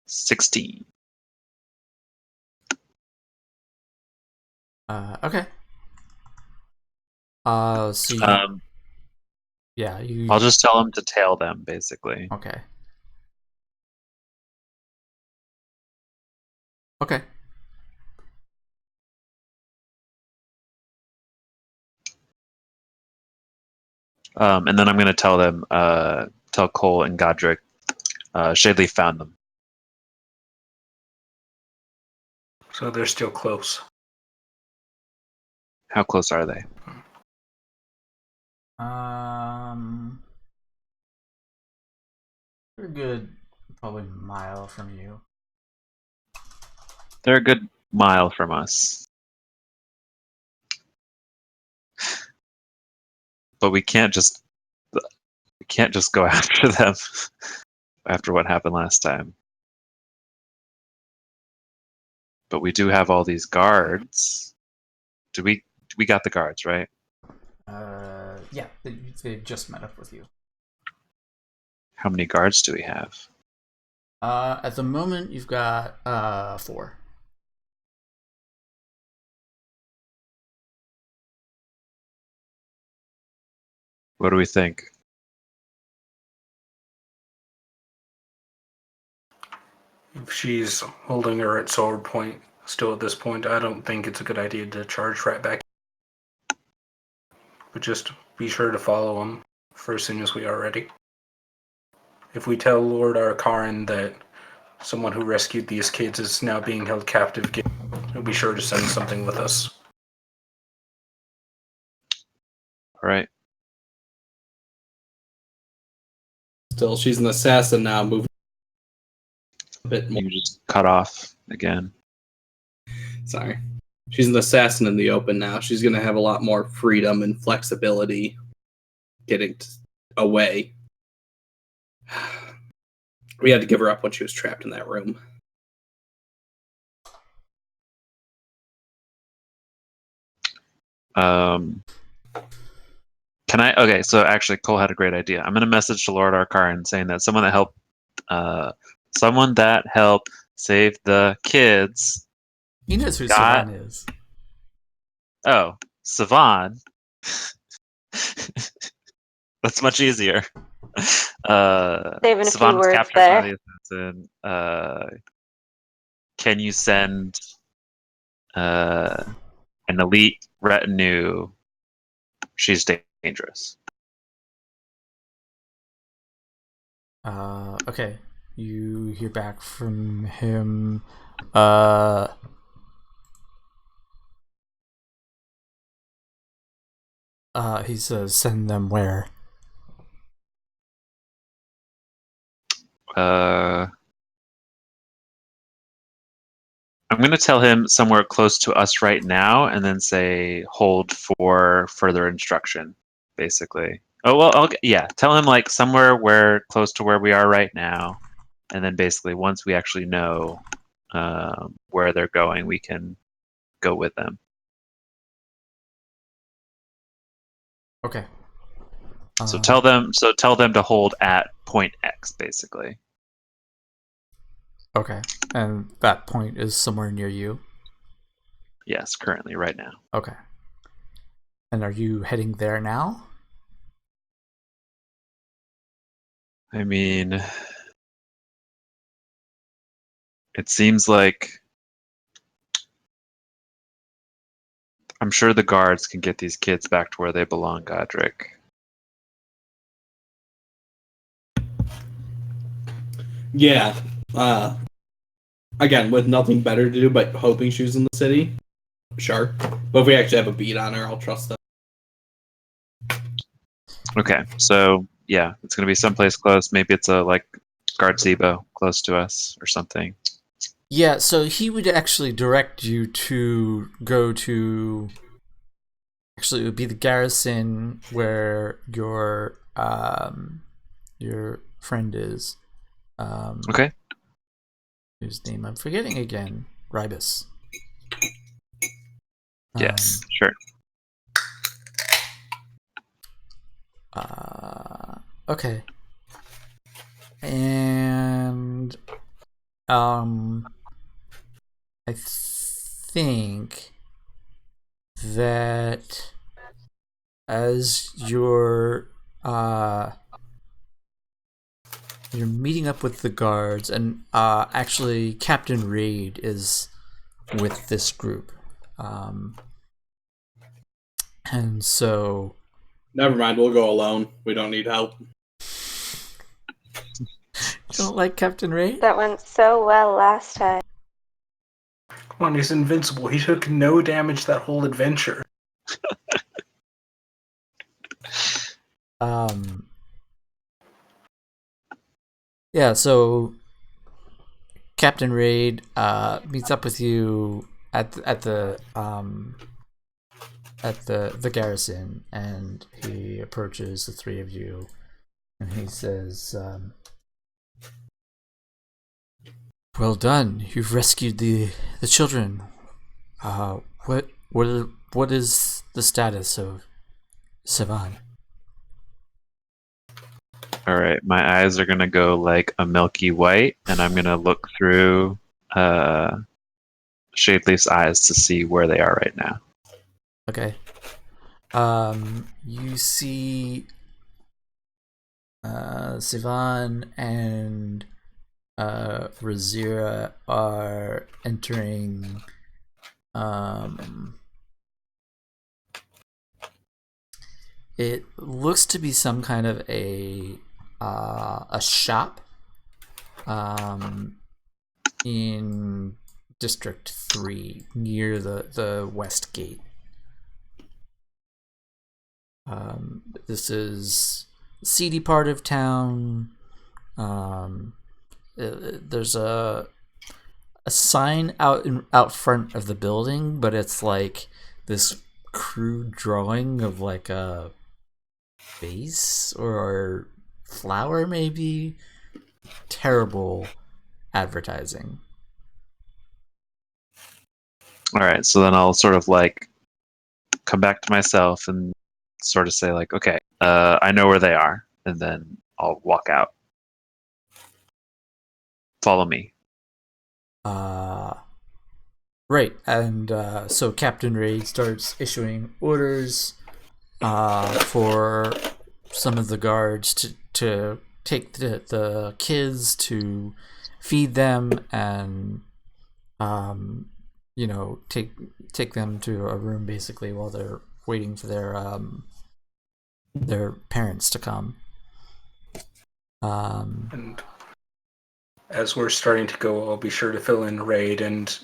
$16.
Okay. So you, yeah, you.
I'll just tell him to tail them, basically.
Okay. Okay.
And then I'm going to tell them, tell Cole and Godric, Shadeleaf found them.
So they're still close.
How close are they?
They're good, probably a mile from you.
They're a good mile from us. But we can't just go after them after what happened last time. But we do have all these guards. We got the guards, right?
Yeah, they just met up with you.
How many guards do we have?
At the moment, you've got 4.
What do we think?
If she's holding her at sword point still at this point, I don't think it's a good idea to charge right back. But just be sure to follow them for as soon as we are ready. If we tell Lord Arkarin that someone who rescued these kids is now being held captive, he'll be sure to send something with us.
All right.
Still, she's an assassin now. Moving a bit more.
You just cut off again.
Sorry. She's an assassin in the open now. She's going to have a lot more freedom and flexibility getting away. We had to give her up when she was trapped in that room.
Okay, so actually Cole had a great idea. I'm going to message to Lord Arkarin saying that someone that helped save the kids.
He knows who Sivan is.
Oh, Sivan. That's much easier.
Saving a few
Sivan's
words
captured
there.
by the assassin. Can you send an elite retinue? She's dangerous.
Okay. You hear back from him. He says, send them where?
I'm going to tell him somewhere close to us right now, and then say hold for further instruction, basically. Oh well, yeah. Tell him like somewhere where close to where we are right now, and then basically once we actually know where they're going, we can go with them.
Okay.
So tell them to hold at point X, basically.
Okay. And that point is somewhere near you?
Yes, currently, right now.
Okay. And are you heading there now?
I mean, it seems like I'm sure the guards can get these kids back to where they belong, Godric.
Yeah. Again, with nothing better to do but hoping she was in the city, sure. But if we actually have a beat on her, I'll trust them.
Okay, so yeah, it's gonna be someplace close. Maybe it's a like gazebo close to us or something.
Yeah, so he would actually direct you to go to. Actually, it would be the garrison where your friend is.
Okay.
Whose name I'm forgetting again? Ribus.
Yes, sure.
Okay. And I think that as you're meeting up with the guards, and actually Captain Raid is with this group, and so
Never mind, we'll go alone. We don't need help.
you don't like Captain Raid?
That went so well last time.
Come on, he's invincible. He took no damage that whole adventure.
Yeah, so Captain Raid meets up with you at the garrison, and he approaches the three of you, and he says, "Well done. You've rescued the children. What is the status of Sivan?"
All right, my eyes are gonna go like a milky white, and I'm gonna look through Shadeleaf's eyes to see where they are right now.
Okay. You see Sivan and Razira are entering it looks to be some kind of a shop in District 3 near the West Gate. This is a seedy part of town. There's a sign out front of the building, but it's like this crude drawing of like a vase or flower, maybe. Terrible advertising.
All right, so then I'll sort of like come back to myself and sort of say like, okay, I know where they are, and then I'll walk out. Follow me.
Right, and so Captain Raid starts issuing orders for some of the guards to take the kids, to feed them, and take them to a room basically while they're waiting for their parents to come.
And as we're starting to go, I'll be sure to fill in Raid and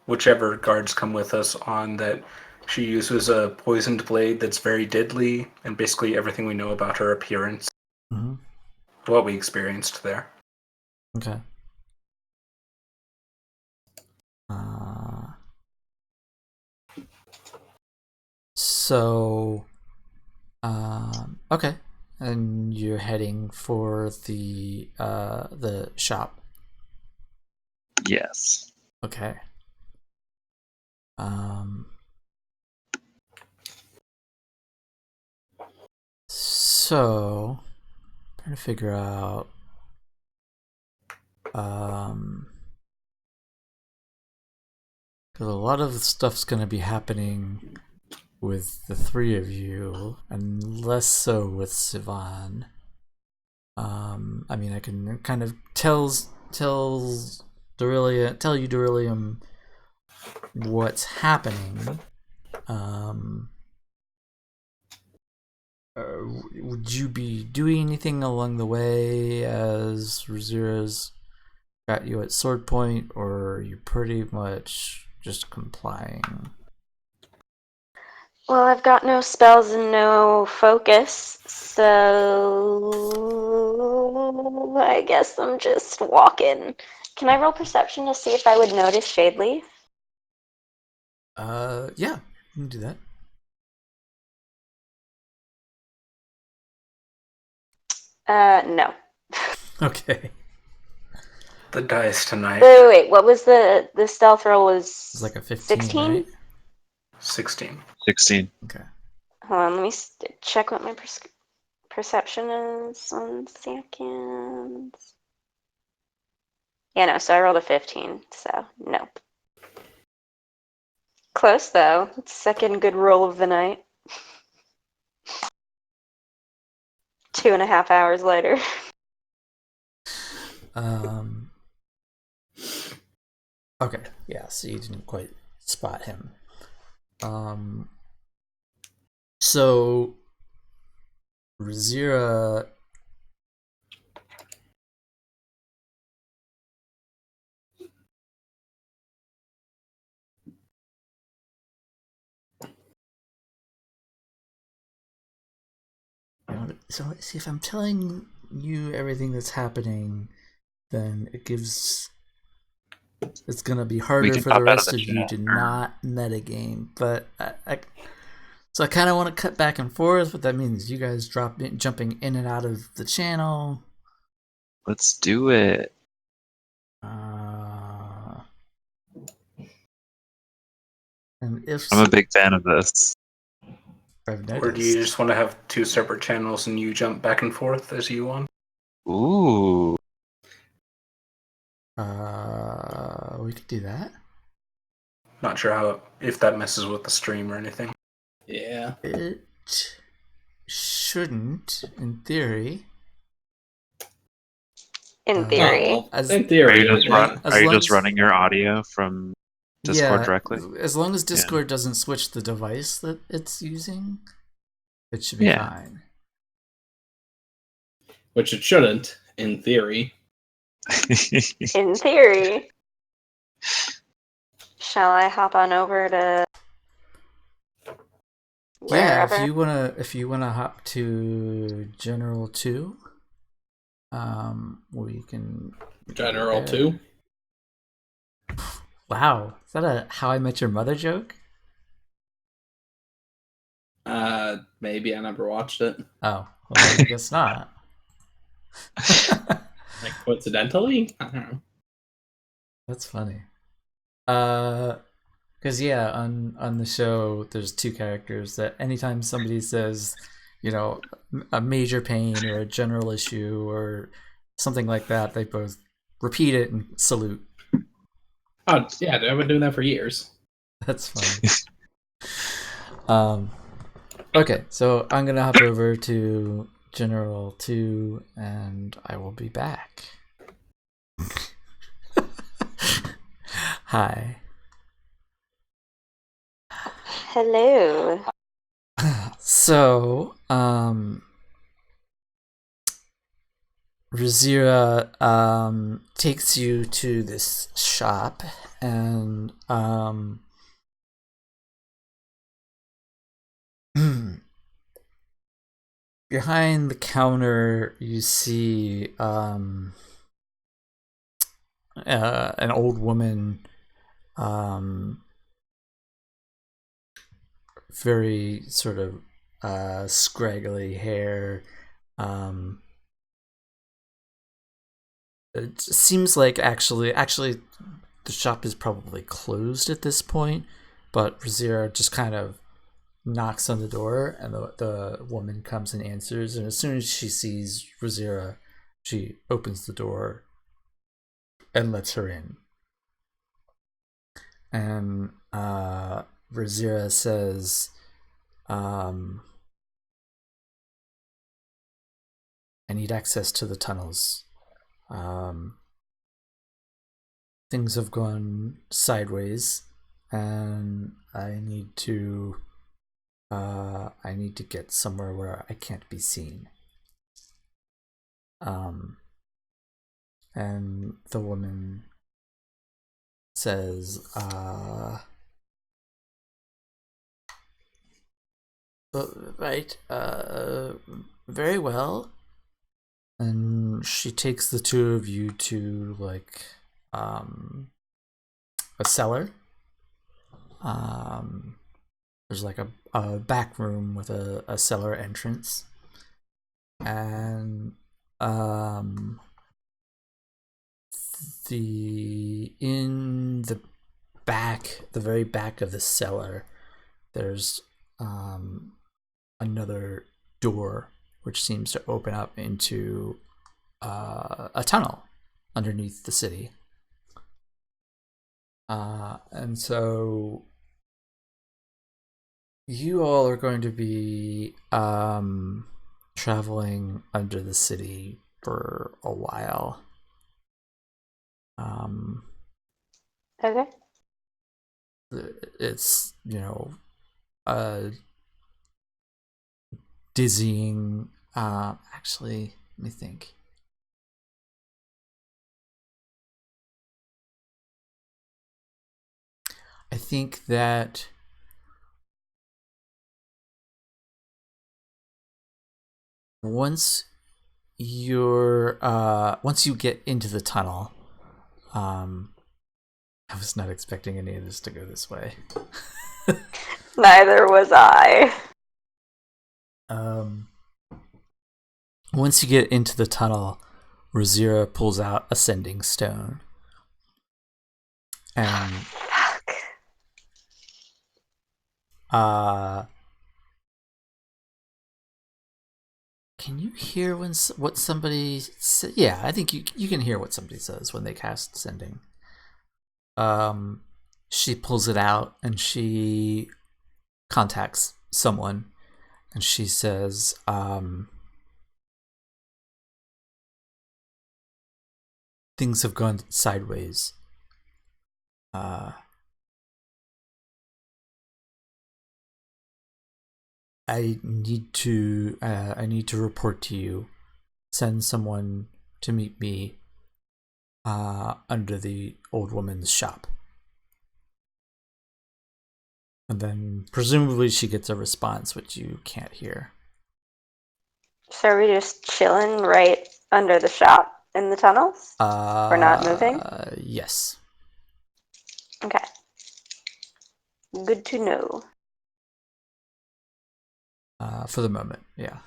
whichever guards come with us on that She uses a poisoned blade that's very deadly, and basically everything we know about her appearance,
Hmm.
what we experienced there.
Okay. Uh, so, okay, and you're heading for the shop.
Yes.
Okay. Um. So, trying to figure out. Because a lot of stuff's going to be happening with the three of you, and less so with Sivan. I mean, I can kind of tell you Darillium what's happening. Would you be doing anything along the way as Razira's got you at sword point, or are you pretty much just complying?
Well, I've got no spells and no focus, so I guess I'm just walking. Can I roll perception to see if I would notice Shadeleaf?
Yeah, you can do that.
No.
Okay.
The dice tonight.
Wait, what was the stealth roll was
It's like a 15,
16?
right?
16.
16.
Okay.
Hold on, let me check what my perception is. 1 second. Yeah, no, so I rolled a 15, so nope. Close, though. Second good roll of the night. 2.5 hours later.
Okay, yeah, so you didn't quite spot him. So Razira so see, if I'm telling you everything that's happening, then it's gonna be
We
harder
can
for the
pop out of
rest
the
of you
chat.
to not metagame. But so I kind of want to cut back and forth. What that means, you guys jumping in and out of the channel.
Let's do it.
And if
I'm a big fan of this.
I've
Or do you
noticed,
just want to have 2 separate channels and you jump back and forth as you want?
Ooh.
we could do that.
Not sure if that messes with the stream or anything.
Yeah.
It shouldn't, in theory.
In
Oh,
theory.
well,
As-
in
Are
theory.
you just
yeah.
As
are you
long
just
as-
running your audio from Discord directly?
As long as Discord doesn't switch the device that it's using, it should be
Yeah.
fine.
Which it shouldn't, in theory.
In theory. Shall I hop on over to
Yeah,
wherever?
if you wanna hop to General 2, we can
General
there.
2.
Wow, is that a How I Met Your Mother joke?
Maybe I never watched it.
Oh, well, then I guess not.
Like, coincidentally? I don't know.
That's funny. Because yeah, on the show, there's 2 characters that anytime somebody says, a major pain or a general issue or something like that, they both repeat it and salute.
Oh, yeah, I've been doing that for years.
That's funny. Okay, so I'm gonna hop over to General 2, and I will be back. Hi.
Hello.
So, Razira takes you to this shop, and Behind the counter, you see an old woman, very sort of scraggly hair. It seems like actually the shop is probably closed at this point, but Razira just kind of knocks on the door, and the woman comes and answers. And as soon as she sees Razira, she opens the door and lets her in. And Razira says, I need access to the tunnels. Things have gone sideways, and I need to get somewhere where I can't be seen. And the woman says, right, very well. And she takes the two of you to like a cellar. There's like a back room with a cellar entrance, and in the very back of the cellar, there's another door which seems to open up into a tunnel underneath the city. And so you all are going to be traveling under the city for a while.
Okay.
It's, dizzying. Actually, let me think. I think that once you get into the tunnel, I was not expecting any of this to go this way.
Neither was I.
Once you get into the tunnel, Razira pulls out a sending stone. And can you hear what somebody says? Yeah, I think you can hear what somebody says when they cast sending. She pulls it out and she contacts someone, and she says, things have gone sideways. I need to report to you. Send someone to meet me under the old woman's shop. And then presumably she gets a response, which you can't hear.
So are we just chilling right under the shop in the tunnels? We're not moving?
Yes.
Okay. Good to know.
For the moment, yeah.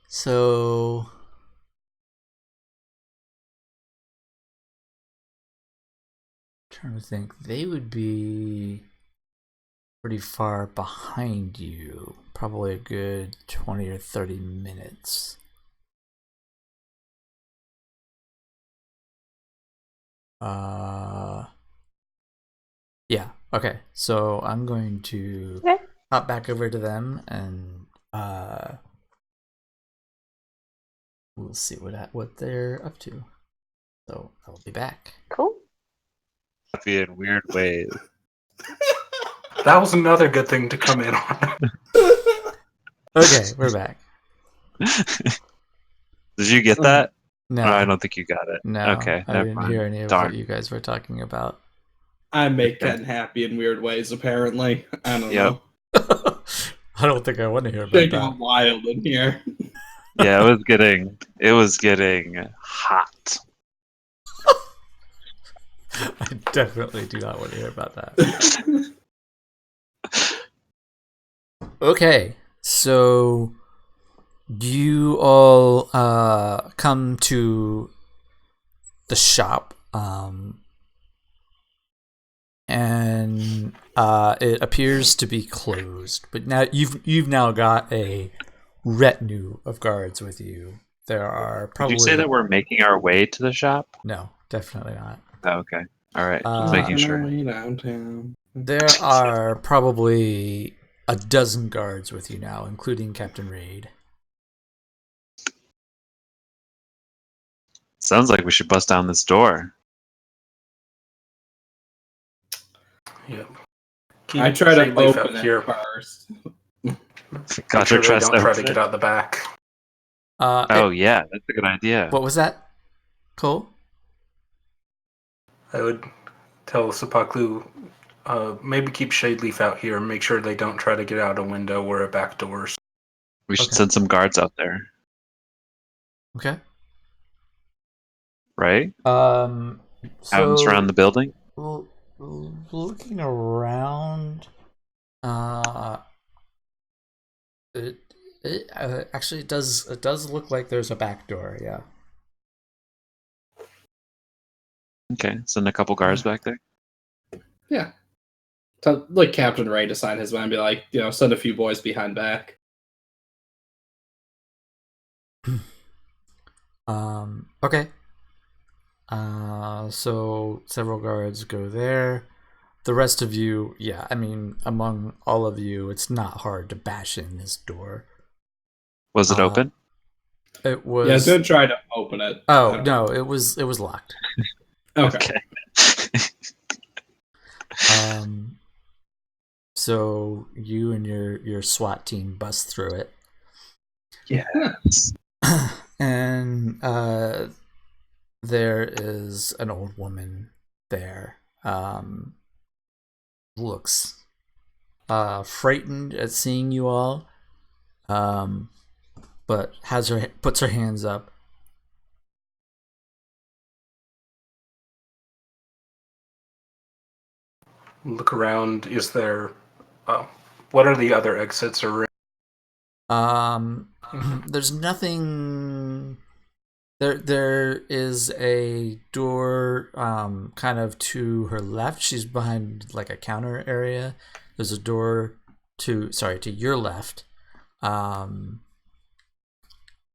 So trying to think, they would be pretty far behind you, probably a good 20 or 30 minutes. Yeah, okay. So I'm going to hop back over to them, and we'll see what they're up to. So I'll be back.
Cool.
Happy in weird ways.
That was another good thing to come in on.
Okay, we're back.
Did you get that?
No,
I don't think you got it.
No,
Okay,
I
never
didn't
mind.
hear any of
Darn.
what you guys were talking about.
I make Ken happy in weird ways, apparently. I don't
Yep.
know.
I don't think I want to hear about
They
that.
got wild in here.
Yeah, it was getting hot.
I definitely do not want to hear about that. Okay, so you all come to the shop, and it appears to be closed. But now you've now got a retinue of guards with you. There are
Did
probably
you say that we're making our way to the shop?
no, definitely not.
Oh, okay. All right. Just
Uh,
making sure.
Downtown.
There are probably a dozen guards with you now, including Captain Raid.
Sounds like we should bust down this door.
Yep.
I try to
Shade Leaf
open it first.
Make
Got
sure
your
they
trust
don't try to
open
get
it?
out the back.
Oh yeah, that's a good idea.
What was that, Cole?
I would tell Sapaklu, maybe keep Shade Leaf out here and make sure they don't try to get out a window or a back doors.
We should
Okay.
send some guards out there,
Okay.
right?
Out
Out and surround the building.
looking around, it actually it does look like there's a back door. Yeah.
Okay, send a couple guards back there.
Yeah. Tell, like Captain Ray to sign his man, be like, send a few boys behind back.
Okay. So several guards go there. The rest of you, yeah, I mean, among all of you, it's not hard to bash in this door.
Was it open?
It was.
Yeah, I was gonna try to open it. I
Oh
don't
no,
know.
it was locked.
Okay.
So you and your SWAT team bust through it,
Yes.
and there is an old woman there. Looks frightened at seeing you all, but puts her hands up.
Look around. Is there? What are the other exits or?
There's nothing. There is a door kind of to her left. She's behind like a counter area. There's a door to your left. And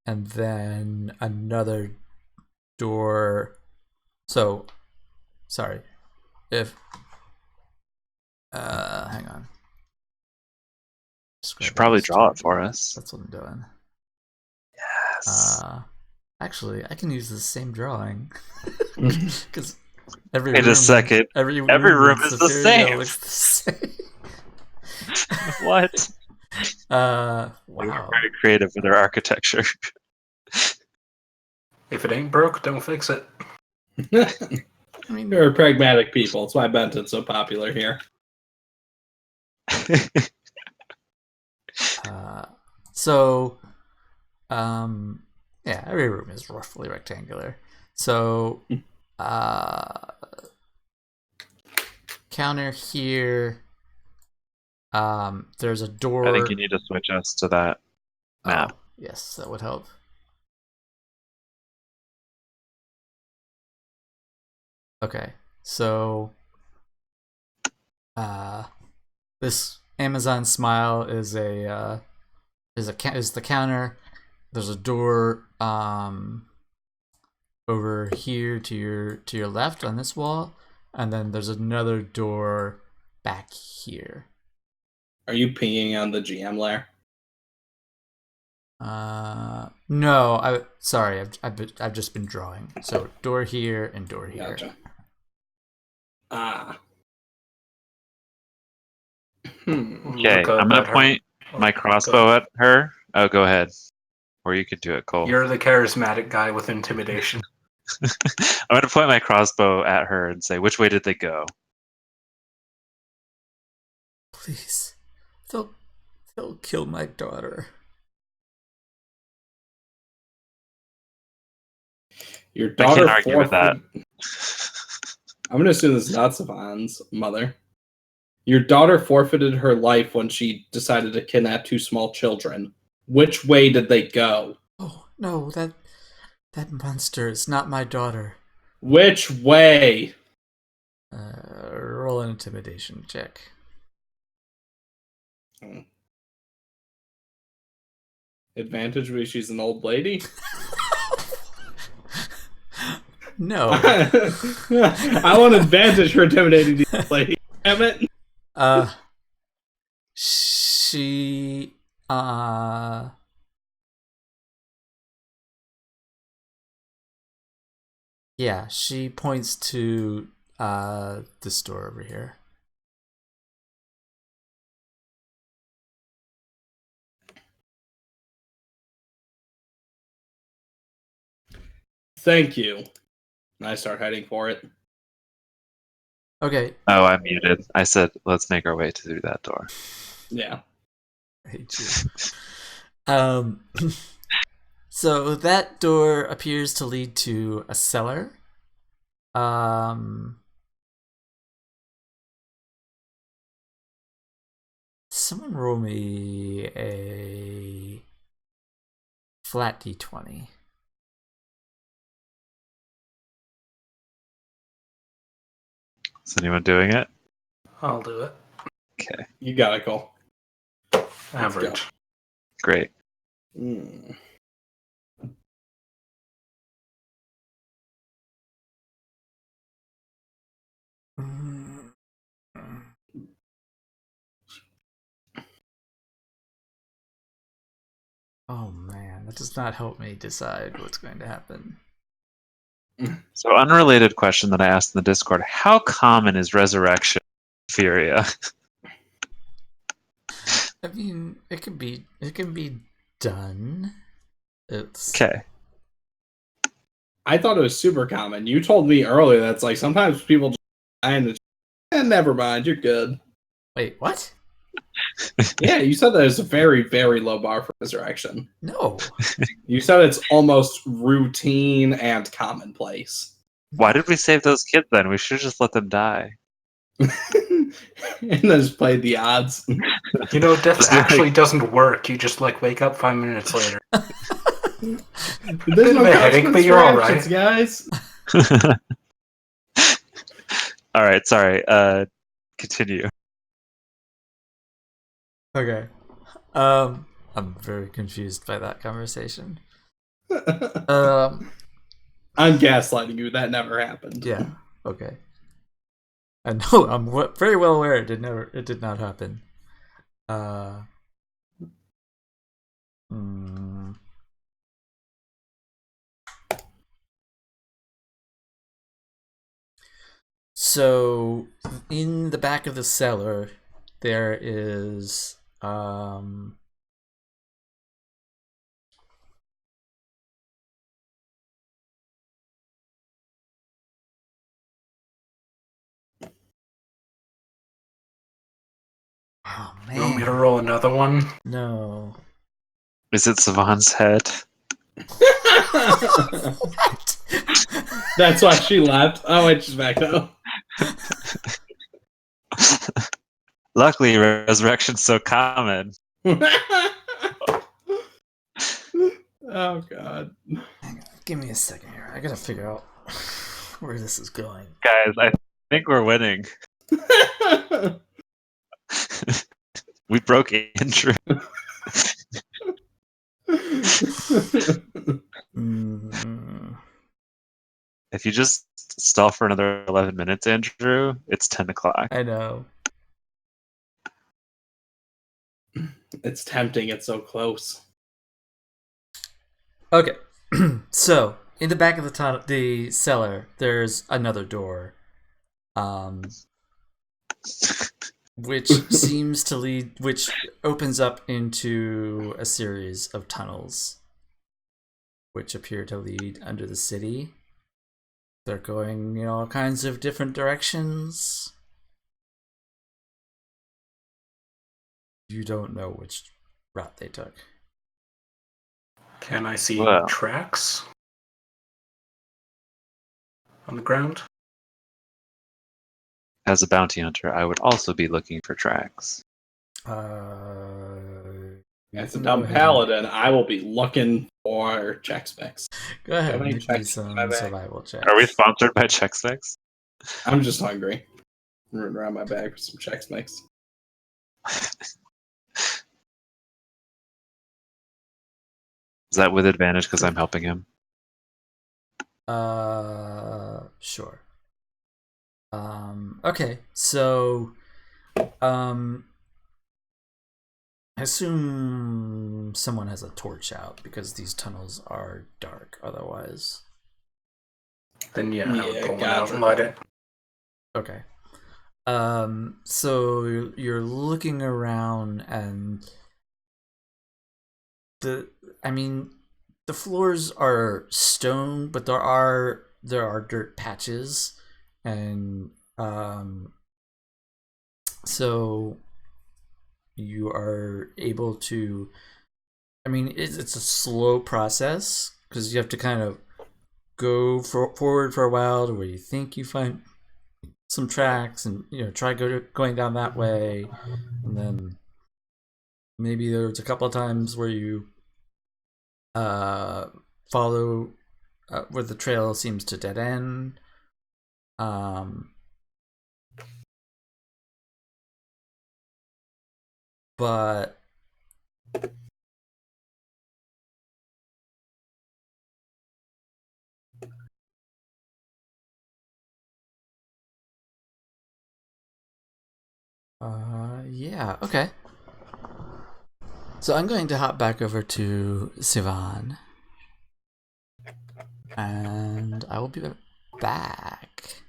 then another door. So sorry. If hang on.
Should probably draw it for us.
That's what I'm doing.
Yes.
Actually, I can use the same drawing because every
Wait a second.
Every
room
in
is the
Safiria
same.
looks the same.
What? We were
Wow.
very creative with our architecture.
If it ain't broke, don't fix it.
I mean,
They're pragmatic people. That's why Benton's so popular here.
so, yeah, every room is roughly rectangular. So, counter here. There's a door.
I think you need to switch us to that map.
Oh, yes, that would help. Okay, so this Amazon Smile is the counter. There's a door over here to your left on this wall, and then there's another door back here.
Are you pinging on the GM layer?
No, sorry, I've just been drawing. So door here and door here.
Gotcha. Ah.
Okay,
Look up
I'm gonna
at her.
point my crossbow at her. Oh, go ahead. Or you could do it, Cole.
You're the charismatic guy with intimidation.
I'm gonna point my crossbow at her and say, "Which way did they go?"
Please. They'll kill my daughter.
Your
I
daughter
can't argue with that.
I'm going to assume this is not Savon's mother. Your daughter forfeited her life when she decided to kidnap 2 small children. Which way did they go?
Oh, no, that monster is not my daughter.
Which way?
Roll an intimidation check.
Advantage because she's an old lady?
No.
I want advantage for intimidating these lady. Damn it.
She yeah, she points to the store over here.
Thank you. And I start heading for it.
Okay.
Oh, I muted. I said, let's make our way through that door.
Yeah.
I hate you. So that door appears to lead to a cellar. Someone roll me a flat d20.
Is anyone doing it?
I'll do it.
Okay,
You got it, Cole.
Average.
great.
Mm.
Oh man, that does not help me decide what's going to happen.
So, unrelated question that I asked in the Discord: how common is resurrection in Furia?
I mean, it can be done. It's
Okay.
I thought it was super common. You told me earlier that's like sometimes people just die in the never mind, you're good.
Wait, what?
Yeah, you said that it's a very, very low bar for resurrection.
No.
You said it's almost routine and commonplace.
Why did we save those kids then? We should have just let them die.
And then just played the odds.
You know, death
It's like-
actually doesn't work. You just like wake up 5 minutes later.
There's
of a headache,
consequence
but you're
for
all
actions, guys.
All right, sorry. Continue.
Okay. I'm very confused by that conversation.
I'm gaslighting you. That never happened.
Yeah. Okay. I know. I'm very well aware it did not happen. Hmm. So, in the back of the cellar, there is oh
You want me to
man,
roll another one?
no.
Is it Savant's head?
What?
That's why she left. Oh, wait, she's back now.
Luckily, resurrection's so common.
Oh, God.
Hang on, give me a second here. I gotta figure out where this is going.
Guys, I think we're winning. We broke Andrew.
Mm,
If you just stall for another 11 minutes, Andrew, it's 10 o'clock.
I know.
It's tempting. It's so close.
Okay, so in the back of the cellar, there's another door, which seems to lead, which opens up into a series of tunnels, which appear to lead under the city. They're going, all kinds of different directions. you don't know which route they took.
Can I see
Well.
tracks on the ground?
As a bounty hunter, I would also be looking for tracks.
You
As a
can
dumb
go ahead and-
paladin, I will be looking for check specs.
Go ahead
How
and
many
make me
checks in my
some
bag?
survival checks.
Are we sponsored by Check Specs?
I'm just hungry. I'm running around my bag for some check specs.
Is that with advantage because I'm helping him?
Sure. Okay, so, I assume someone has a torch out because these tunnels are dark otherwise.
Then yeah, I would
Yeah,
pull one
gotcha.
out and light it.
Okay. So you're looking around and the floors are stone, but there are dirt patches, and so you are able to. It's a slow process because you have to kind of go forward for a while to where you think you find some tracks, and try going down that way, and then maybe there's a couple of times where you follow where the trail seems to dead end. But yeah, okay. So I'm going to hop back over to Sivan, and I will be back.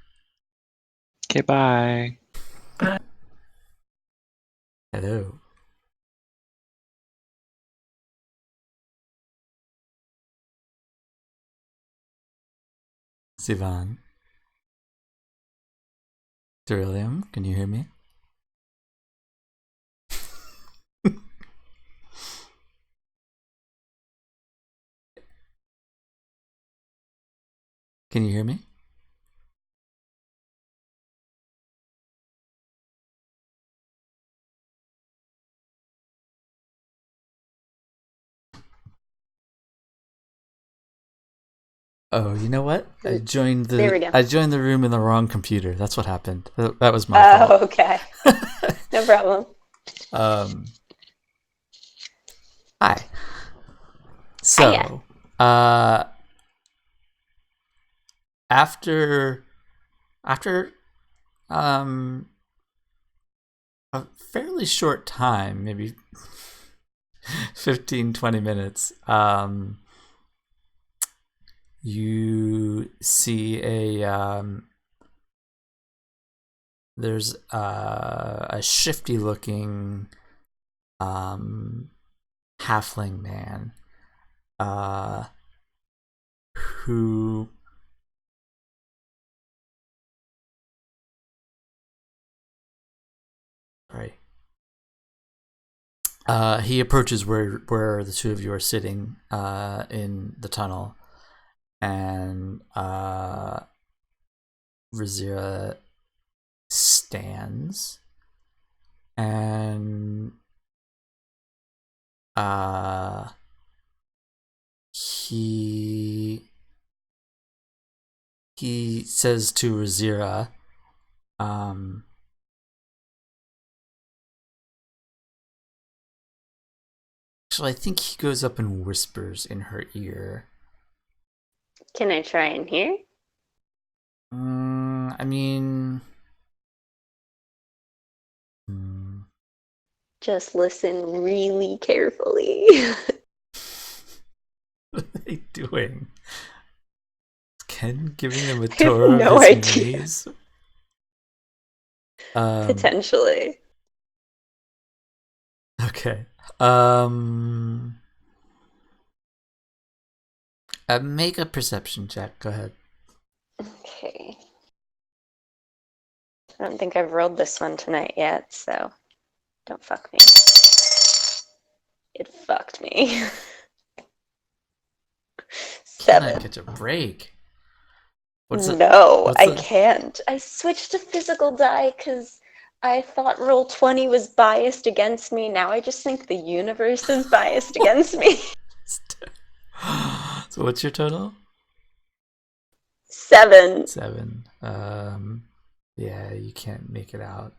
Okay, bye.
Hello. Sivan. Ceruleum, can you hear me? Can you hear me? Oh, you know what? I joined
There we go.
the room in the wrong computer. That's what happened. That was my fault.
Oh, okay. No problem.
Hi. So, after a fairly short time, maybe 15-20 minutes, you see there's a shifty looking halfling man who he approaches where the two of you are sitting in the tunnel, and Razira stands, and he says to Razira, actually, I think he goes up and whispers in her ear.
Can I try and hear? Just listen really carefully.
What are they doing? Is Ken giving them a
have
tour
no
of his
idea.
maze?
Potentially.
Okay. Make a perception check. Go ahead.
Okay. I don't think I've rolled this one tonight yet, so don't fuck me. It fucked me.
Can I
7.
catch a break?
No,
what's
I
the-
can't. I switched to physical die because I thought roll 20 was biased against me. Now I just think the universe is biased against me.
So what's your total?
7.
7. Yeah, you can't make it out.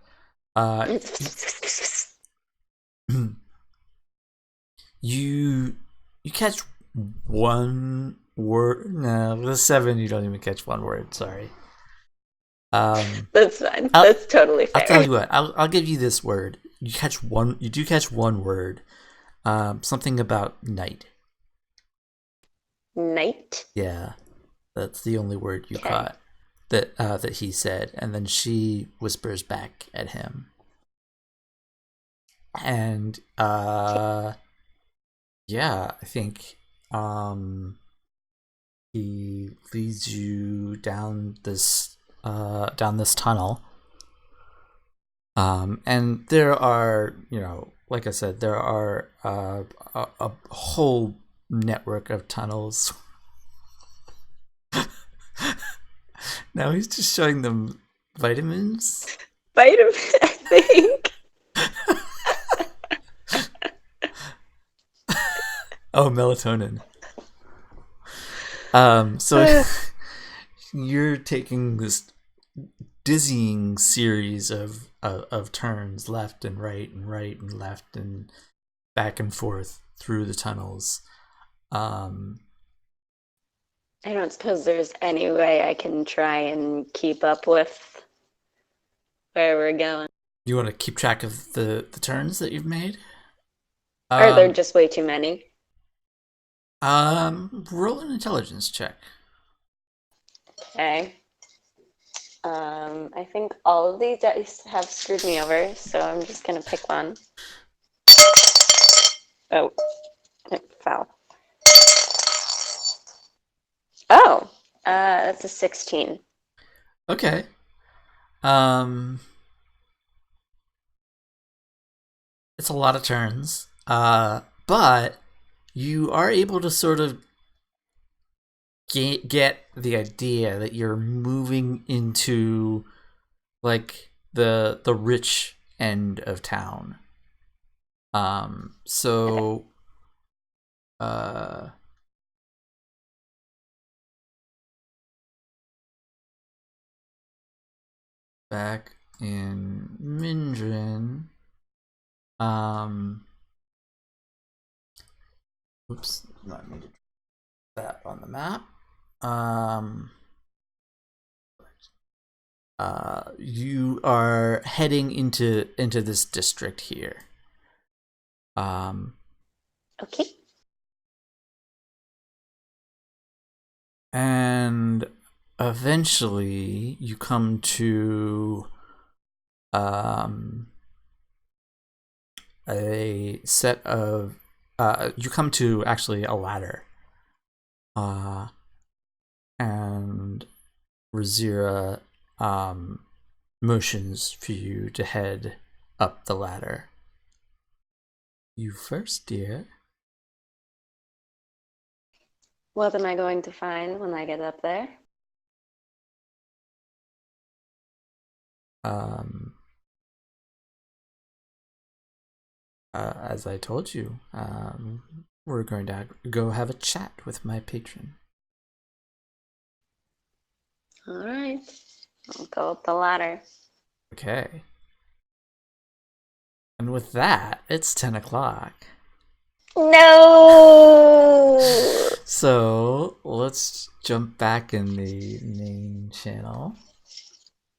You catch one word. No, with a 7 you don't even catch one word. Sorry.
That's fine.
I'll-
That's totally fair.
I'll tell you what. I'll give you this word. You catch one. You do catch one word. Something about night.
Night.
Yeah, that's the only word you
Okay.
caught. That he said, and then she whispers back at him. And yeah, I think he leads you down this tunnel. And there are, like I said, there are a whole network of tunnels. Now he's just showing them vitamins.
Vitamin, I think.
Oh, melatonin. So you're taking this dizzying series of turns left and right and left and back and forth through the tunnels.
I don't suppose there's any way I can try and keep up with where we're going.
You want to keep track of the turns that you've made?
Are there just way too many?
Roll an intelligence check.
Okay. I think all of these dice have screwed me over, so I'm just gonna pick one. Oh, it fell. Oh, that's a 16.
Okay. It's a lot of turns. But you are able to sort of get the idea that you're moving into like the rich end of town. So back in Mindrin, oops, let me put that on the map. You are heading into this district here.
Okay.
And eventually you come to a set of you come to actually a ladder. And Razira motions for you to head up the ladder. You first, dear.
What am I going to find when I get up there?
As I told you, we're going to go have a chat with my patron.
All right. I'll go up the ladder.
Okay. And with that, it's 10 o'clock.
No!
So let's jump back in the main channel.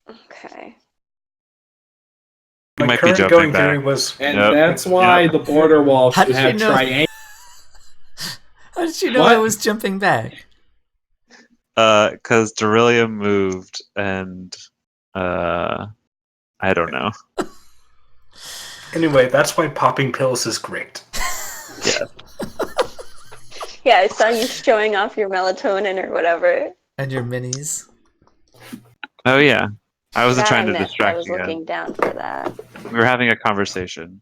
Okay.
You
My
might be
current
jumping
going theory
back.
was
And
Yep.
that's why
Yep.
the border wall
How
should
did you
have
know?
triangle.
How did you know
What?
I was jumping back?
Because Darillium moved, and I don't know.
anyway. That's why popping pills is great.
Yeah.
Yeah, I saw you showing off your melatonin or whatever.
And your minis.
Oh yeah. I wasn't
That
trying to
missed. I
distract
was
you guys.
looking down for that.
We were having a conversation.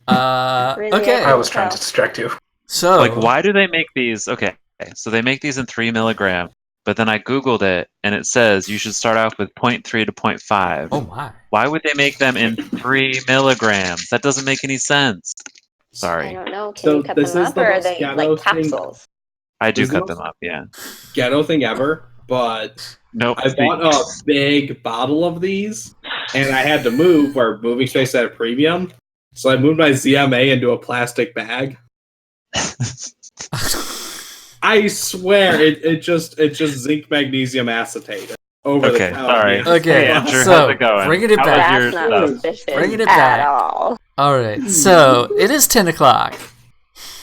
Really,
Okay.
I was trying to distract you.
So
Like, why do they make these? Okay, so they make these in 3 milligram, but then I Googled it and it says you should start off with 0.3 to 0.5.
Oh my.
Why would they make them in 3 milligrams? That doesn't make any sense.
I
Sorry.
don't know. Can
So
you cut
this
them
is
up,
the
or are
most
they
ghetto
like
thing-
capsules?
I do
Is the
cut them
most-
up, yeah.
Ghetto thing ever, but
Nope.
I bought a big bottle of these, and I had to move where moving space at a premium. So I moved my ZMA into a plastic bag. I swear it just zinc magnesium acetate over
Okay,
the counter.
sorry.
Yes.
Okay,
Hey, Andrew,
so
how's it going?
bringing it
How
back.
was your
That's not
stuff?
suspicious
Bringing it
at
back.
all.
All right, so it is 10 o'clock.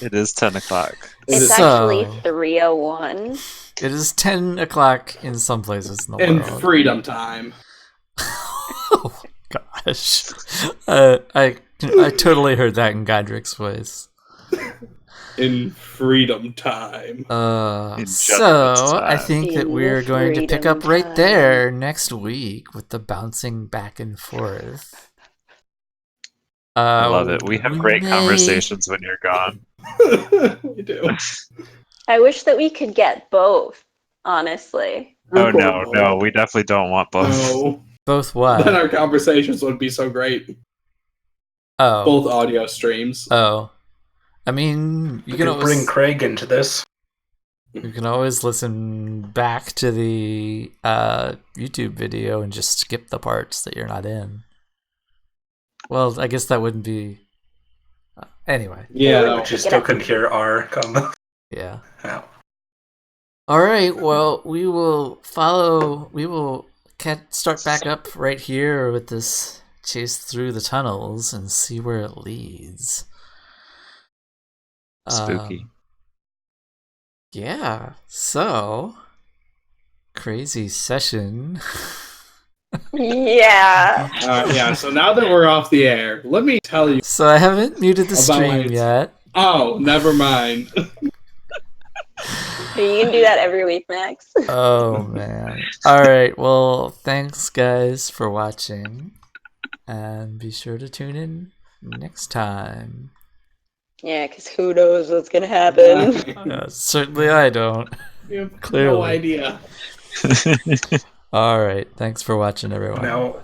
It is 10 o'clock.
It's
So-
actually 3:01.
It is 10 o'clock in some places in the
In
world.
freedom time.
Oh my gosh. I totally heard that in Godric's voice.
In freedom time.
In
So
judgment's
I
time.
think that
In
we're going to pick
freedom
up right
time.
there next week with the bouncing back and forth.
I love it. We have great
may-
conversations when you're gone.
We do.
I wish that we could get both, honestly.
Oh, no, we definitely don't want both.
No.
Both
Then
what?
our conversations would be so great.
Oh.
Both audio streams.
Oh. I mean, you
You
can
can bring
always,
Craig into this.
you can always listen back to the YouTube video and just skip the parts that you're not in. Well, I guess that wouldn't be. Anyway,
Yeah,
Yeah,
no.
But you still couldn't hear our combo.
yeah.
Ow.
All right. Well, we will follow. We will start back up right here with this chase through the tunnels and see where it leads.
Spooky.
Yeah. So crazy session.
Yeah.
Yeah, so now that we're off the air, let me tell you.
So I haven't muted the
About
stream
it.
yet.
Oh, never mind.
You can do that every week, Max.
Oh man. All right. Well, thanks guys for watching, and be sure to tune in next time.
Yeah, because who knows what's gonna happen.
Certainly, I don't.
We have
Clearly.
no idea.
All right. Thanks for watching, everyone.
Now,